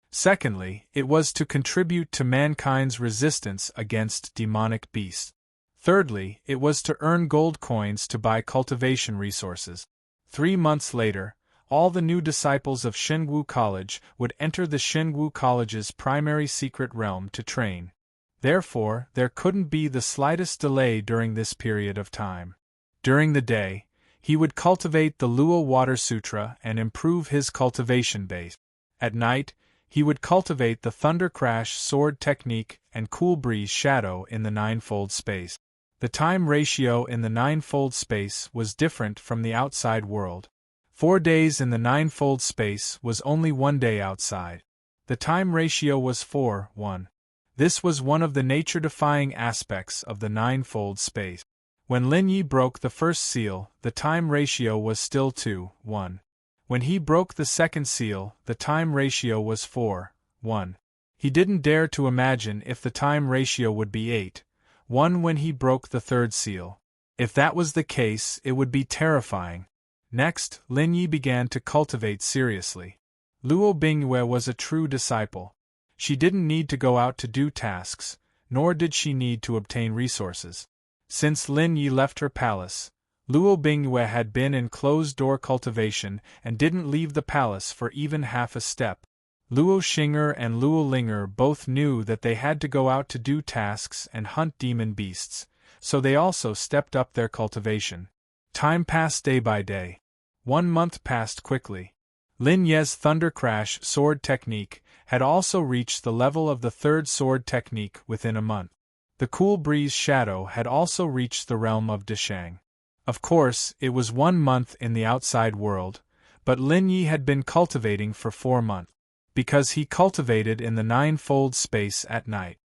Secondly, it was to contribute to mankind's resistance against demonic beasts. Thirdly, it was to earn gold coins to buy cultivation resources. 3 months later, all the new disciples of Xingu College would enter the Xingu College's primary secret realm to train. Therefore, there couldn't be the slightest delay during this period of time. During the day, he would cultivate the Luo Water Sutra and improve his cultivation base. At night, he would cultivate the Thunder Crash Sword Technique and Cool Breeze Shadow in the Ninefold Space. The time ratio in the Ninefold Space was different from the outside world. 4 days in the Ninefold Space was only 1 day outside. The time ratio was 4:1. This was one of the nature-defying aspects of the Ninefold Space. When Lin Yi broke the first seal, the time ratio was still 2:1. When he broke the second seal, the time ratio was 4:1. He didn't dare to imagine if the time ratio would be 8:1 when he broke the third seal. If that was the case, it would be terrifying. Next, Lin Yi began to cultivate seriously. Luo Bingyue was a true disciple. She didn't need to go out to do tasks, nor did she need to obtain resources. Since Lin Yi left her palace, Luo Bingyue had been in closed-door cultivation and didn't leave the palace for even half a step. Luo Xing'er and Luo Ling'er both knew that they had to go out to do tasks and hunt demon beasts, so they also stepped up their cultivation. Time passed day by day. 1 month passed quickly. Lin Ye's Thunder Crash Sword Technique had also reached the level of the third sword technique within a month. The Cool Breeze Shadow had also reached the realm of Deshang. Of course, it was 1 month in the outside world, but Lin Yi had been cultivating for 4 months, because he cultivated in the Ninefold Space at night.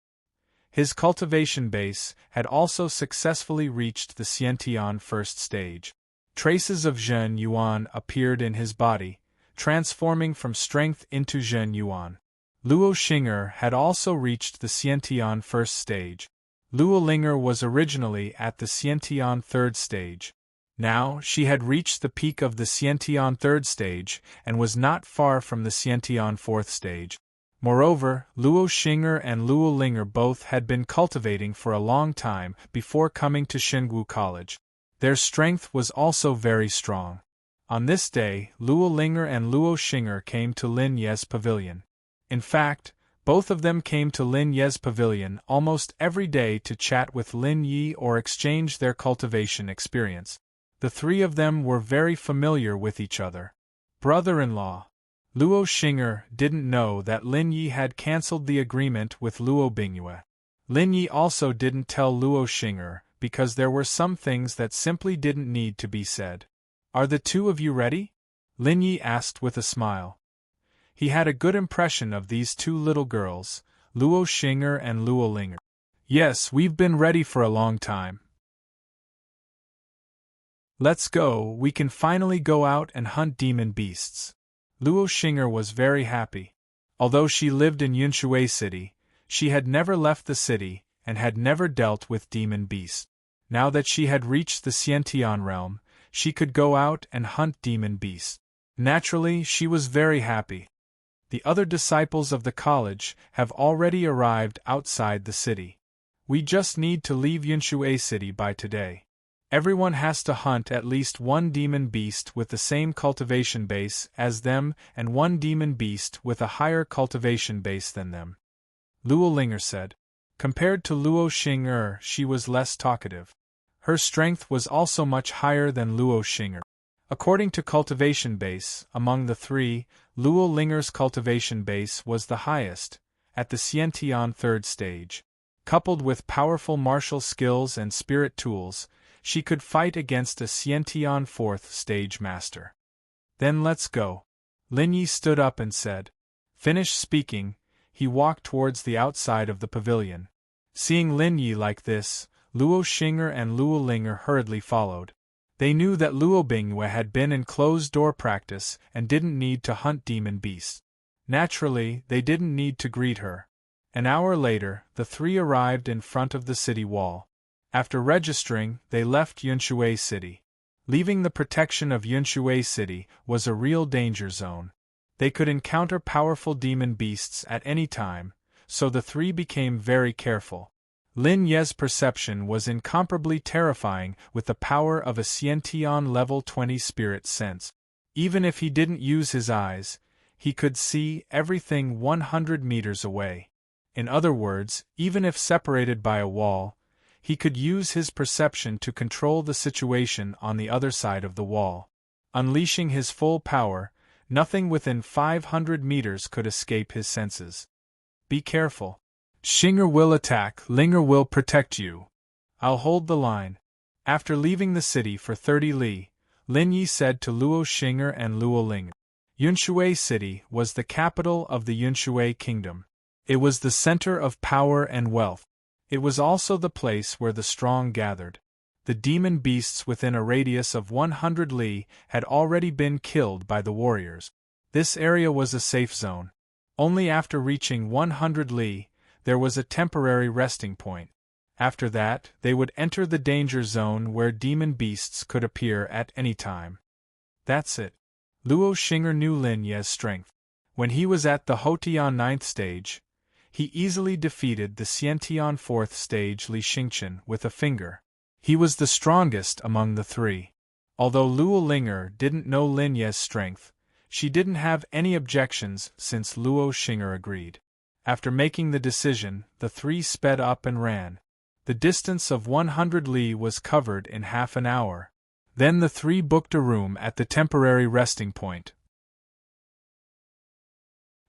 His cultivation base had also successfully reached the Xiantian first stage. Traces of Zhen Yuan appeared in his body, transforming from strength into Zhen Yuan. Luo Xing'er had also reached the Xiantian first stage. Luo Ling'er was originally at the Xiantian third stage. Now, she had reached the peak of the Xiantian third stage and was not far from the Xiantian fourth stage. Moreover, Luo Xing'er and Luo Ling'er both had been cultivating for a long time before coming to Xingu College. Their strength was also very strong. On this day, Luo Ling'er and Luo Xing'er came to Lin Ye's pavilion. In fact, both of them came to Lin Ye's pavilion almost every day to chat with Lin Yi or exchange their cultivation experience. The three of them were very familiar with each other. Brother-in-law. Luo Xing'er didn't know that Lin Yi had cancelled the agreement with Luo Bingyue. Lin Yi also didn't tell Luo Xing'er because there were some things that simply didn't need to be said. "Are the two of you ready?" Lin Yi asked with a smile. He had a good impression of these two little girls, Luo Xing'er and Luo Ling'er. "Yes, we've been ready for a long time. Let's go, we can finally go out and hunt demon beasts." Luo Xing'er was very happy. Although she lived in Yunshui City, she had never left the city and had never dealt with demon beasts. Now that she had reached the Xiantian realm, she could go out and hunt demon beasts. Naturally, she was very happy. The other disciples of the college have already arrived outside the city. We just need to leave Yunshui City by today. Everyone has to hunt at least one demon beast with the same cultivation base as them and one demon beast with a higher cultivation base than them. Luo Linger said. Compared to Luo Xing'er, she was less talkative. Her strength was also much higher than Luo Xing'er. According to cultivation base, among the three, Luo Linger's cultivation base was the highest, at the Xiantian third stage. Coupled with powerful martial skills and spirit tools, she could fight against a Xiantian fourth stage master. Then let's go. Lin Yi stood up and said. Finished speaking, he walked towards the outside of the pavilion. Seeing Lin Yi like this, Luo Xing'er and Luo Linger hurriedly followed. They knew that Luo Bingwe had been in closed-door practice and didn't need to hunt demon beasts. Naturally, they didn't need to greet her. An hour later, the three arrived in front of the city wall. After registering, they left Yunshui City. Leaving the protection of Yunshui City was a real danger zone. They could encounter powerful demon beasts at any time, so the three became very careful. Lin Ye's perception was incomparably terrifying with the power of a Xiantian level 20 spirit sense. Even if he didn't use his eyes, he could see everything 100 meters away. In other words, even if separated by a wall, he could use his perception to control the situation on the other side of the wall. Unleashing his full power, nothing within 500 meters could escape his senses. Be careful. Xing'er will attack, Linger will protect you. I'll hold the line. After leaving the city for 30 li, Lin Yi said to Luo Xing'er and Luo Linger. Yunshui City was the capital of the Yunshui Kingdom. It was the center of power and wealth. It was also the place where the strong gathered. The demon beasts within a radius of 100 li had already been killed by the warriors. This area was a safe zone. Only after reaching 100 li, there was a temporary resting point. After that, they would enter the danger zone where demon beasts could appear at any time. That's it. Luo Xing'er knew Lin Ye's strength. When he was at the Houtian 9th stage, he easily defeated the Xiantian 4th stage Li Xingchen with a finger. He was the strongest among the three. Although Luo Linger didn't know Lin Ye's strength, she didn't have any objections since Luo Xing'er agreed. After making the decision, the three sped up and ran. The distance of 100 li was covered in half an hour. Then the three booked a room at the temporary resting point.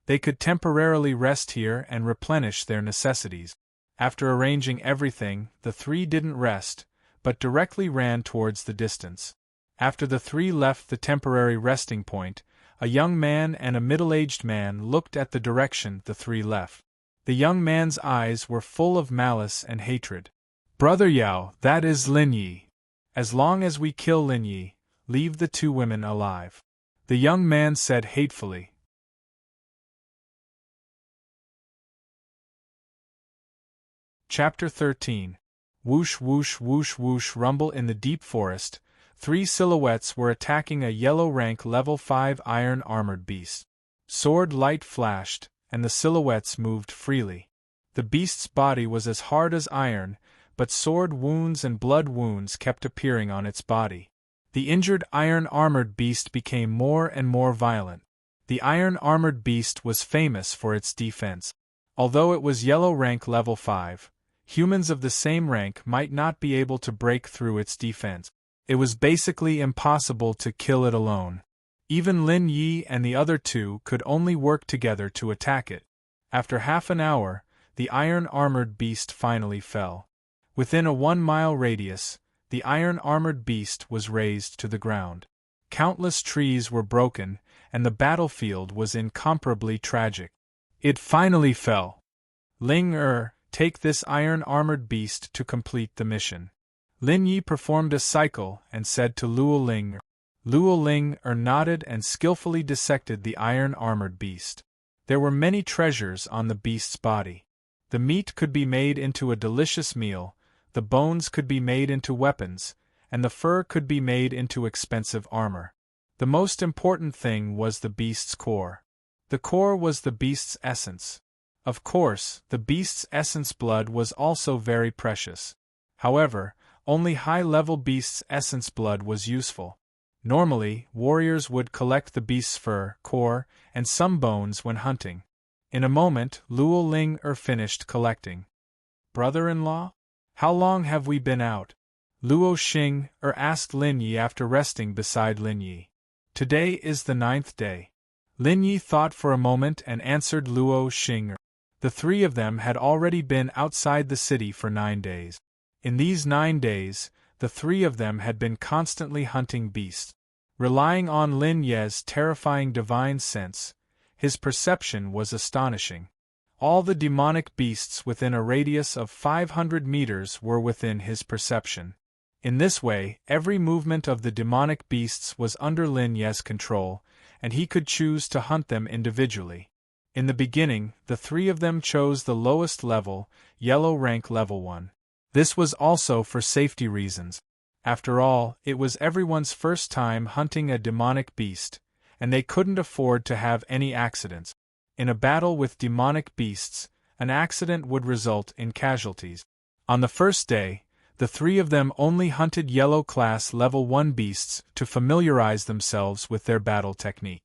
They could temporarily rest here and replenish their necessities. After arranging everything, the three didn't rest, but directly ran towards the distance. After the three left the temporary resting point, a young man and a middle-aged man looked at the direction the three left. The young man's eyes were full of malice and hatred. Brother Yao, that is Lin Yi. As long as we kill Lin Yi, leave the two women alive. The young man said hatefully. Chapter 13. Whoosh whoosh whoosh whoosh rumble in the deep forest. Three silhouettes were attacking a yellow rank level 5 iron armored beast. Sword light flashed, and the silhouettes moved freely. The beast's body was as hard as iron, but sword wounds and blood wounds kept appearing on its body. The injured iron armored beast became more and more violent. The iron armored beast was famous for its defense. Although it was yellow rank level 5, humans of the same rank might not be able to break through its defense. It was basically impossible to kill it alone. Even Lin Yi and the other two could only work together to attack it. After half an hour, the iron-armored beast finally fell. Within a 1-mile radius, the iron-armored beast was razed to the ground. Countless trees were broken, and the battlefield was incomparably tragic. It finally fell. Ling take this iron-armored beast to complete the mission. Lin Yi performed a cycle and said to Luo Ling. Luo Ling nodded and skillfully dissected the iron-armored beast. There were many treasures on the beast's body. The meat could be made into a delicious meal, the bones could be made into weapons, and the fur could be made into expensive armor. The most important thing was the beast's core. The core was the beast's essence. Of course, the beast's essence blood was also very precious. However, only high-level beast's essence blood was useful. Normally, warriors would collect the beast's fur, core, and some bones when hunting. In a moment, Luo Ling finished collecting. Brother-in-law? How long have we been out? Luo Xing asked Lin Yi after resting beside Lin Yi. Today is the 9th day. Lin Yi thought for a moment and answered Luo Xing. The three of them had already been outside the city for 9 days. In these 9 days, the three of them had been constantly hunting beasts. Relying on Lin Ye's terrifying divine sense, his perception was astonishing. All the demonic beasts within a radius of 500 meters were within his perception. In this way, every movement of the demonic beasts was under Lin Ye's control, and he could choose to hunt them individually. In the beginning, the three of them chose the lowest level, yellow rank level 1. This was also for safety reasons. After all, it was everyone's first time hunting a demonic beast, and they couldn't afford to have any accidents. In a battle with demonic beasts, an accident would result in casualties. On the first day, the three of them only hunted yellow class level 1 beasts to familiarize themselves with their battle technique.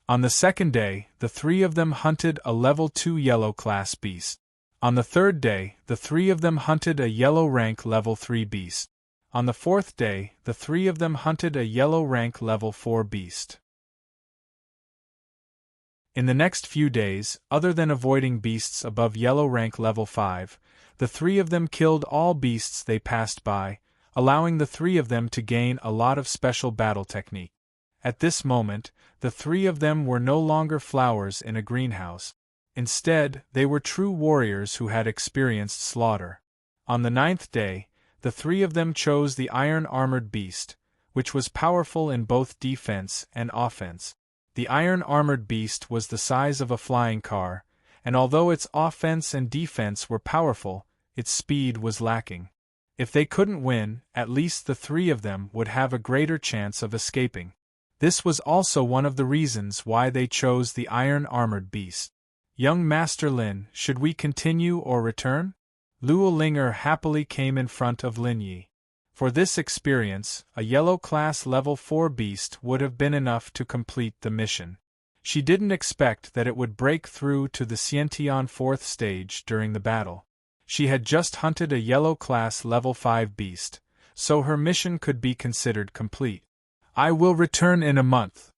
On the second day, the three of them hunted a level 2 yellow class beast. On the third day, the three of them hunted a yellow rank level 3 beast. On the fourth day, the three of them hunted a yellow rank level 4 beast. In the next few days, other than avoiding beasts above yellow rank level 5, the three of them killed all beasts they passed by, allowing the three of them to gain a lot of special battle technique. At this moment, the three of them were no longer flowers in a greenhouse. Instead, they were true warriors who had experienced slaughter. On the 9th day, the three of them chose the iron-armored beast, which was powerful in both defense and offense. The iron-armored beast was the size of a flying car, and although its offense and defense were powerful, its speed was lacking. If they couldn't win, at least the three of them would have a greater chance of escaping. This was also one of the reasons why they chose the iron-armored beast. Young Master Lin, should we continue or return? Luo Linger happily came in front of Lin Yi. For this experience, a yellow class level 4 beast would have been enough to complete the mission. She didn't expect that it would break through to the Xiantian 4th stage during the battle. She had just hunted a yellow class level 5 beast, so her mission could be considered complete. I will return in a month.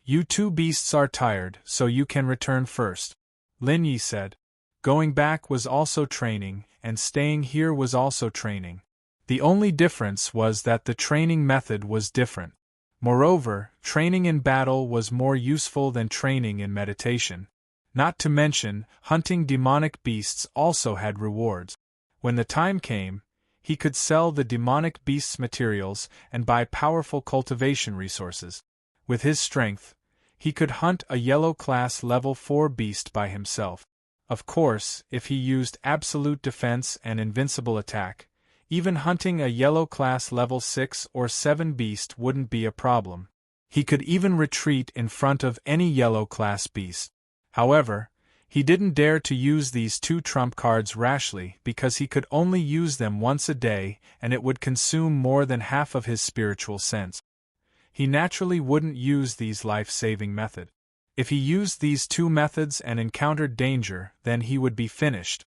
You two beasts are tired, so you can return first, Lin Yi said. Going back was also training, and staying here was also training. The only difference was that the training method was different. Moreover, training in battle was more useful than training in meditation. Not to mention, hunting demonic beasts also had rewards. When the time came, he could sell the demonic beasts' materials and buy powerful cultivation resources. With his strength, he could hunt a yellow class level 4 beast by himself. Of course, if he used absolute defense and invincible attack, even hunting a yellow class level 6 or 7 beast wouldn't be a problem. He could even retreat in front of any yellow class beast. However, he didn't dare to use these two trump cards rashly because he could only use them once a day and it would consume more than half of his spiritual sense. He naturally wouldn't use these life-saving methods. If he used these two methods and encountered danger, then he would be finished.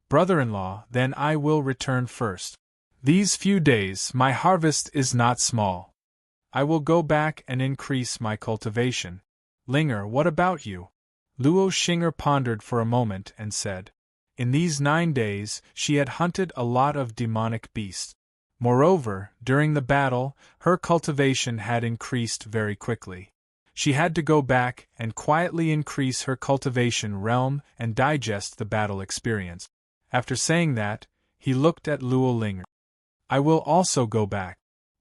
Brother-in-law, then I will return first. These few days my harvest is not small. I will go back and increase my cultivation. Linger, what about you? Luo Xing pondered for a moment and said. In these 9 days, she had hunted a lot of demonic beasts. Moreover, during the battle, her cultivation had increased very quickly. She had to go back and quietly increase her cultivation realm and digest the battle experience. After saying that, he looked at Luo Linger. I will also go back.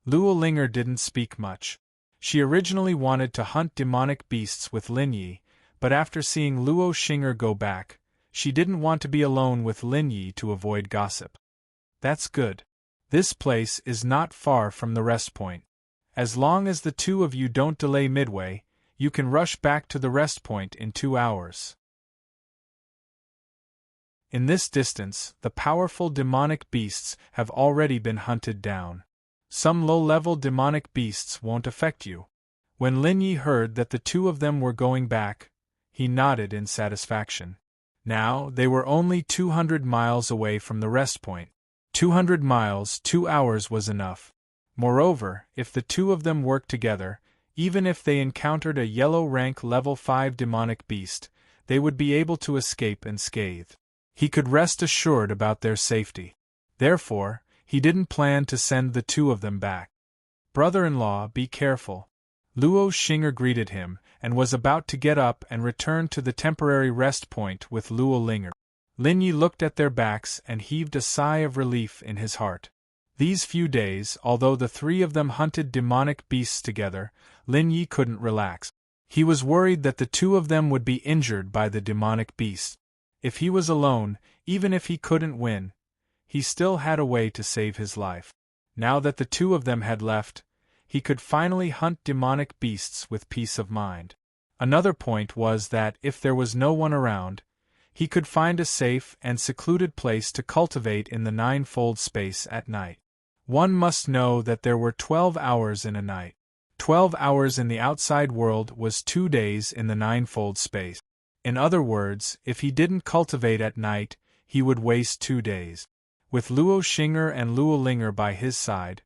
Luo Linger didn't speak much. She originally wanted to hunt demonic beasts with Lin Yi, but after seeing Luo Xing go back, she didn't want to be alone with Lin Yi to avoid gossip. That's good. This place is not far from the rest point. As long as the two of you don't delay midway, you can rush back to the rest point in 2 hours. In this distance, the powerful demonic beasts have already been hunted down. Some low-level demonic beasts won't affect you. When Lin Yi heard that the two of them were going back, he nodded in satisfaction. Now, they were only 200 miles away from the rest point. 200 miles, 2 hours was enough. Moreover, if the two of them worked together, even if they encountered a yellow rank level 5 demonic beast, they would be able to escape unscathed. He could rest assured about their safety. Therefore, he didn't plan to send the two of them back. "Brother-in-law, be careful." Luo Xing'er greeted him, and was about to get up and return to the temporary rest point with Luo Linger. Lin Yi looked at their backs and heaved a sigh of relief in his heart. These few days, although the three of them hunted demonic beasts together, Lin Yi couldn't relax. He was worried that the two of them would be injured by the demonic beasts. If he was alone, even if he couldn't win, he still had a way to save his life. Now that the two of them had left, he could finally hunt demonic beasts with peace of mind. Another point was that if there was no one around, he could find a safe and secluded place to cultivate in the ninefold space at night. One must know that there were 12 hours in a night. 12 hours in the outside world was 2 days in the ninefold space. In other words, if he didn't cultivate at night, he would waste 2 days. With Luo Xing'er and Luo Linger by his side,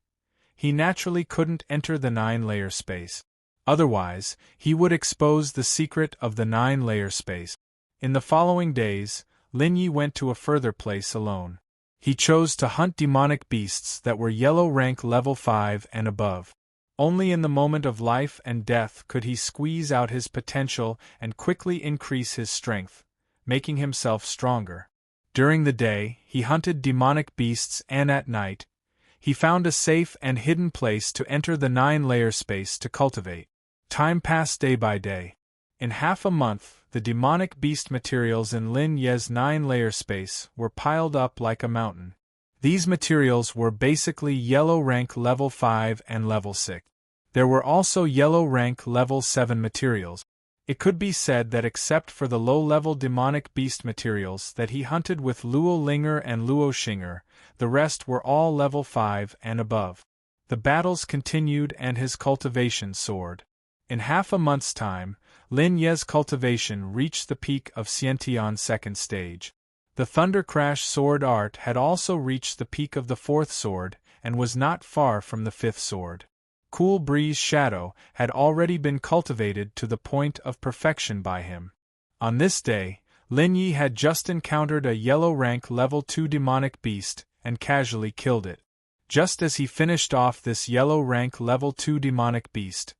he naturally couldn't enter the 9-layer space. Otherwise, he would expose the secret of the 9-layer space. In the following days, Lin Yi went to a further place alone. He chose to hunt demonic beasts that were yellow rank level 5 and above. Only in the moment of life and death could he squeeze out his potential and quickly increase his strength, making himself stronger. During the day, he hunted demonic beasts, and at night, he found a safe and hidden place to enter the 9-layer space to cultivate. Time passed day by day. In half a month, the demonic beast materials in Lin Ye's 9-layer space were piled up like a mountain. These materials were basically yellow rank level 5 and level 6. There were also yellow rank level 7 materials. It could be said that except for the low-level demonic beast materials that he hunted with Luo Linger and Luo Xing'er, the rest were all level 5 and above. The battles continued and his cultivation soared. In half a month's time, Lin Ye's cultivation reached the peak of Xiantian's second stage. The Thunder Crash sword art had also reached the peak of the 4th sword, and was not far from the 5th sword. Cool Breeze Shadow had already been cultivated to the point of perfection by him. On this day, Lin Yi had just encountered a yellow rank level 2 demonic beast, and casually killed it. Just as he finished off this yellow rank level 2 demonic beast,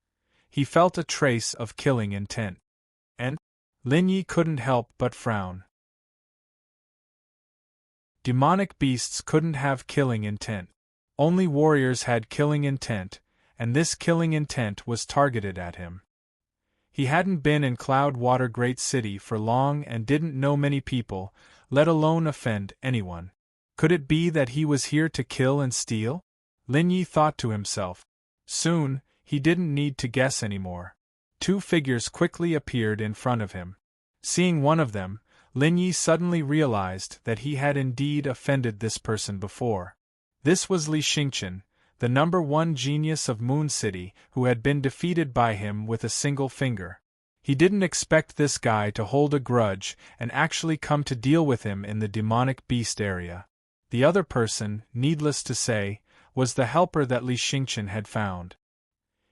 he felt a trace of killing intent. And Lin Yi couldn't help but frown. Demonic beasts couldn't have killing intent. Only warriors had killing intent, and this killing intent was targeted at him. He hadn't been in Cloudwater Great City for long and didn't know many people, let alone offend anyone. Could it be that he was here to kill and steal? Lin Yi thought to himself. Soon, he didn't need to guess anymore. 2 figures quickly appeared in front of him. Seeing one of them, Lin Yi suddenly realized that he had indeed offended this person before. This was Li Xingchen, the number 1 genius of Moon City, who had been defeated by him with a single finger. He didn't expect this guy to hold a grudge and actually come to deal with him in the demonic beast area. The other person, needless to say, was the helper that Li Xingchen had found.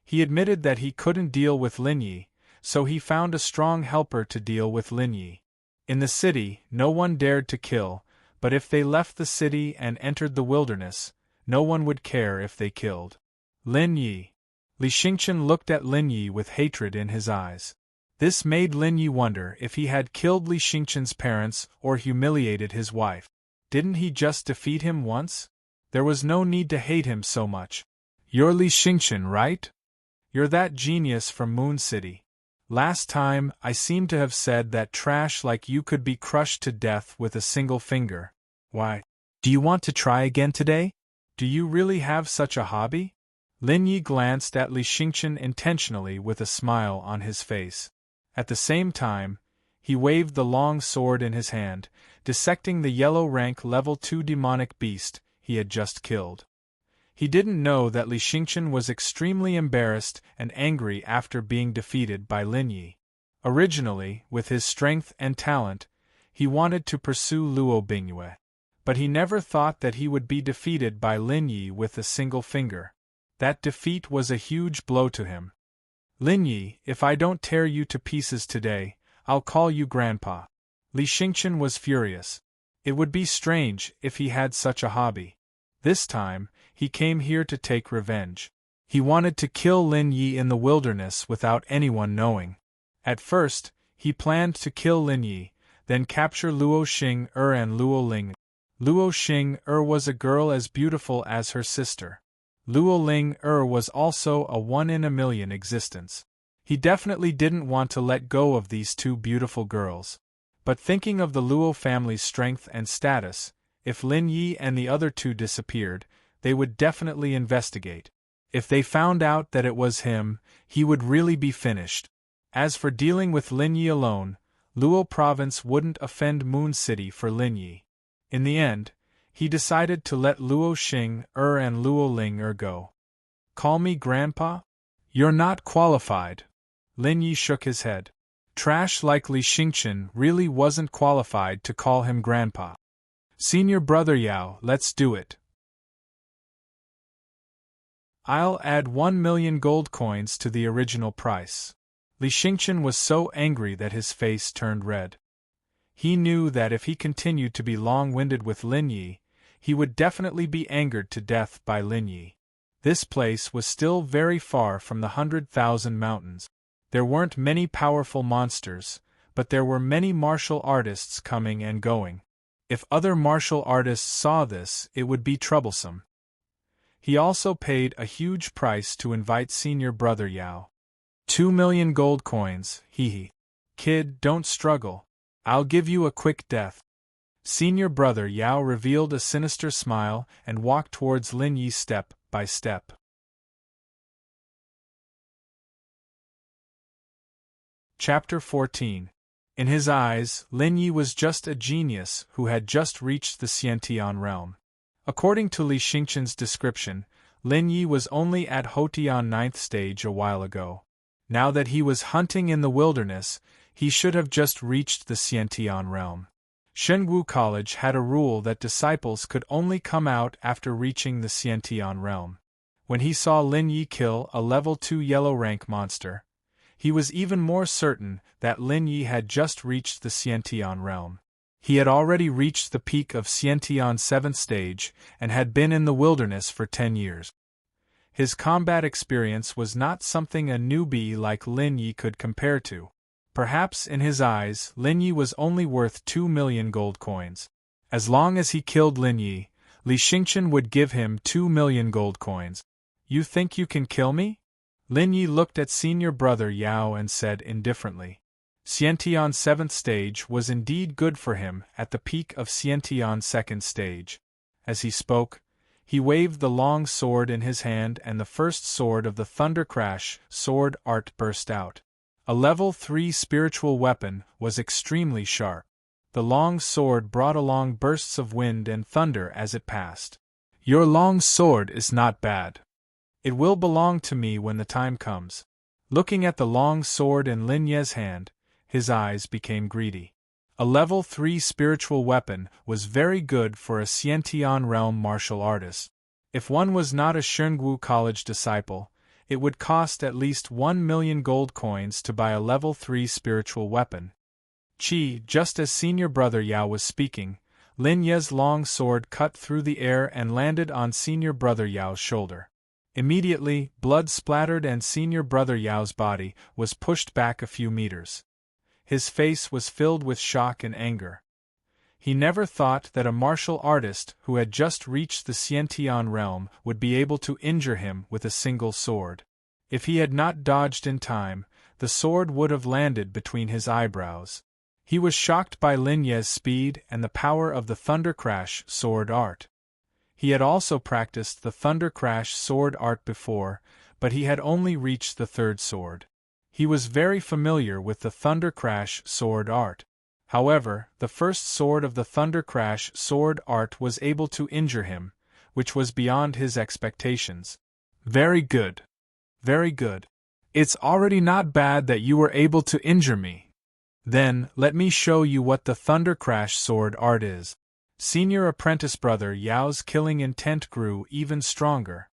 He admitted that he couldn't deal with Lin Yi, so he found a strong helper to deal with Lin Yi. In the city, no one dared to kill, but if they left the city and entered the wilderness, no one would care if they killed Lin Yi. Li Xingchen looked at Lin Yi with hatred in his eyes. This made Lin Yi wonder if he had killed Li Xingchen's parents or humiliated his wife. Didn't he just defeat him once? There was no need to hate him so much. You're Li Xingchen, right? You're that genius from Moon City. Last time, I seem to have said that trash like you could be crushed to death with a single finger. Why? Do you want to try again today? Do you really have such a hobby? Lin Yi glanced at Li Xingqian intentionally with a smile on his face. At the same time, he waved the long sword in his hand, dissecting the yellow rank level 2 demonic beast he had just killed. He didn't know that Li Xingqian was extremely embarrassed and angry after being defeated by Lin Yi. Originally, with his strength and talent, he wanted to pursue Luo Bingyue. But he never thought that he would be defeated by Lin Yi with a single finger. That defeat was a huge blow to him. Lin Yi, if I don't tear you to pieces today, I'll call you Grandpa. Li Xingqian was furious. It would be strange if he had such a hobby. This time, he came here to take revenge. He wanted to kill Lin Yi in the wilderness without anyone knowing. At first, he planned to kill Lin Yi, then capture Luo Xing and Luo Ling. Luo Xing was a girl as beautiful as her sister. Luo Ling was also a one-in-a-million existence. He definitely didn't want to let go of these two beautiful girls. But thinking of the Luo family's strength and status, if Lin Yi and the other two disappeared, they would definitely investigate. If they found out that it was him, he would really be finished. As for dealing with Lin Yi alone, Luo Province wouldn't offend Moon City for Lin Yi. In the end, he decided to let Luo Xing and Luo Ling go. Call me Grandpa? You're not qualified. Lin Yi shook his head. Trash like Li Xingqian really wasn't qualified to call him Grandpa. Senior brother Yao, let's do it. I'll add 1 million gold coins to the original price. Li Xingqian was so angry that his face turned red. He knew that if he continued to be long-winded with Lin Yi, he would definitely be angered to death by Lin Yi. This place was still very far from the 100,000 mountains. There weren't many powerful monsters, but there were many martial artists coming and going. If other martial artists saw this, it would be troublesome. He also paid a huge price to invite senior brother Yao. 2 million gold coins, hee. Kid, don't struggle. I'll give you a quick death. Senior brother Yao revealed a sinister smile and walked towards Lin Yi step by step. Chapter 14. In his eyes, Lin Yi was just a genius who had just reached the Xiantian realm. According to Li Xingqian's description, Lin Yi was only at Houtian 9th stage a while ago. Now that he was hunting in the wilderness, he should have just reached the Xiantian realm. Shengwu College had a rule that disciples could only come out after reaching the Xiantian realm. When he saw Lin Yi kill a level 2 yellow rank monster, he was even more certain that Lin Yi had just reached the Xiantian realm. He had already reached the peak of Xiantian 7th stage and had been in the wilderness for 10 years. His combat experience was not something a newbie like Lin Yi could compare to. Perhaps in his eyes, Lin Yi was only worth 2 million gold coins. As long as he killed Lin Yi, Li Xingqian would give him 2 million gold coins. You think you can kill me? Lin Yi looked at senior brother Yao and said indifferently. Xiantian 7th stage was indeed good for him at the peak of Xiantian 2nd stage. As he spoke, he waved the long sword in his hand and the first sword of the Thunder Crash sword art burst out. A level 3 spiritual weapon was extremely sharp. The long sword brought along bursts of wind and thunder as it passed. Your long sword is not bad. It will belong to me when the time comes. Looking at the long sword in Lin Ye's hand, his eyes became greedy. A level 3 spiritual weapon was very good for a Xiantian realm martial artist. If one was not a Shengwu College disciple, it would cost at least 1 million gold coins to buy a level 3 spiritual weapon. Just as senior brother Yao was speaking, Lin Ye's long sword cut through the air and landed on senior brother Yao's shoulder. Immediately, blood splattered and senior brother Yao's body was pushed back a few meters. His face was filled with shock and anger. He never thought that a martial artist who had just reached the Xiantian realm would be able to injure him with a single sword. If he had not dodged in time, the sword would have landed between his eyebrows. He was shocked by Lin Ye's speed and the power of the Thunder Crash sword art. He had also practiced the Thunder Crash sword art before, but he had only reached the third sword. He was very familiar with the Thunder Crash sword art. However, the first sword of the Thunder Crash sword art was able to injure him, which was beyond his expectations. Very good. Very good. It's already not bad that you were able to injure me. Then, let me show you what the Thunder Crash sword art is. Senior apprentice brother Yao's killing intent grew even stronger.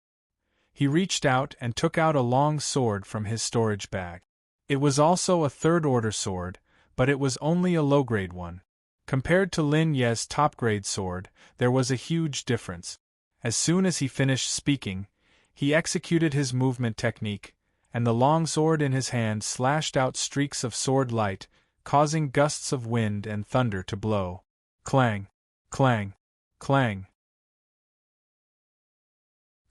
He reached out and took out a long sword from his storage bag. It was also a third-order sword, but it was only a low-grade one. Compared to Lin Ye's top-grade sword, there was a huge difference. As soon as he finished speaking, he executed his movement technique, and the long sword in his hand slashed out streaks of sword light, causing gusts of wind and thunder to blow. Clang! Clang! Clang!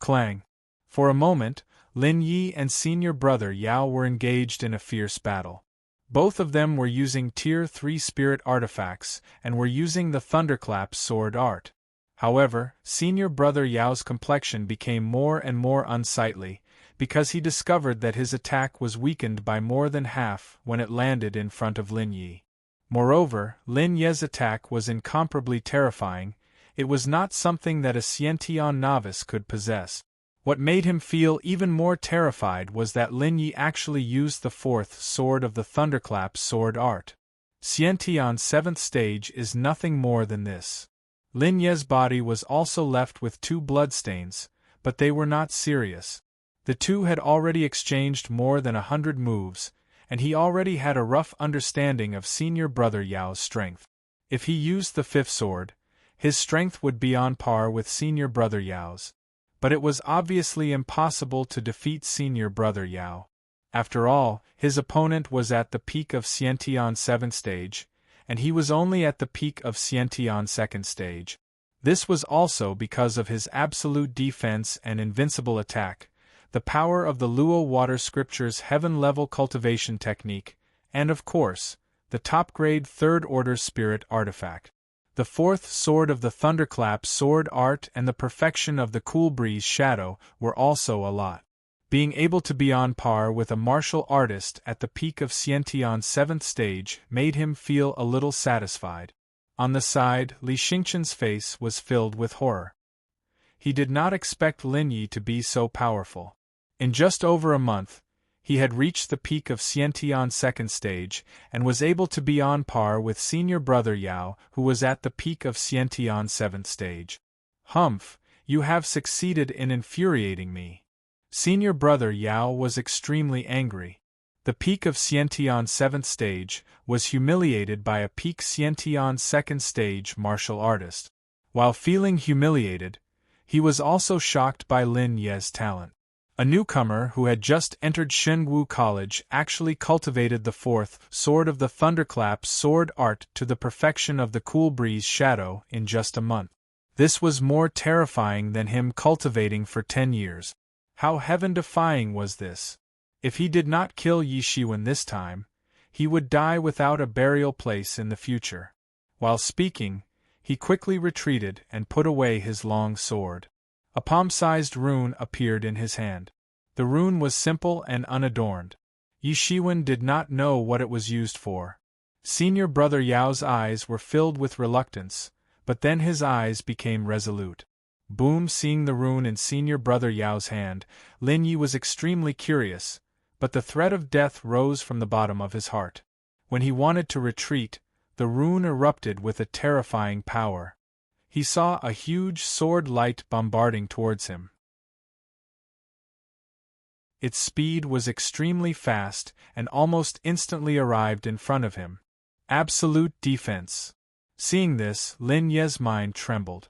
Clang! For a moment, Lin Yi and senior brother Yao were engaged in a fierce battle. Both of them were using Tier 3 spirit artifacts and were using the Thunderclap sword art. However, senior brother Yao's complexion became more and more unsightly, because he discovered that his attack was weakened by more than half when it landed in front of Lin Yi. Moreover, Lin Ye's attack was incomparably terrifying. It was not something that a Xiantian novice could possess. What made him feel even more terrified was that Lin Yi actually used the fourth sword of the Thunderclap sword art. Xiantian's 7th stage is nothing more than this. Lin Ye's body was also left with 2 bloodstains, but they were not serious. The two had already exchanged more than 100 moves, and he already had a rough understanding of senior brother Yao's strength. If he used the 5th sword, his strength would be on par with senior brother Yao's. But it was obviously impossible to defeat senior brother Yao. After all, his opponent was at the peak of Xiantian's 7th stage, and he was only at the peak of Xiantian's 2nd stage. This was also because of his absolute defense and invincible attack, the power of the Luo Water Scripture's heaven-level cultivation technique, and of course, the top-grade third-order spirit artifact. The 4th sword of the Thunderclap sword art and the perfection of the Cool Breeze shadow were also a lot. Being able to be on par with a martial artist at the peak of Xiantian's 7th stage made him feel a little satisfied. On the side, Li Xingqian's face was filled with horror. He did not expect Lin Yi to be so powerful. In just over a month, he had reached the peak of Xiantian's 2nd stage and was able to be on par with senior brother Yao, who was at the peak of Xiantian's 7th stage. Humph, you have succeeded in infuriating me. Senior brother Yao was extremely angry. The peak of Xiantian's 7th stage was humiliated by a peak Xiantian's 2nd stage martial artist. While feeling humiliated, he was also shocked by Lin Ye's talent. A newcomer who had just entered Shenwu College actually cultivated the 4th sword of the Thunderclap sword art to the perfection of the Cool Breeze shadow in just a month. This was more terrifying than him cultivating for 10 years. How heaven-defying was this? If he did not kill Yi Shiwen this time, he would die without a burial place in the future. While speaking, he quickly retreated and put away his long sword. A palm-sized rune appeared in his hand. The rune was simple and unadorned. Yi Shiwen did not know what it was used for. Senior brother Yao's eyes were filled with reluctance, but then his eyes became resolute. Boom! Seeing the rune in senior brother Yao's hand, Lin Yi was extremely curious, but the threat of death rose from the bottom of his heart. When he wanted to retreat, the rune erupted with a terrifying power. He saw a huge sword light bombarding towards him. Its speed was extremely fast and almost instantly arrived in front of him. Absolute defense. Seeing this, Lin Ye's mind trembled.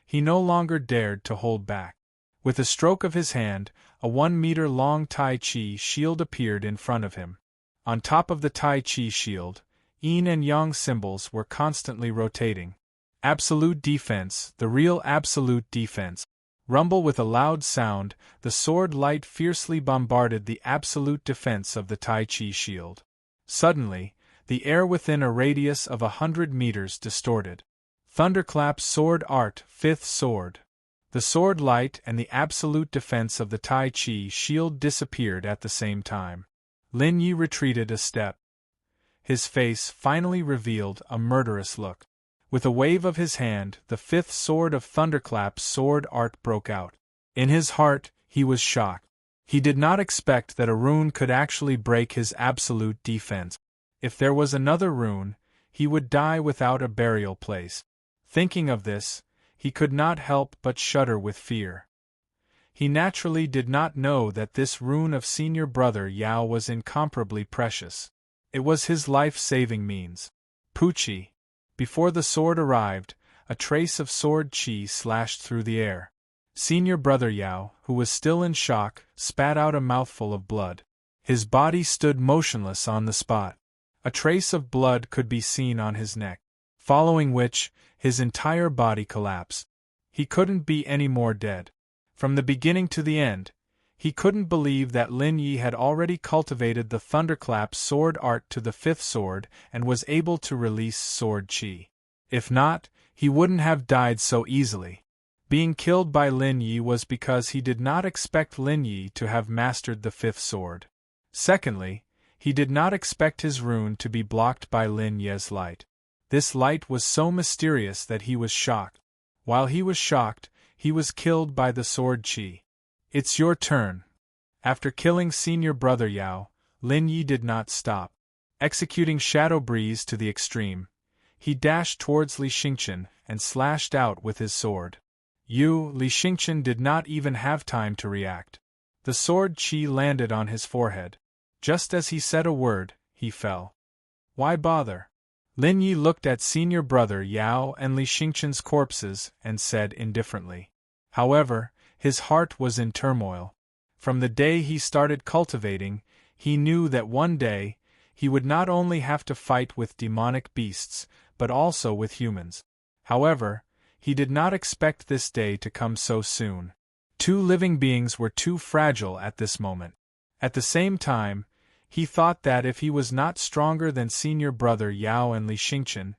He no longer dared to hold back. With a stroke of his hand, a 1-meter-long Tai Chi shield appeared in front of him. On top of the Tai Chi shield, Yin and Yang symbols were constantly rotating. Absolute defense, the real absolute defense. Rumble with a loud sound, the sword light fiercely bombarded the absolute defense of the Tai Chi shield. Suddenly, the air within a radius of 100 meters distorted. Thunderclap sword art, 5th sword. The sword light and the absolute defense of the Tai Chi shield disappeared at the same time. Lin Yi retreated a step. His face finally revealed a murderous look. With a wave of his hand, the fifth sword of Thunderclap's sword art broke out. In his heart, he was shocked. He did not expect that a rune could actually break his absolute defense. If there was another rune, he would die without a burial place. Thinking of this, he could not help but shudder with fear. He naturally did not know that this rune of senior brother Yao was incomparably precious. It was his life-saving means. Pucci. Before the sword arrived, a trace of sword chi slashed through the air. Senior brother Yao, who was still in shock, spat out a mouthful of blood. His body stood motionless on the spot. A trace of blood could be seen on his neck, following which, his entire body collapsed. He couldn't be any more dead. From the beginning to the end, he couldn't believe that Lin Yi had already cultivated the Thunderclap sword art to the fifth sword and was able to release sword chi. If not, he wouldn't have died so easily. Being killed by Lin Yi was because he did not expect Lin Yi to have mastered the fifth sword. Secondly, he did not expect his rune to be blocked by Lin Yi's light. This light was so mysterious that he was shocked. While he was shocked, he was killed by the sword chi. It's your turn. After killing senior brother Yao, Lin Yi did not stop. Executing Shadow Breeze to the extreme, he dashed towards Li Xingqian and slashed out with his sword. Li Xingqian did not even have time to react. The sword chi landed on his forehead. Just as he said a word, he fell. Why bother? Lin Yi looked at senior brother Yao and Li Xingqian's corpses and said indifferently. However, his heart was in turmoil. From the day he started cultivating, he knew that one day, he would not only have to fight with demonic beasts, but also with humans. However, he did not expect this day to come so soon. Two living beings were too fragile at this moment. At the same time, he thought that if he was not stronger than senior brother Yao and Li Xingqian,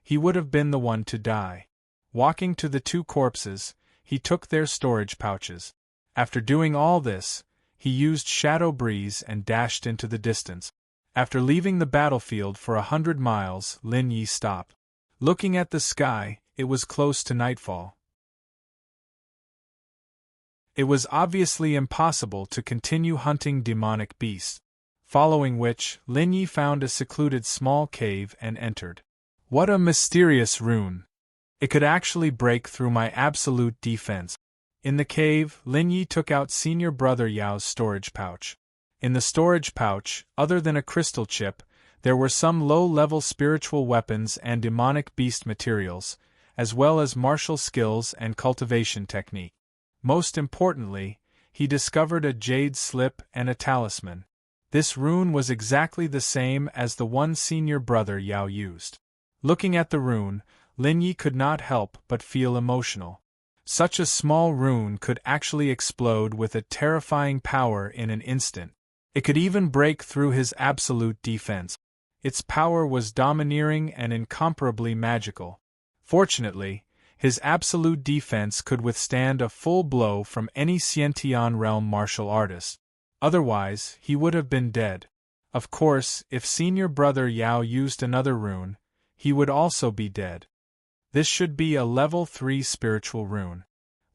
he would have been the one to die. Walking to the two corpses, he took their storage pouches. After doing all this, he used Shadow Breeze and dashed into the distance. After leaving the battlefield for 100 miles, Lin Yi stopped. Looking at the sky, it was close to nightfall. It was obviously impossible to continue hunting demonic beasts. Following which, Lin Yi found a secluded small cave and entered. What a mysterious rune! It could actually break through my absolute defense. In the cave, Lin Yi took out senior brother Yao's storage pouch. In the storage pouch, other than a crystal chip, there were some low-level spiritual weapons and demonic beast materials, as well as martial skills and cultivation technique. Most importantly, he discovered a jade slip and a talisman. This rune was exactly the same as the one senior brother Yao used. Looking at the rune, Lin Yi could not help but feel emotional. Such a small rune could actually explode with a terrifying power in an instant. It could even break through his absolute defense. Its power was domineering and incomparably magical. Fortunately, his absolute defense could withstand a full blow from any Xiantian realm martial artist. Otherwise, he would have been dead. Of course, if senior brother Yao used another rune, he would also be dead. This should be a level 3 spiritual rune.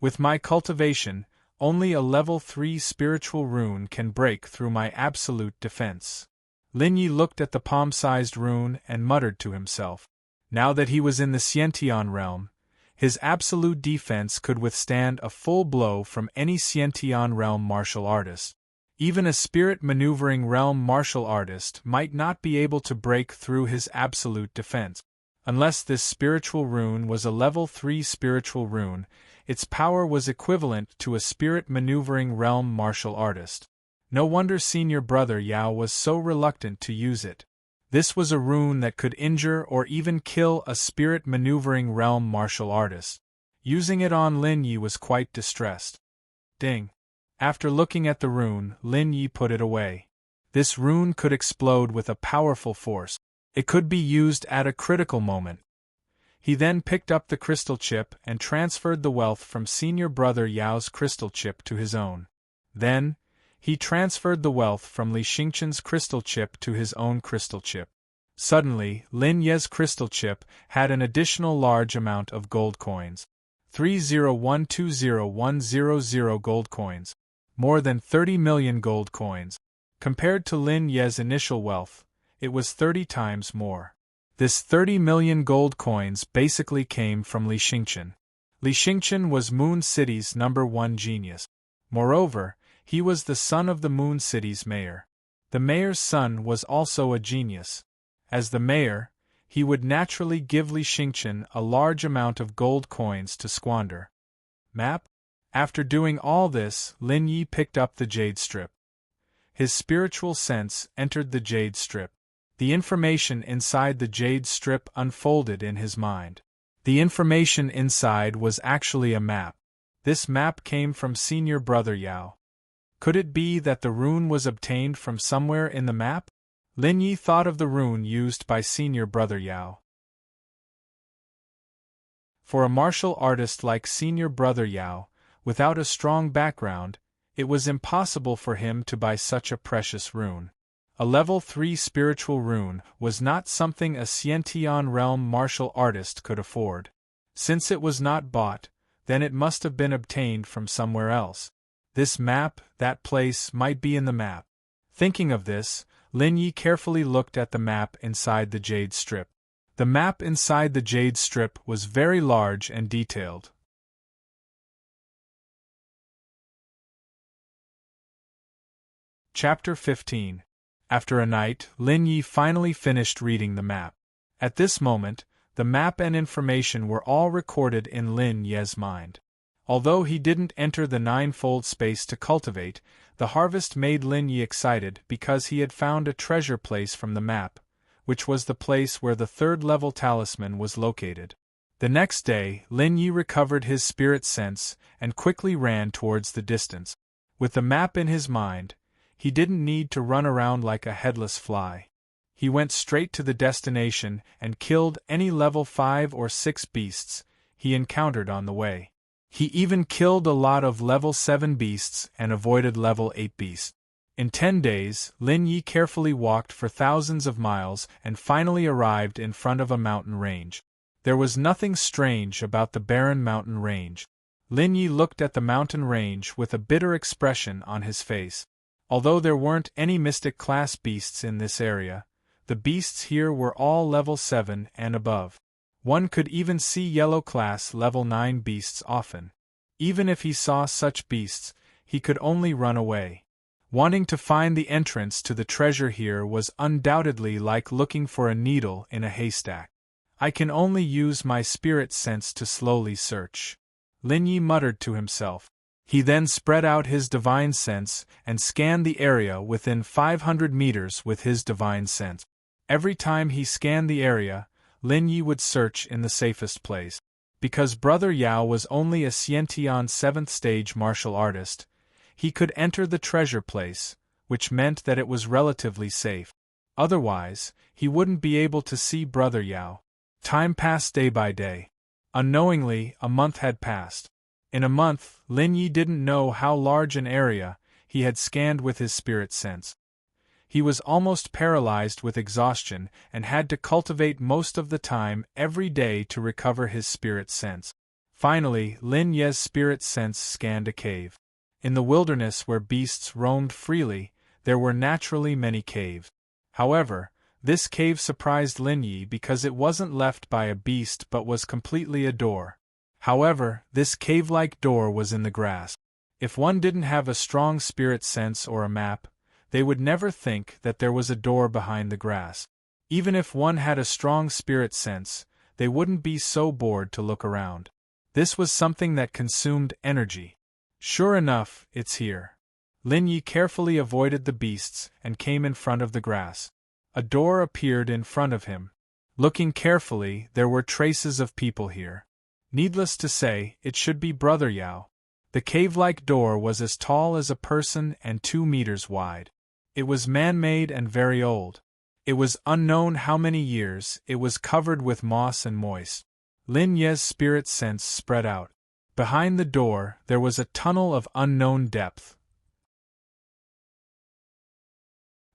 With my cultivation, only a level 3 spiritual rune can break through my absolute defense. Lin Yi looked at the palm-sized rune and muttered to himself. Now that he was in the Xiantian realm, his absolute defense could withstand a full blow from any Xiantian realm martial artist. Even a spirit maneuvering realm martial artist might not be able to break through his absolute defense. Unless this spiritual rune was a level 3 spiritual rune, its power was equivalent to a spirit maneuvering realm martial artist. No wonder senior brother Yao was so reluctant to use it. This was a rune that could injure or even kill a spirit maneuvering realm martial artist. Using it on Lin Yi was quite distressed. Ding! After looking at the rune, Lin Yi put it away. This rune could explode with a powerful force. It could be used at a critical moment. He then picked up the crystal chip and transferred the wealth from senior brother Yao's crystal chip to his own. Then, he transferred the wealth from Li Xingchen's crystal chip to his own crystal chip. Suddenly, Lin Ye's crystal chip had an additional large amount of gold coins. 30120,100 gold coins. More than 30 million gold coins. Compared to Lin Ye's initial wealth, it was 30 times more. This 30 million gold coins basically came from Li Xingchen. Li Xingchen was Moon City's #1 genius. Moreover, he was the son of the Moon City's mayor. The mayor's son was also a genius. As the mayor, he would naturally give Li Xingchen a large amount of gold coins to squander. Map? After doing all this, Lin Yi picked up the jade strip. His spiritual sense entered the jade strip. The information inside the jade strip unfolded in his mind. The information inside was actually a map. This map came from senior brother Yao. Could it be that the rune was obtained from somewhere in the map? Lin Yi thought of the rune used by senior brother Yao. For a martial artist like senior brother Yao, without a strong background, it was impossible for him to buy such a precious rune. A level 3 spiritual rune was not something a Xiantian realm martial artist could afford. Since it was not bought, then it must have been obtained from somewhere else. This map, that place, might be in the map. Thinking of this, Lin Yi carefully looked at the map inside the jade strip. The map inside the jade strip was very large and detailed. Chapter 15. After a night, Lin Yi finally finished reading the map. At this moment, the map and information were all recorded in Lin Ye's mind. Although he didn't enter the ninefold space to cultivate, the harvest made Lin Yi excited because he had found a treasure place from the map, which was the place where the third-level talisman was located. The next day, Lin Yi recovered his spirit sense and quickly ran towards the distance. With the map in his mind, he didn't need to run around like a headless fly. He went straight to the destination and killed any level 5 or 6 beasts he encountered on the way. He even killed a lot of level 7 beasts and avoided level 8 beasts. In 10 days, Lin Yi carefully walked for thousands of miles and finally arrived in front of a mountain range. There was nothing strange about the barren mountain range. Lin Yi looked at the mountain range with a bitter expression on his face. Although there weren't any mystic class beasts in this area, the beasts here were all level 7 and above. One could even see yellow class level 9 beasts often. Even if he saw such beasts, he could only run away. Wanting to find the entrance to the treasure here was undoubtedly like looking for a needle in a haystack. I can only use my spirit sense to slowly search, Lin Yi muttered to himself. He then spread out his divine sense and scanned the area within 500 meters with his divine sense. Every time he scanned the area, Lin Yi would search in the safest place. Because Brother Yao was only a Xiantian 7th stage martial artist, he could enter the treasure place, which meant that it was relatively safe. Otherwise, he wouldn't be able to see Brother Yao. Time passed day by day. Unknowingly, a month had passed. In a month, Lin Yi didn't know how large an area he had scanned with his spirit sense. He was almost paralyzed with exhaustion and had to cultivate most of the time every day to recover his spirit sense. Finally, Lin Ye's spirit sense scanned a cave. In the wilderness where beasts roamed freely, there were naturally many caves. However, this cave surprised Lin Yi because it wasn't left by a beast but was completely a door. However, this cave-like door was in the grass. If one didn't have a strong spirit sense or a map, they would never think that there was a door behind the grass. Even if one had a strong spirit sense, they wouldn't be so bored to look around. This was something that consumed energy. Sure enough, it's here. Lin Yi carefully avoided the beasts and came in front of the grass. A door appeared in front of him. Looking carefully, there were traces of people here. Needless to say, it should be Brother Yao. The cave-like door was as tall as a person and 2 meters wide. It was man-made and very old. It was unknown how many years, it was covered with moss and moist. Lin Ye's spirit sense spread out. Behind the door, there was a tunnel of unknown depth.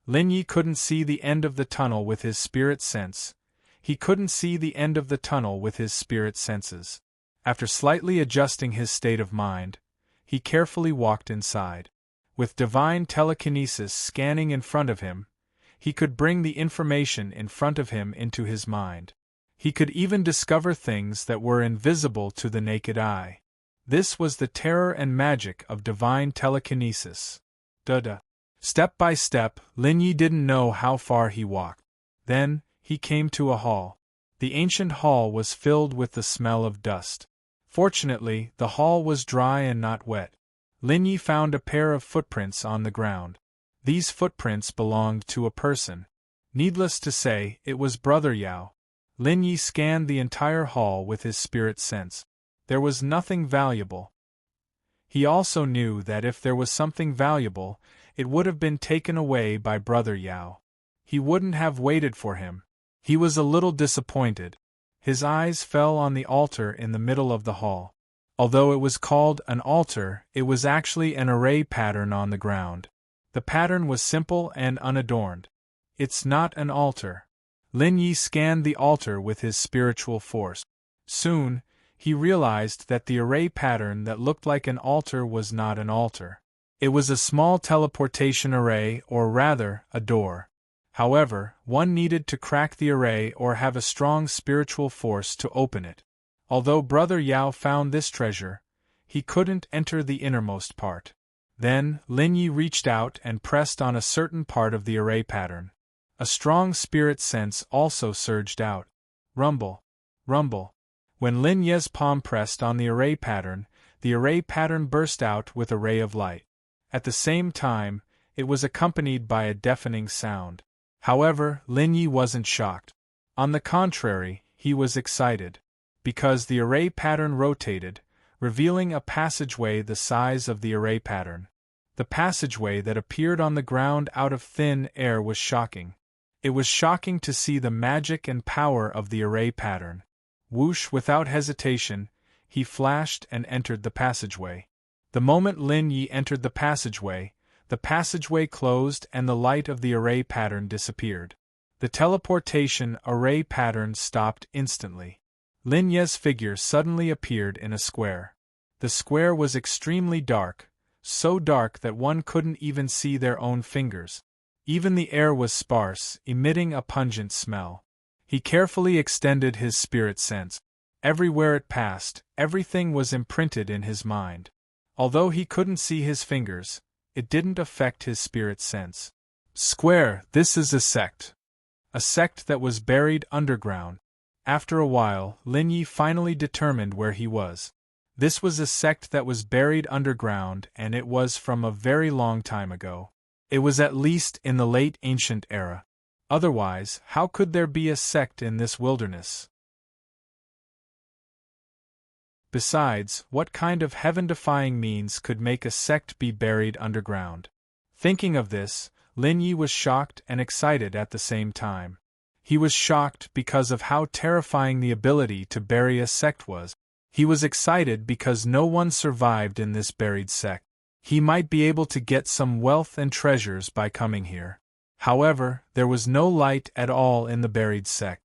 Lin Yi couldn't see the end of the tunnel with his spirit sense. He couldn't see the end of the tunnel with his spirit senses. After slightly adjusting his state of mind, he carefully walked inside. With divine telekinesis scanning in front of him, he could bring the information in front of him into his mind. He could even discover things that were invisible to the naked eye. This was the terror and magic of divine telekinesis. Duh. Step by step, Lin Yi didn't know how far he walked. Then, he came to a hall. The ancient hall was filled with the smell of dust. Fortunately, the hall was dry and not wet. Lin Yi found a pair of footprints on the ground. These footprints belonged to a person. Needless to say, it was Brother Yao. Lin Yi scanned the entire hall with his spirit sense. There was nothing valuable. He also knew that if there was something valuable, it would have been taken away by Brother Yao. He wouldn't have waited for him. He was a little disappointed. His eyes fell on the altar in the middle of the hall. Although it was called an altar, it was actually an array pattern on the ground. The pattern was simple and unadorned. It's not an altar. Lin Yi scanned the altar with his spiritual force. Soon, he realized that the array pattern that looked like an altar was not an altar. It was a small teleportation array, or rather, a door. However, one needed to crack the array or have a strong spiritual force to open it. Although Brother Yao found this treasure, he couldn't enter the innermost part. Then, Lin Yi reached out and pressed on a certain part of the array pattern. A strong spirit sense also surged out. Rumble. Rumble. When Lin Ye's palm pressed on the array pattern burst out with a ray of light. At the same time, it was accompanied by a deafening sound. However, Lin Yi wasn't shocked. On the contrary, he was excited. Because the array pattern rotated, revealing a passageway the size of the array pattern. The passageway that appeared on the ground out of thin air was shocking. It was shocking to see the magic and power of the array pattern. Whoosh! Without hesitation, he flashed and entered the passageway. The moment Lin Yi entered the passageway closed and the light of the array pattern disappeared. The teleportation array pattern stopped instantly. Lin Ye's figure suddenly appeared in a square. The square was extremely dark, so dark that one couldn't even see their own fingers. Even the air was sparse, emitting a pungent smell. He carefully extended his spirit sense. Everywhere it passed, everything was imprinted in his mind. Although he couldn't see his fingers, it didn't affect his spirit sense. Square, this is a sect. A sect that was buried underground. After a while, Lin Yi finally determined where he was. This was a sect that was buried underground, and it was from a very long time ago. It was at least in the late ancient era. Otherwise, how could there be a sect in this wilderness? Besides, what kind of heaven-defying means could make a sect be buried underground? Thinking of this, Lin Yi was shocked and excited at the same time. He was shocked because of how terrifying the ability to bury a sect was. He was excited because no one survived in this buried sect. He might be able to get some wealth and treasures by coming here. However, there was no light at all in the buried sect.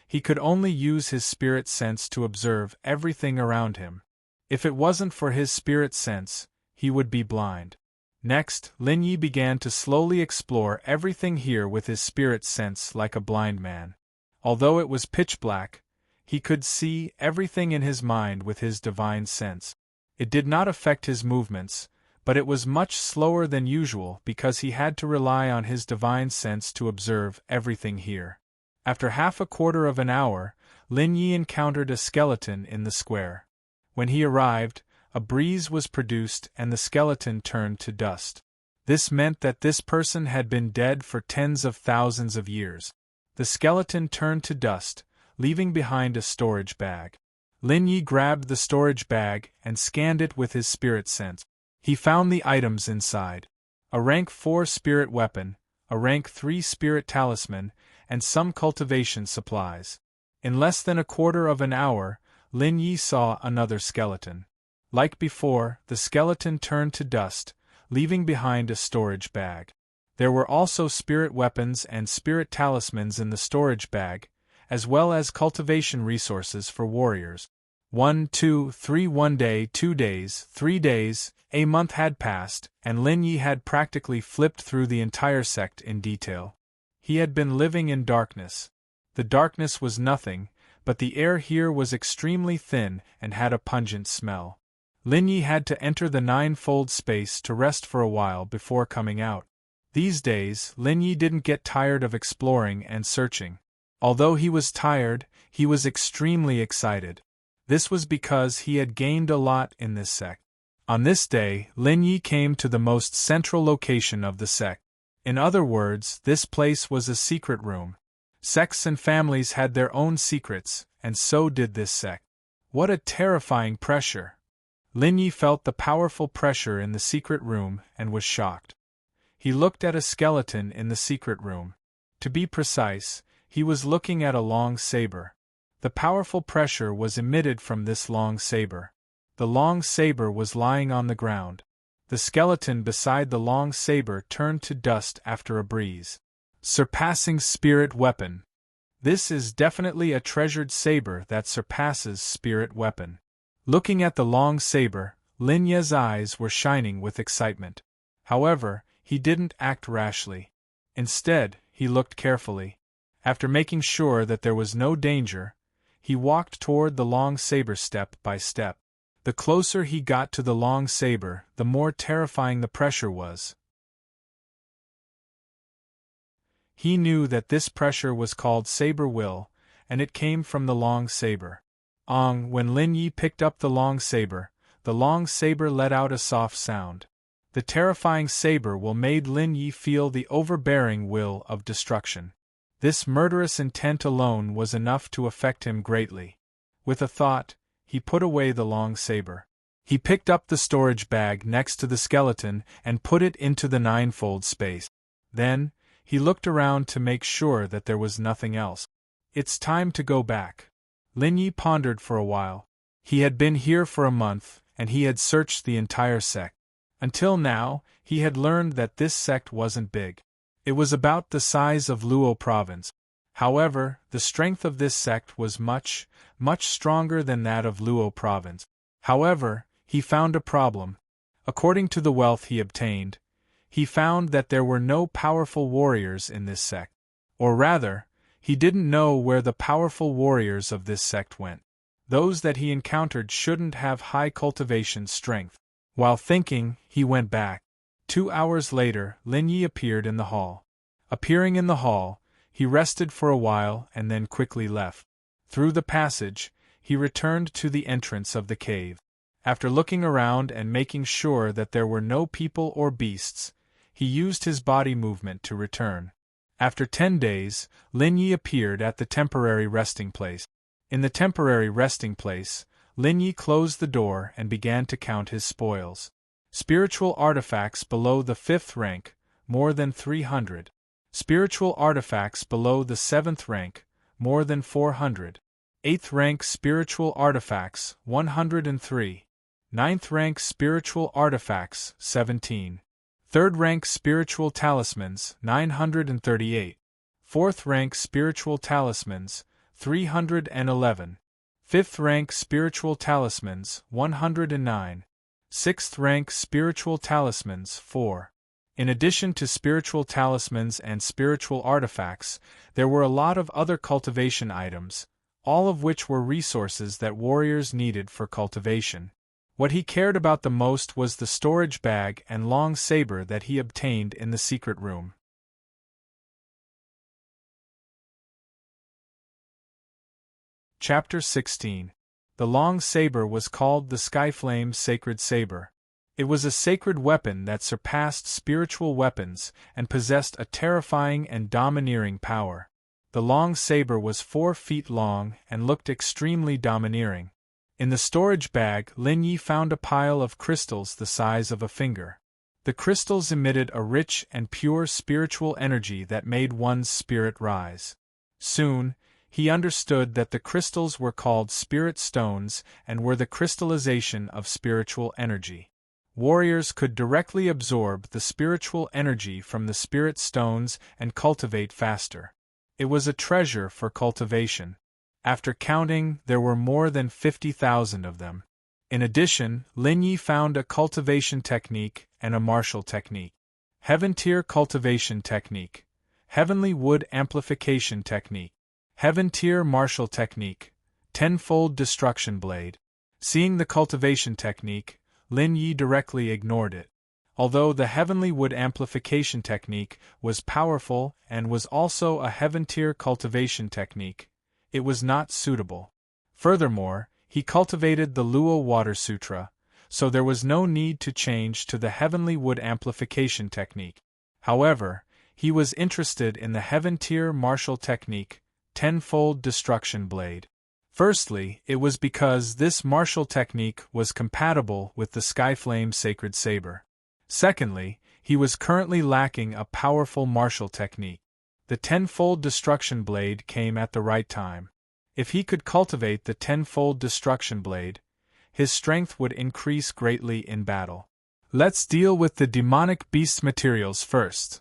He could only use his spirit sense to observe everything around him. If it wasn't for his spirit sense, he would be blind. Next, Lin Yi began to slowly explore everything here with his spirit sense like a blind man. Although it was pitch black, he could see everything in his mind with his divine sense. It did not affect his movements, but it was much slower than usual because he had to rely on his divine sense to observe everything here. After half a quarter of an hour, Lin Yi encountered a skeleton in the square. When he arrived, a breeze was produced and the skeleton turned to dust. This meant that this person had been dead for tens of thousands of years. The skeleton turned to dust, leaving behind a storage bag. Lin Yi grabbed the storage bag and scanned it with his spirit sense. He found the items inside: a rank 4 spirit weapon, a rank 3 spirit talisman, and some cultivation supplies. In less than a quarter of an hour, Lin Yi saw another skeleton. Like before, the skeleton turned to dust, leaving behind a storage bag. There were also spirit weapons and spirit talismans in the storage bag, as well as cultivation resources for warriors. 1, 2, 3 1 day, 2 days, 3 days, a month had passed, and Lin Yi had practically flipped through the entire sect in detail. He had been living in darkness. The darkness was nothing, but the air here was extremely thin and had a pungent smell. Lin Yi had to enter the ninefold space to rest for a while before coming out. These days, Lin Yi didn't get tired of exploring and searching. Although he was tired, he was extremely excited. This was because he had gained a lot in this sect. On this day, Lin Yi came to the most central location of the sect. In other words, this place was a secret room. Sects and families had their own secrets, and so did this sect. What a terrifying pressure! Lin Yi felt the powerful pressure in the secret room and was shocked. He looked at a skeleton in the secret room. To be precise, he was looking at a long saber. The powerful pressure was emitted from this long saber. The long saber was lying on the ground. The skeleton beside the long saber turned to dust after a breeze. Surpassing spirit weapon. This is definitely a treasured saber that surpasses spirit weapon. Looking at the long saber, Lin Yi's eyes were shining with excitement. However, he didn't act rashly. Instead, he looked carefully. After making sure that there was no danger, he walked toward the long saber step by step. The closer he got to the long saber, the more terrifying the pressure was. He knew that this pressure was called saber will, and it came from the long saber. When Lin Yi picked up the long saber let out a soft sound. The terrifying saber will made Lin Yi feel the overbearing will of destruction. This murderous intent alone was enough to affect him greatly. With a thought, he put away the long saber. He picked up the storage bag next to the skeleton and put it into the ninefold space. Then, he looked around to make sure that there was nothing else. It's time to go back. Lin Yi pondered for a while. He had been here for a month, and he had searched the entire sect. Until now, he had learned that this sect wasn't big. It was about the size of Luo province. However, the strength of this sect was much, much stronger than that of Luo province. However, he found a problem. According to the wealth he obtained, he found that there were no powerful warriors in this sect. Or rather, he didn't know where the powerful warriors of this sect went. Those that he encountered shouldn't have high cultivation strength. While thinking, he went back. 2 hours later, Lin Yi appeared in the hall. Appearing in the hall, he rested for a while and then quickly left. Through the passage, he returned to the entrance of the cave. After looking around and making sure that there were no people or beasts, he used his body movement to return. After 10 days, Lin Yi appeared at the temporary resting place. In the temporary resting place, Lin Yi closed the door and began to count his spoils. Spiritual artifacts below the 5th rank, more than 300. Spiritual artifacts below the 7th rank, more than 400. 8th rank spiritual artifacts, 103. 9th rank spiritual artifacts, 17. 3rd rank spiritual talismans, 938. 4th rank spiritual talismans, 311. 5th rank spiritual talismans, 109. 6th rank spiritual talismans, 4. In addition to spiritual talismans and spiritual artifacts, there were a lot of other cultivation items, all of which were resources that warriors needed for cultivation. What he cared about the most was the storage bag and long saber that he obtained in the secret room. Chapter 16. The long saber was called the Skyflame Sacred Saber. It was a sacred weapon that surpassed spiritual weapons and possessed a terrifying and domineering power. The long saber was 4 feet long and looked extremely domineering. In the storage bag, Lin Yi found a pile of crystals the size of a finger. The crystals emitted a rich and pure spiritual energy that made one's spirit rise. Soon, He understood that the crystals were called spirit stones and were the crystallization of spiritual energy. Warriors could directly absorb the spiritual energy from the spirit stones and cultivate faster. It was a treasure for cultivation. After counting, there were more than 50,000 of them. In addition, Lin Yi found a cultivation technique and a martial technique. Heaven-tier cultivation technique. Heavenly wood amplification technique. Heaven-tier martial technique. Tenfold destruction blade. Seeing the cultivation technique, Lin Yi directly ignored it. Although the heavenly wood amplification technique was powerful and was also a heaven-tier cultivation technique, it was not suitable. Furthermore, he cultivated the Luo Water Sutra, so there was no need to change to the heavenly wood amplification technique. However, he was interested in the heaven-tier martial technique, Tenfold Destruction Blade. Firstly, it was because this martial technique was compatible with the Skyflame Sacred Saber. Secondly, he was currently lacking a powerful martial technique. The Tenfold Destruction Blade came at the right time. If he could cultivate the Tenfold Destruction Blade, his strength would increase greatly in battle. Let's deal with the demonic beast materials first.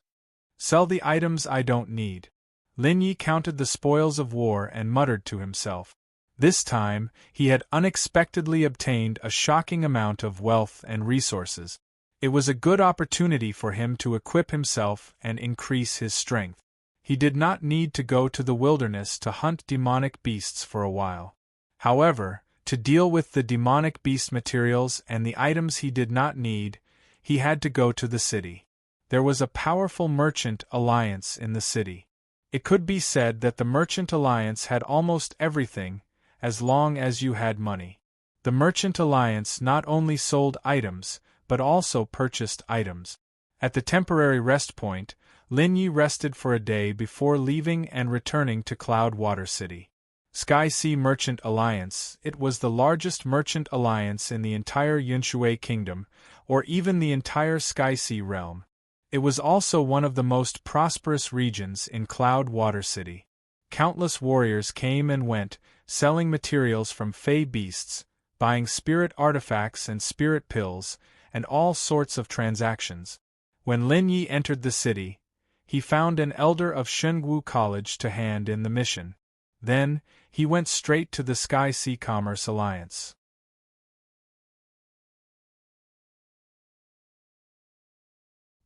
Sell the items I don't need. Lin Yi counted the spoils of war and muttered to himself. This time, he had unexpectedly obtained a shocking amount of wealth and resources. It was a good opportunity for him to equip himself and increase his strength. He did not need to go to the wilderness to hunt demonic beasts for a while. However, to deal with the demonic beast materials and the items he did not need, he had to go to the city. There was a powerful merchant alliance in the city. It could be said that the merchant alliance had almost everything, as long as you had money. The merchant alliance not only sold items, but also purchased items. At the temporary rest point, Lin Yi rested for a day before leaving and returning to Cloud Water City. Sky Sea Merchant Alliance. It was the largest merchant alliance in the entire Yunshui Kingdom, or even the entire Sky Sea realm. It was also one of the most prosperous regions in Cloud Water City. Countless warriors came and went, selling materials from fey beasts, buying spirit artifacts and spirit pills, and all sorts of transactions. When Lin Yi entered the city, he found an elder of Shengwu College to hand in the mission. Then, he went straight to the Sky Sea Commerce Alliance.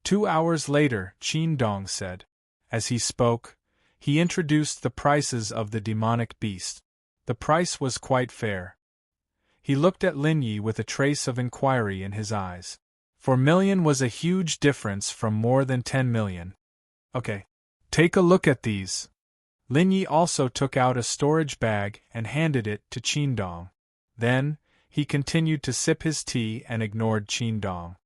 "2 hours later," Qin Dong said. As he spoke, he introduced the prices of the demonic beast. The price was quite fair. He looked at Lin Yi with a trace of inquiry in his eyes. 4 million was a huge difference from more than 10 million. Okay. Take a look at these. Lin Yi also took out a storage bag and handed it to Qin Dong. Then, he continued to sip his tea and ignored Qin Dong.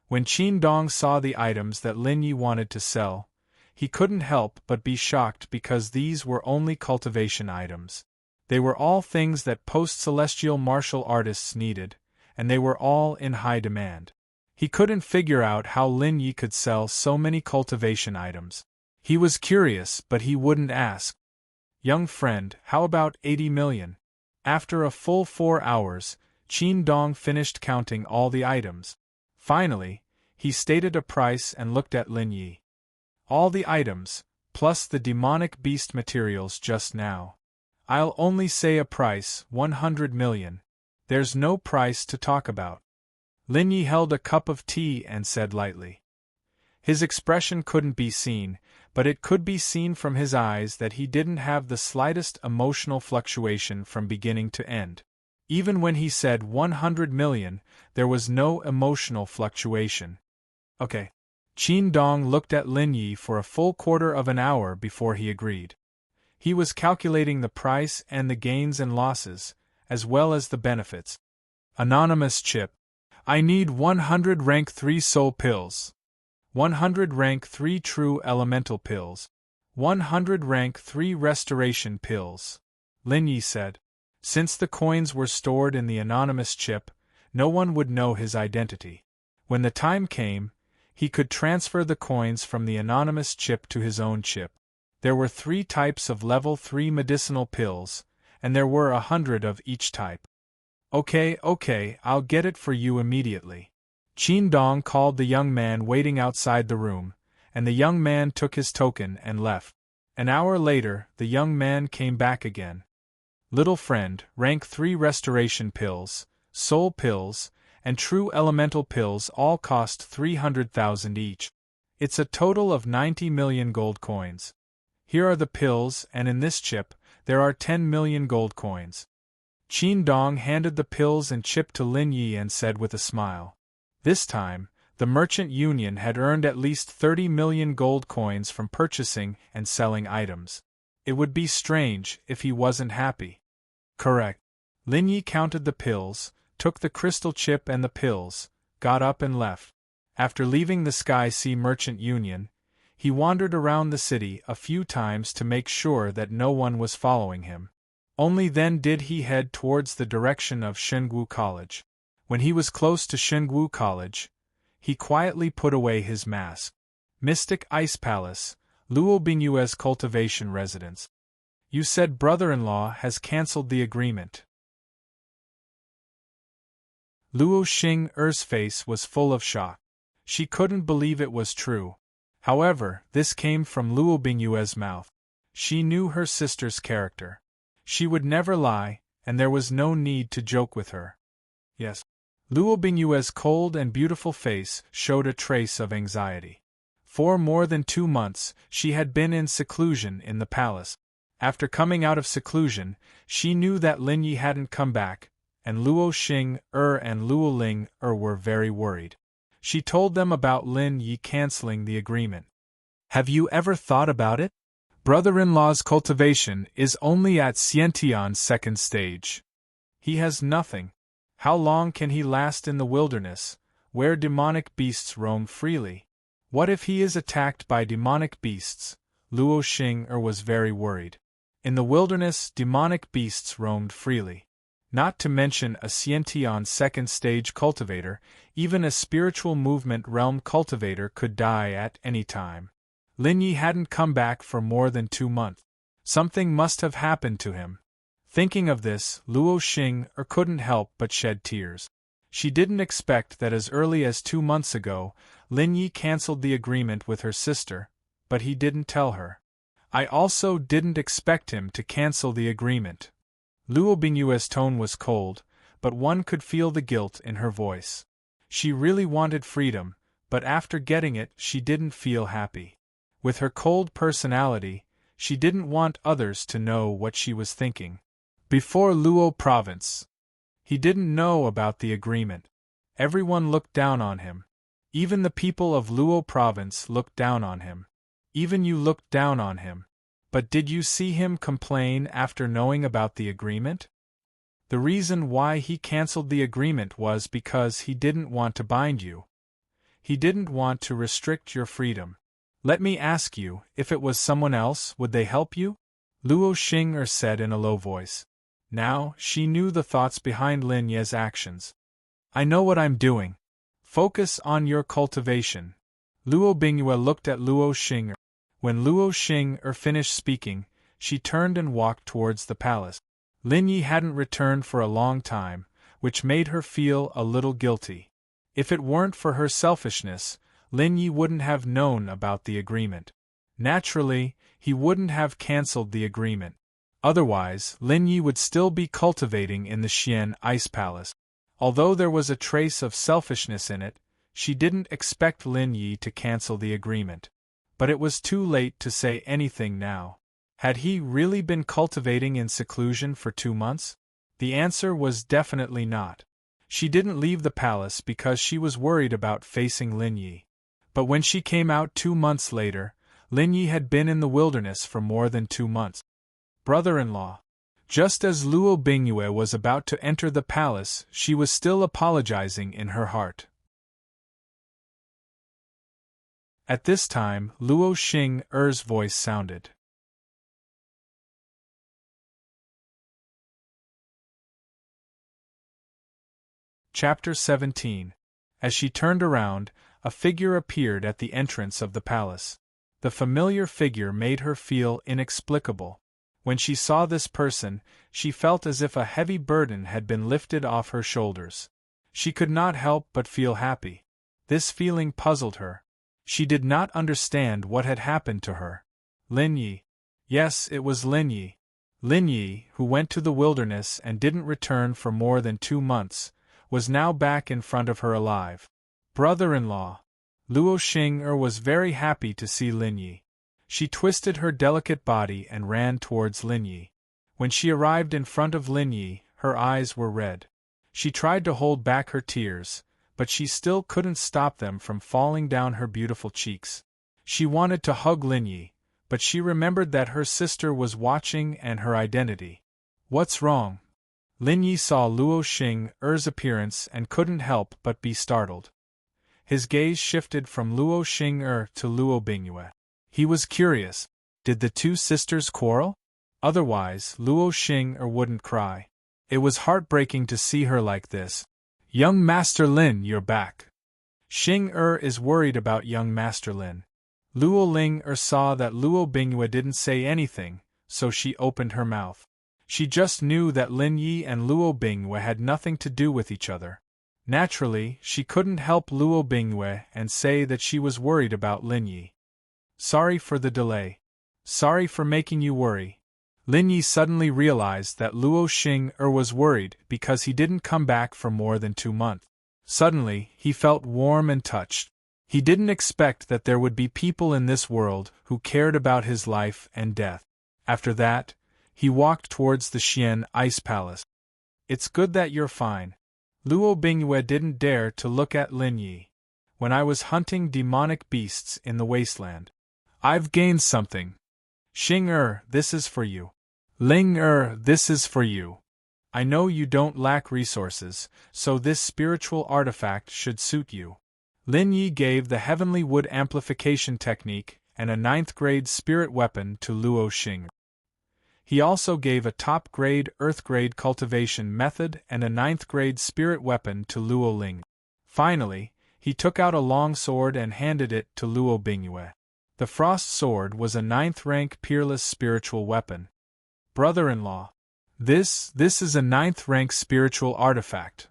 When Qin Dong saw the items that Lin Yi wanted to sell, he couldn't help but be shocked because these were only cultivation items. They were all things that post-celestial martial artists needed, and they were all in high demand. He couldn't figure out how Lin Yi could sell so many cultivation items. He was curious, but he wouldn't ask. "Young friend, how about 80 million? After a full 4 hours, Qin Dong finished counting all the items. Finally, he stated a price and looked at Lin Yi. "All the items, plus the demonic beast materials just now. I'll only say a price, 100 million. There's no price to talk about." Lin Yi held a cup of tea and said lightly. His expression couldn't be seen, but it could be seen from his eyes that he didn't have the slightest emotional fluctuation from beginning to end. Even when he said 100 million, there was no emotional fluctuation. Okay. Qin Dong looked at Lin Yi for a full quarter of an hour before he agreed. He was calculating the price and the gains and losses, as well as the benefits. Anonymous chip. "I need 100 rank 3 soul pills. 100 rank 3 true elemental pills. 100 rank 3 restoration pills," Lin Yi said. Since the coins were stored in the anonymous chip, no one would know his identity. When the time came, he could transfer the coins from the anonymous chip to his own chip. There were 3 types of level 3 medicinal pills, and there were 100 of each type. Okay, I'll get it for you immediately. Qin Dong called the young man waiting outside the room, and the young man took his token and left. An hour later, the young man came back again. Little friend, rank 3 restoration pills, soul pills, and true elemental pills all cost 300,000 each. It's a total of 90 million gold coins. Here are the pills, and in this chip, there are 10 million gold coins. Qin Dong handed the pills and chip to Lin Yi and said with a smile. This time, the merchant union had earned at least 30 million gold coins from purchasing and selling items. It would be strange if he wasn't happy. Correct. Lin Yi counted the pills, took the crystal chip and the pills, got up and left. After leaving the Sky Sea Merchant Union, he wandered around the city a few times to make sure that no one was following him. Only then did he head towards the direction of Shengwu College. When he was close to Shengwu College, he quietly put away his mask. Mystic Ice Palace, Luo Bingyue's cultivation residence. You said brother-in-law has cancelled the agreement. Luo Xing-er's face was full of shock. She couldn't believe it was true. However, this came from Luo Bingyue's mouth. She knew her sister's character. She would never lie, and there was no need to joke with her. Yes. Luo Bingyue's cold and beautiful face showed a trace of anxiety. For more than 2 months, she had been in seclusion in the palace. After coming out of seclusion, she knew that Lin Yi hadn't come back, and Luo Xing-er and Luo Ling-er were very worried. She told them about Lin Yi canceling the agreement. Have you ever thought about it? Brother-in-law's cultivation is only at Xiantian's 2nd stage. He has nothing. How long can he last in the wilderness, where demonic beasts roam freely? What if he is attacked by demonic beasts? Luo Xing-er was very worried. In the wilderness, demonic beasts roamed freely. Not to mention a Xiantian 2nd stage cultivator, even a spiritual movement realm cultivator could die at any time. Lin Yi hadn't come back for more than 2 months. Something must have happened to him. Thinking of this, Luo Xing-er couldn't help but shed tears. She didn't expect that as early as 2 months ago, Lin Yi cancelled the agreement with her sister, but he didn't tell her. I also didn't expect him to cancel the agreement. Luo Bingyue's tone was cold, but one could feel the guilt in her voice. She really wanted freedom, but after getting it, she didn't feel happy. With her cold personality, she didn't want others to know what she was thinking. Before Luo Province, he didn't know about the agreement. Everyone looked down on him. Even the people of Luo Province looked down on him. Even you looked down on him. But did you see him complain after knowing about the agreement? The reason why he cancelled the agreement was because he didn't want to bind you. He didn't want to restrict your freedom. Let me ask you, if it was someone else, would they help you? Luo Xing-er said in a low voice. Now, she knew the thoughts behind Lin Yi's actions. I know what I'm doing. Focus on your cultivation. Luo Bingyue looked at Luo Xing-er. When Luo Xing-er finished speaking, she turned and walked towards the palace. Lin Yi hadn't returned for a long time, which made her feel a little guilty. If it weren't for her selfishness, Lin Yi wouldn't have known about the agreement. Naturally, he wouldn't have cancelled the agreement. Otherwise, Lin Yi would still be cultivating in the Xian Ice Palace. Although there was a trace of selfishness in it, she didn't expect Lin Yi to cancel the agreement. But it was too late to say anything now. Had he really been cultivating in seclusion for 2 months? The answer was definitely not. She didn't leave the palace because she was worried about facing Lin Yi. But when she came out 2 months later, Lin Yi had been in the wilderness for more than 2 months. Brother-in-law. Just as Luo Bingyue was about to enter the palace, she was still apologizing in her heart. At this time, Luo Xing-er's voice sounded. Chapter 17. As she turned around, a figure appeared at the entrance of the palace. The familiar figure made her feel inexplicable. When she saw this person, she felt as if a heavy burden had been lifted off her shoulders. She could not help but feel happy. This feeling puzzled her. She did not understand what had happened to her. Lin Yi. Yes, it was Lin Yi. Lin Yi, who went to the wilderness and didn't return for more than 2 months, was now back in front of her alive. Brother-in-law. Luo Xing'er was very happy to see Lin Yi. She twisted her delicate body and ran towards Lin Yi. When she arrived in front of Lin Yi, her eyes were red. She tried to hold back her tears, but she still couldn't stop them from falling down her beautiful cheeks. She wanted to hug Lin Yi, but she remembered that her sister was watching and her identity. What's wrong? Lin Yi saw Luo Xing'er's appearance and couldn't help but be startled. His gaze shifted from Luo Xing'er to Luo Bingyue. He was curious. Did the two sisters quarrel? Otherwise, Luo Xing'er wouldn't cry. It was heartbreaking to see her like this. Young Master Lin, you're back. Xing'er is worried about young Master Lin. Luo Ling'er saw that Luo Bingyue didn't say anything, so she opened her mouth. She just knew that Lin Yi and Luo Bingyue had nothing to do with each other. Naturally, she couldn't help Luo Bingyue and say that she was worried about Lin Yi. Sorry for the delay. Sorry for making you worry. Lin Yi suddenly realized that Luo Xing'er was worried because he didn't come back for more than 2 months. Suddenly, he felt warm and touched. He didn't expect that there would be people in this world who cared about his life and death. After that, he walked towards the Xian Ice Palace. It's good that you're fine. Luo Bingyue didn't dare to look at Lin Yi. When I was hunting demonic beasts in the wasteland, I've gained something. Xing'er, this is for you. Ling'er, this is for you. I know you don't lack resources, so this spiritual artifact should suit you. Lin Yi gave the heavenly wood amplification technique and a 9th-grade spirit weapon to Luo Xing'er. He also gave a top-grade earth-grade cultivation method and a 9th-grade spirit weapon to Luo Ling. Finally, he took out a long sword and handed it to Luo Bingyue. The frost sword was a 9th-rank peerless spiritual weapon. Brother-in-law. This is a 9th-rank spiritual artifact.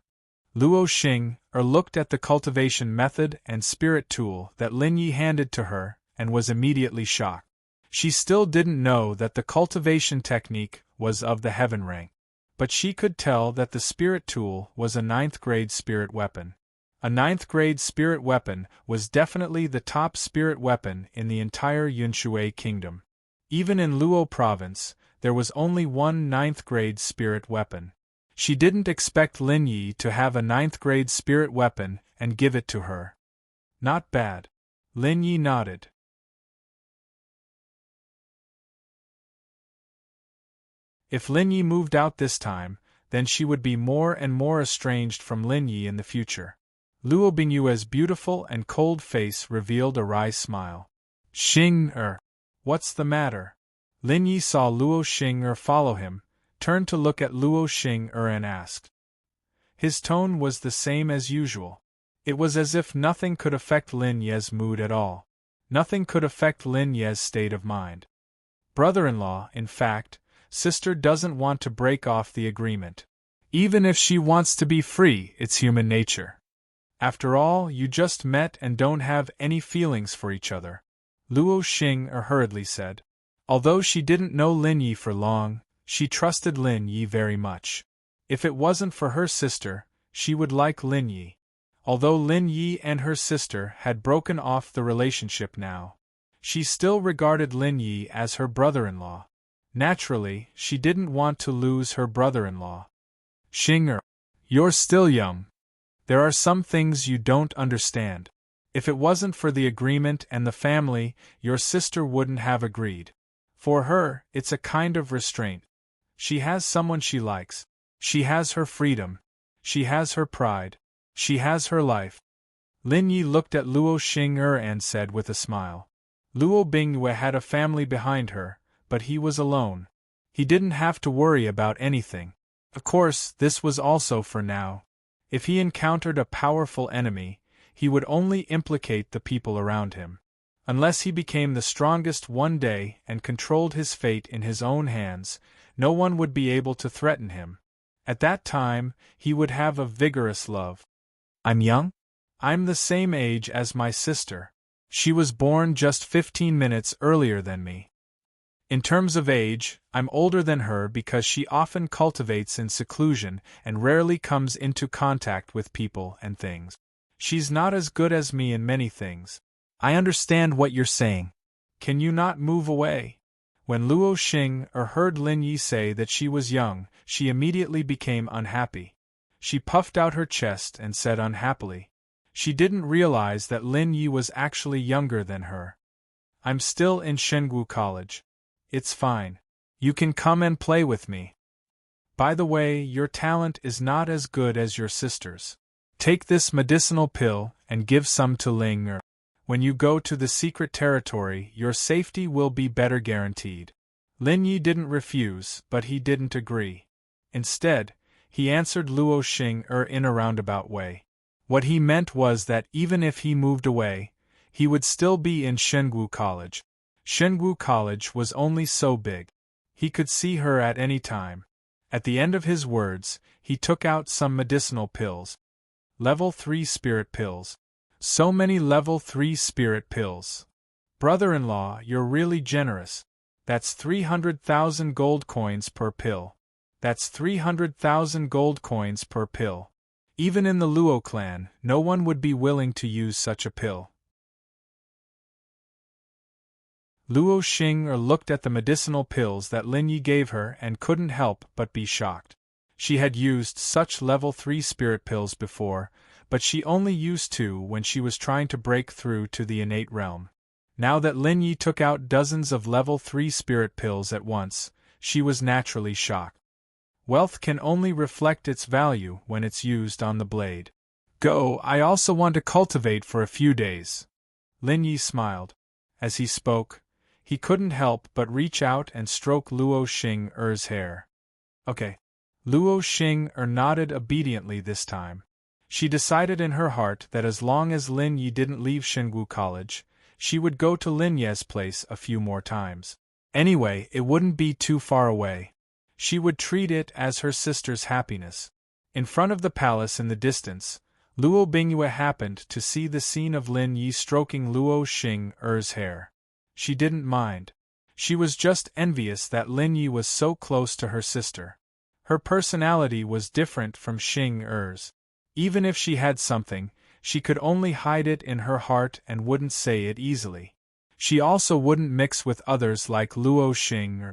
Luo Xing'er looked at the cultivation method and spirit tool that Lin Yi handed to her and was immediately shocked. She still didn't know that the cultivation technique was of the heaven rank, but she could tell that the spirit tool was a 9th-grade spirit weapon. A 9th-grade spirit weapon was definitely the top spirit weapon in the entire Yunshui kingdom. Even in Luo province, there was only one 9th-grade spirit weapon. She didn't expect Lin Yi to have a 9th-grade spirit weapon and give it to her. Not bad. Lin Yi nodded. If Lin Yi moved out this time, then she would be more and more estranged from Lin Yi in the future. Luo Bingyue's beautiful and cold face revealed a wry smile. Xing'er. What's the matter? Lin Yi saw Luo Xing'er follow him, turned to look at Luo Xing'er and asked. His tone was the same as usual. It was as if nothing could affect Lin Ye's mood at all. Nothing could affect Lin Ye's state of mind. Brother-in-law, in fact, sister doesn't want to break off the agreement. Even if she wants to be free, it's human nature. After all, you just met and don't have any feelings for each other. Luo Xing'er hurriedly said. Although she didn't know Lin Yi for long, she trusted Lin Yi very much. If it wasn't for her sister, she would like Lin Yi. Although Lin Yi and her sister had broken off the relationship now, she still regarded Lin Yi as her brother-in-law. Naturally, she didn't want to lose her brother-in-law. Xing'er, you're still young. There are some things you don't understand. If it wasn't for the agreement and the family, your sister wouldn't have agreed. For her, it's a kind of restraint. She has someone she likes. She has her freedom. She has her pride. She has her life. Lin Yi looked at Luo Xing'er and said with a smile. Luo Bingyue had a family behind her, but he was alone. He didn't have to worry about anything. Of course, this was also for now. If he encountered a powerful enemy, he would only implicate the people around him. Unless he became the strongest one day and controlled his fate in his own hands, no one would be able to threaten him. At that time, he would have a vigorous love. I'm young? I'm the same age as my sister. She was born just 15 minutes earlier than me. In terms of age, I'm older than her because she often cultivates in seclusion and rarely comes into contact with people and things. She's not as good as me in many things. I understand what you're saying. Can you not move away? When Luo Xing heard Lin Yi say that she was young, she immediately became unhappy. She puffed out her chest and said unhappily. She didn't realize that Lin Yi was actually younger than her. I'm still in Shengwu College. It's fine. You can come and play with me. By the way, your talent is not as good as your sister's. Take this medicinal pill and give some to Ling Er. When you go to the secret territory, your safety will be better guaranteed. Lin Yi didn't refuse, but he didn't agree. Instead, he answered Luo Xing in a roundabout way. What he meant was that even if he moved away, he would still be in Shengwu College. Shengwu College was only so big. He could see her at any time. At the end of his words, he took out some medicinal pills. Level 3 spirit pills. So many level 3 spirit pills. Brother-in-law, you're really generous. That's 300,000 gold coins per pill. That's 300,000 gold coins per pill. Even in the Luo clan, no one would be willing to use such a pill. Luo Xing looked at the medicinal pills that Lin Yi gave her and couldn't help but be shocked. She had used such level 3 spirit pills before, but she only used 2 when she was trying to break through to the innate realm. Now that Lin Yi took out dozens of level 3 spirit pills at once, she was naturally shocked. Wealth can only reflect its value when it's used on the blade. Go, I also want to cultivate for a few days. Lin Yi smiled. As he spoke, he couldn't help but reach out and stroke Luo Xing's hair. Okay. Luo Xing nodded obediently this time. She decided in her heart that as long as Lin Yi didn't leave Shengwu College, she would go to Lin Ye's place a few more times. Anyway, it wouldn't be too far away. She would treat it as her sister's happiness. In front of the palace in the distance, Luo Bingyue happened to see the scene of Lin Yi stroking Luo Xing's hair. She didn't mind. She was just envious that Lin Yi was so close to her sister. Her personality was different from Xing's. Even if she had something, she could only hide it in her heart and wouldn't say it easily. She also wouldn't mix with others like Luo Xing.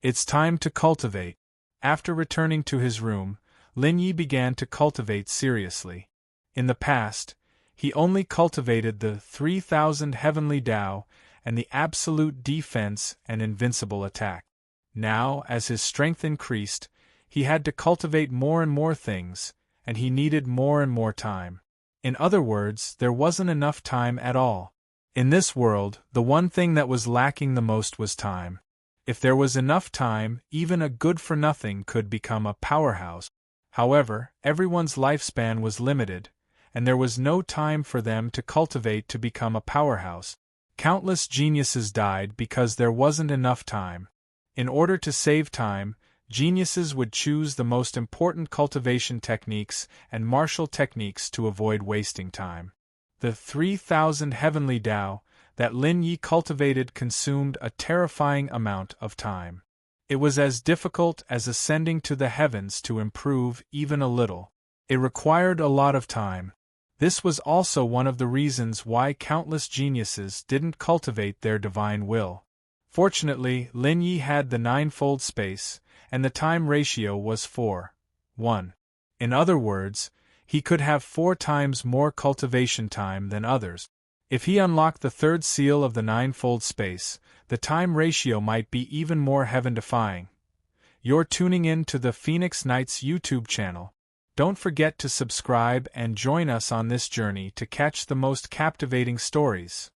It's time to cultivate. After returning to his room, Lin Yi began to cultivate seriously. In the past, he only cultivated the 3,000 heavenly Tao and the absolute defense and invincible attack. Now, as his strength increased, he had to cultivate more and more things, and he needed more and more time. In other words, there wasn't enough time at all. In this world, the one thing that was lacking the most was time. If there was enough time, even a good-for-nothing could become a powerhouse. However, everyone's lifespan was limited, and there was no time for them to cultivate to become a powerhouse. Countless geniuses died because there wasn't enough time. In order to save time, geniuses would choose the most important cultivation techniques and martial techniques to avoid wasting time. The 3,000 heavenly Tao that Lin Yi cultivated consumed a terrifying amount of time. It was as difficult as ascending to the heavens to improve even a little. It required a lot of time. This was also one of the reasons why countless geniuses didn't cultivate their divine will. Fortunately, Lin Yi had the ninefold space, and the time ratio was 4:1. In other words, he could have 4 times more cultivation time than others. If he unlocked the third seal of the ninefold space, the time ratio might be even more heaven-defying. You're tuning in to the Phoenix Knights YouTube channel. Don't forget to subscribe and join us on this journey to catch the most captivating stories.